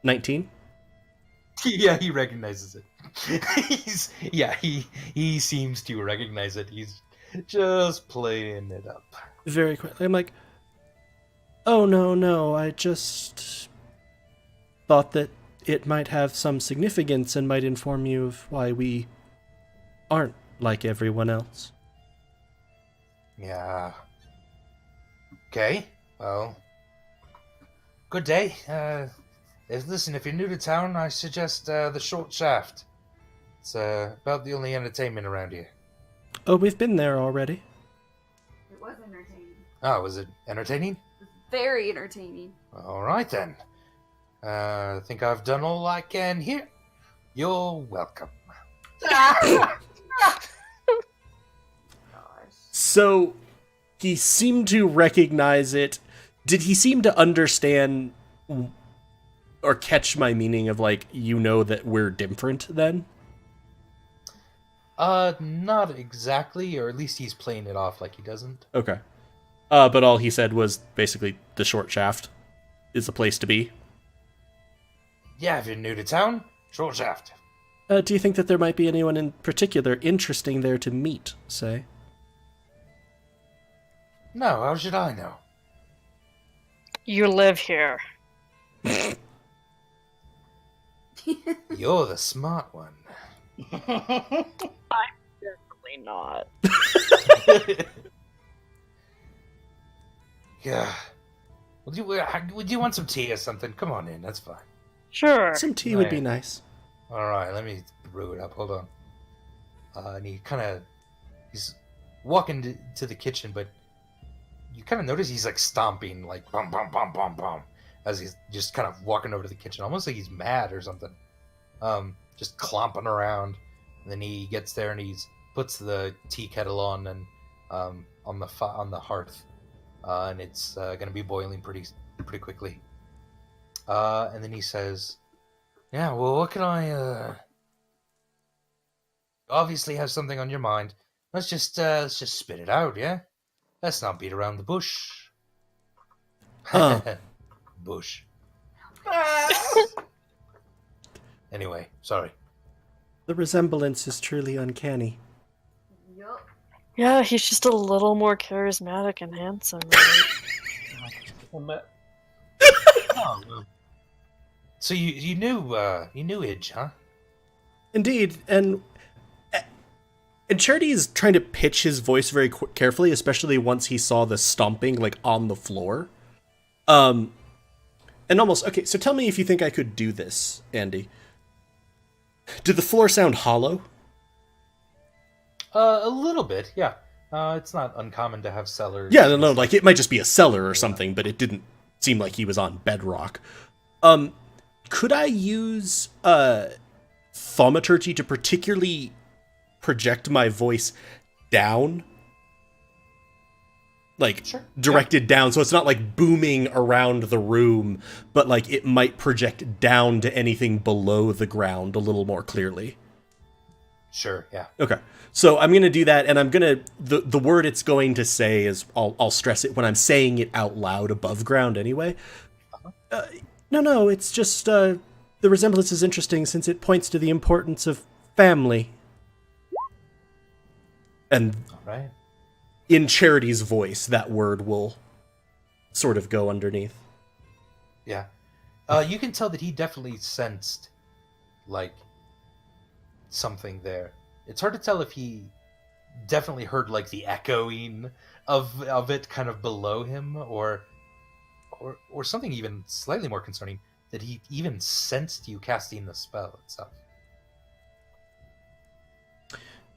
19? Yeah, he recognizes it. He seems to recognize it. He's just playing it up. Very quickly. I'm like, oh no, I just thought that it might have some significance and might inform you of why we aren't like everyone else. Yeah. Okay. Well. Good day. Listen, if you're new to town, I suggest the Short Shaft. It's about the only entertainment around here. Oh, we've been there already. It was entertaining. Oh, was it entertaining? Very entertaining. All right then. I think I've done all I can here. You're welcome. Gosh. So, he seemed to recognize it. Did he seem to understand or catch my meaning of, like, you know that we're different then? Not exactly, or at least he's playing it off like he doesn't. Okay. But all he said was basically the Short Shaft is the place to be. Yeah, if you're new to town, Short Shaft. Do you think that there might be anyone in particular interesting there to meet, say? No, how should I know? You live here. You're the smart one. Definitely not. Yeah. Would you want some tea or something? Come on in, that's fine. Sure. Some tea would be nice. All right, let me brew it up. Hold on. And he's walking to the kitchen, but you kind of notice he's like stomping, like bum bum bum bum bum, as he's just kind of walking over to the kitchen, almost like he's mad or something. Just clomping around. And then he gets there and he puts the tea kettle on and on the hearth, and it's gonna be boiling pretty quickly. And then he says, "Yeah, well, what can I? Obviously have something on your mind. Let's just spit it out, yeah? Let's not beat around the bush." Bush. Anyway, sorry. The resemblance is truly uncanny. Yup. Yeah, he's just a little more charismatic and handsome. Right? So you knew Idge, huh? Indeed, and Charity is trying to pitch his voice very carefully, especially once he saw the stomping like on the floor. And almost okay. So tell me if you think I could do this, Andy. Did the floor sound hollow? A little bit, yeah. It's not uncommon to have cellars. Yeah, no, like it might just be a cellar or something, but it didn't seem like he was on bedrock. Could I use thaumaturgy to particularly project my voice down? Like, Sure. directed down, so it's not like booming around the room, but like it might project down to anything below the ground a little more clearly. Sure, yeah. Okay. So I'm going to do that, and I'm going to... The word it's going to say is... I'll stress it when I'm saying it out loud above ground anyway. No, it's just... the resemblance is interesting since it points to the importance of family. And All right. in Charity's voice, that word will sort of go underneath. Yeah. You can tell that he definitely sensed, like, something there. It's hard to tell if he definitely heard, like, the echoing of it kind of below him, or something even slightly more concerning, that he even sensed you casting the spell itself.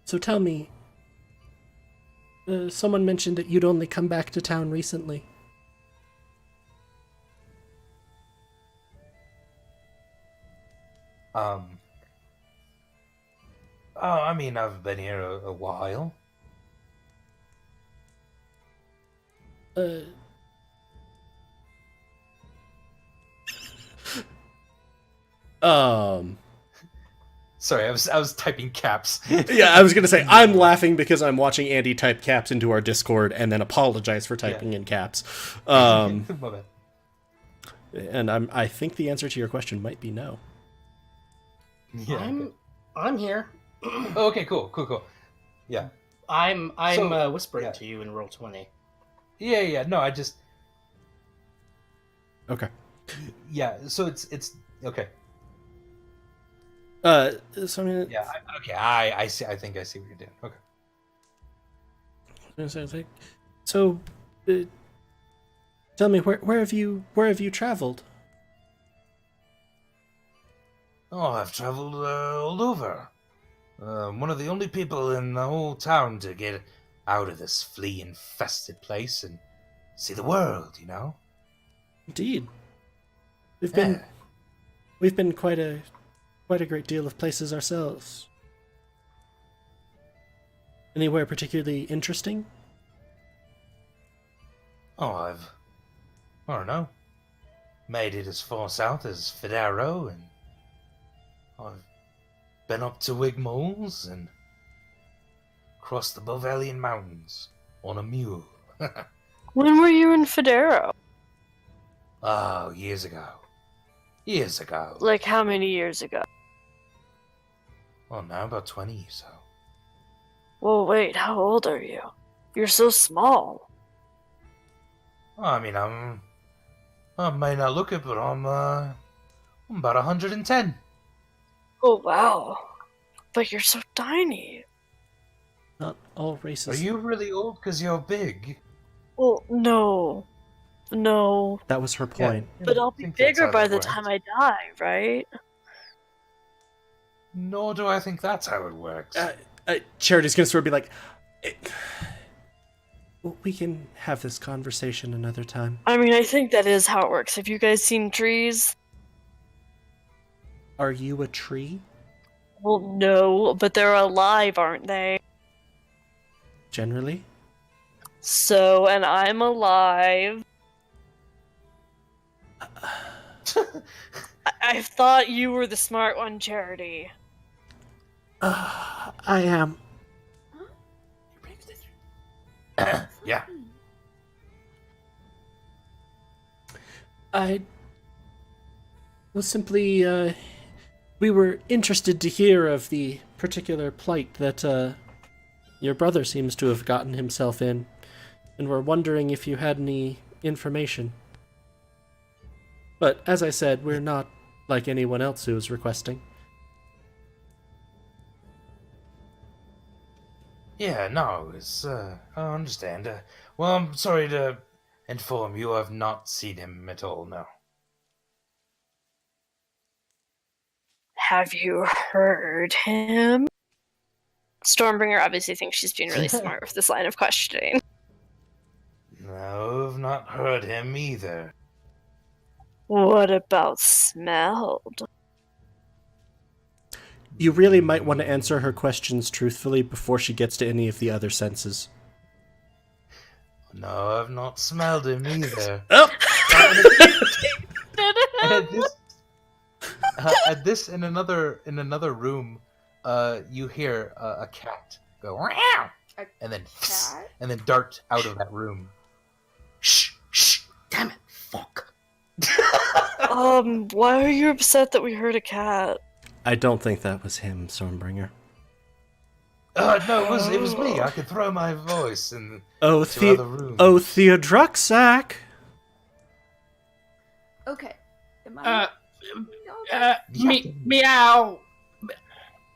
So tell me... someone mentioned that you'd only come back to town recently. Oh, I mean, I've been here a while. Sorry, I was typing caps. Yeah, I was going to say, I'm laughing because I'm watching Andy type caps into our Discord and then apologize for typing in caps. My bad. And I think the answer to your question might be no. Yeah. I'm here. Oh, okay, cool. Yeah. I'm So, whispering yeah. to you in roll 20. Yeah. No, I just... Okay. Yeah, so it's... Okay. So I mean, Yeah, okay, I see. I think I see what you're doing. Okay. So, tell me, where have you traveled? Oh, I've traveled all over. One of the only people in the whole town to get out of this flea-infested place and see the world, you know? Indeed, we've Yeah. been quite a great deal of places ourselves. Anywhere particularly interesting? Oh, I don't know, made it as far south as Fidaro, and I've been up to Wigmoles and crossed the Bovalian Mountains on a mule. When were you in Fidaro? Oh, years ago. Like how many years ago? Well, now about 20 or so. Whoa, wait, how old are you? You're so small. Well, I mean, I'm I may not look it, but I'm about 110. Oh, wow. But you're so tiny. Not all Are races. you really old because you're big? Well, no. No. That was her point. But I'll I be think that's bigger how by that the works. time I die, right? Nor do I think that's how it works. Charity's gonna sort of be like, we can have this conversation another time. I mean, I think that is how it works. Have you guys seen trees? Are you a tree? Well, no, but they're alive, aren't they? Generally? So, and I'm alive. I thought you were the smart one, Charity. I am. Yeah. I was simply, we were interested to hear of the particular plight that, your brother seems to have gotten himself in, and we're wondering if you had any information. But, as I said, we're not like anyone else who is requesting. Yeah, no, I understand. Well, I'm sorry to inform you I've not seen him at all, no. Have you heard him? Stormbringer obviously thinks she's being really smart with this line of questioning. No, I've not heard him either. What about smelled? You really might want to answer her questions truthfully before she gets to any of the other senses. No, I've not smelled him either. Oh! At this, in another room, you hear a cat go meow, and then Cat? and then dart out of that room. Shh, shh, damn it, fuck. Why are you upset that we heard a cat? I don't think that was him, Stormbringer. No, it was me. I could throw my voice in Oh, to other rooms. Theodruxac! Okay. Am I? Meow.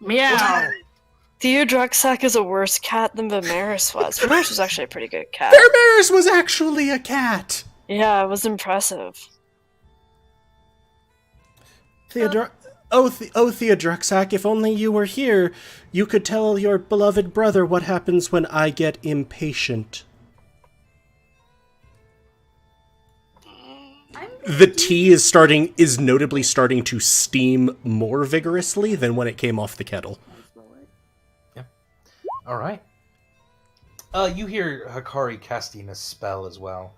Meow. Theodruxac is a worse cat than Vimeris was. Vimeris was actually a pretty good cat. Vimeris was actually a cat! Yeah, it was impressive. Theodruxac, if only you were here, you could tell your beloved brother what happens when I get impatient. The tea is notably starting to steam more vigorously than when it came off the kettle. All right. You hear Hikari casting a spell as well.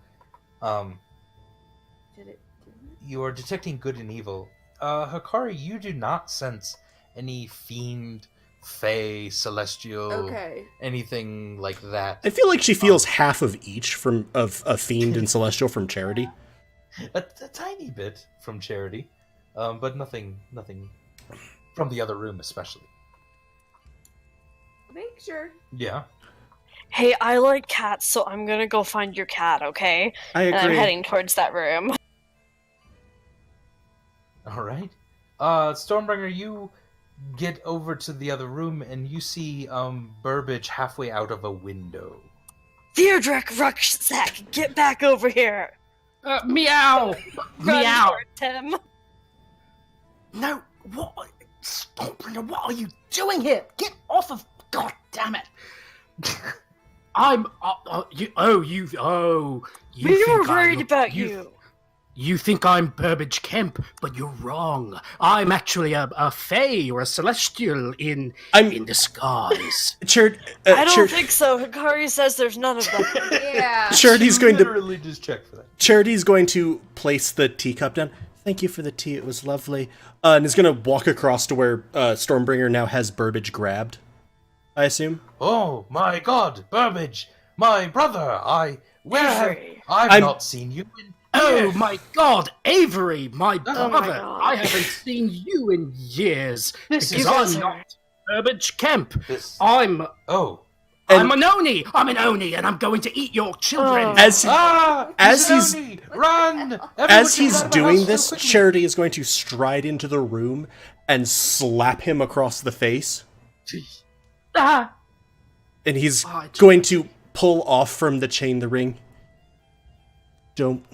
Did it do it? You are detecting good and evil. Hikari, you do not sense any fiend, fey, celestial, Okay. anything like that. I feel like she feels half of each of a fiend and celestial from Charity. A tiny bit from Charity, but nothing from the other room, especially. Make sure. Yeah. Hey, I like cats, so I'm gonna go find your cat, okay? I And I'm agree. heading towards that room. All right. Stormbringer, you get over to the other room and you see Burbage halfway out of a window. Theodruxac, get back over here! Meow. Run Meow. towards him. No, what? Stormbringer, what are you doing here? Get off of... God damn it. I'm... We were worried about you. You think I'm Burbage Kemp, but you're wrong. I'm actually a fae or a celestial in disguise. I don't think so. Hikari says there's none of them. Yeah. Charity's going to literally just check for that. Charity's going to place the teacup down. Thank you for the tea. It was lovely. And is going to walk across to where Stormbringer now has Burbage grabbed. I assume. Oh my God, Burbage, my brother! Avery. I've not seen you in Oh years. my God, Avery, my Oh brother! my God. I haven't seen you in years This because is I'm awesome. not Burbage Kemp. This. I'm Oh, I'm an Oni! I'm an Oni, and I'm going to eat your children! Oh. As As he's run! as he's doing this, Charity is going to stride into the room and slap him across the face. Ah! And he's Oh, going to pull off from the chain the ring. Don't.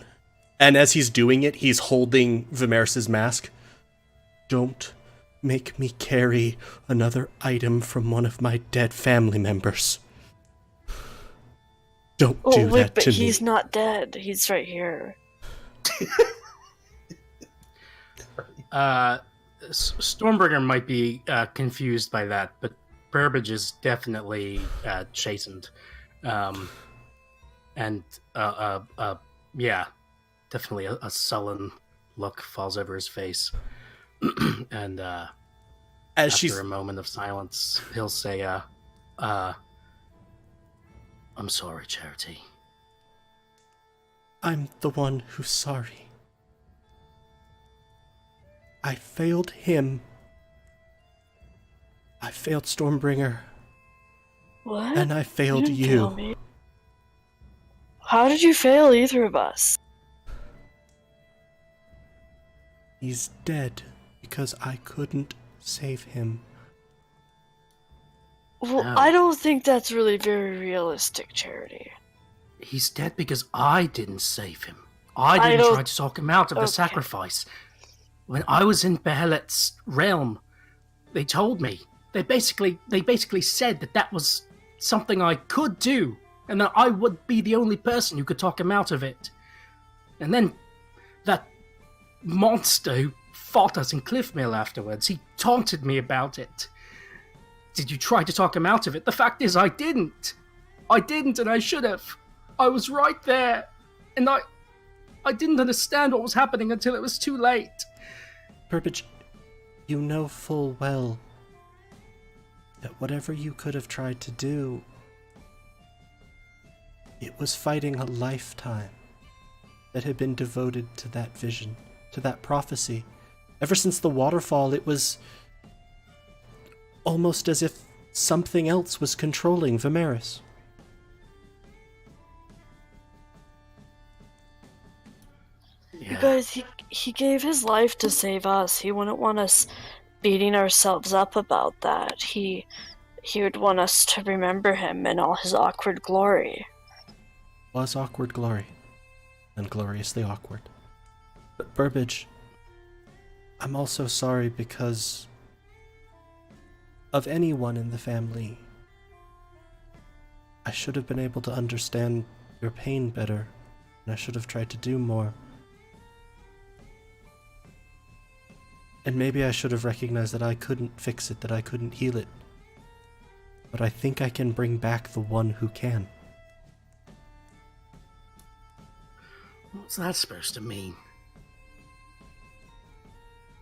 And as he's doing it, he's holding Vimeris' mask. Don't make me carry another item from one of my dead family members. Don't do wait, that but to he's me. not dead. He's right here. Stormbringer might be confused by that, but Burbage is definitely chastened. And yeah, definitely a sullen look falls over his face. And As after a moment of silence, he'll say, I'm sorry, Charity. I'm the one who's sorry. I failed him. I failed Stormbringer. What? And I failed didn't tell you. me. How did you fail either of us? He's dead because I couldn't save him. Well, No. I don't think that's really very realistic, Charity. He's dead because I didn't save him. I didn't don't- try to talk him out of the Okay. sacrifice. When I was in Behelet's realm, they told me. They basically said that was something I could do, and that I would be the only person who could talk him out of it. And then that monster who fought us in Cliffmill afterwards, he taunted me about it. Did you try to talk him out of it? The fact is, I didn't. I didn't, and I should have. I was right there, and I didn't understand what was happening until it was too late. Burbage, you know full well that whatever you could have tried to do, it was fighting a lifetime that had been devoted to that vision, to that prophecy. Ever since the waterfall, it was almost as if something else was controlling Vimeris. Yeah. You guys, he gave his life to save us. He wouldn't want us beating ourselves up about that. He would want us to remember him in all his awkward glory. Was awkward glory, and gloriously awkward. But Burbage, I'm also sorry because of anyone in the family. I should have been able to understand your pain better, and I should have tried to do more. And maybe I should have recognized that I couldn't fix it, that I couldn't heal it. But I think I can bring back the one who can. What's that supposed to mean?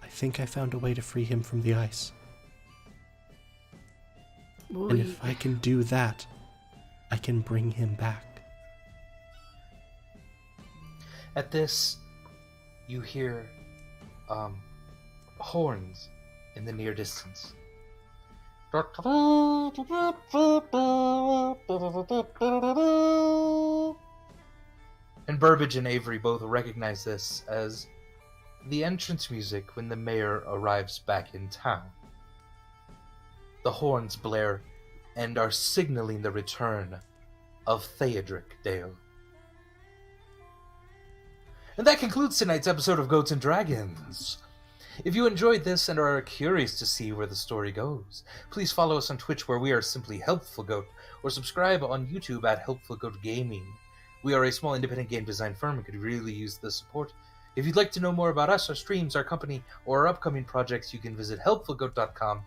I think I found a way to free him from the ice. Well, And if I can do that, I can bring him back. At this, you hear horns in the near distance. And Burbage and Avery both recognize this as the entrance music when the mayor arrives back in town. The horns blare and are signaling the return of Theodric Dale. And that concludes tonight's episode of Goats and Dragons. If you enjoyed this and are curious to see where the story goes, please follow us on Twitch where we are simply Helpful Goat, or subscribe on YouTube at Helpful Goat Gaming. We are a small independent game design firm and could really use the support. If you'd like to know more about us, our streams, our company, or our upcoming projects, you can visit helpfulgoat.com,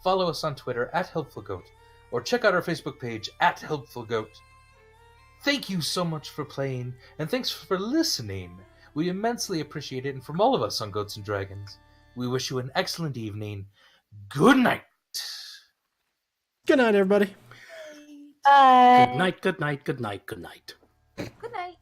follow us on Twitter at HelpfulGoat, or check out our Facebook page at HelpfulGoat. Thank you so much for playing, and thanks for listening. We immensely appreciate it, and from all of us on Goats and Dragons, we wish you an excellent evening. Good night. Good night, everybody. Bye. good night, good night, good night, good night. Good night.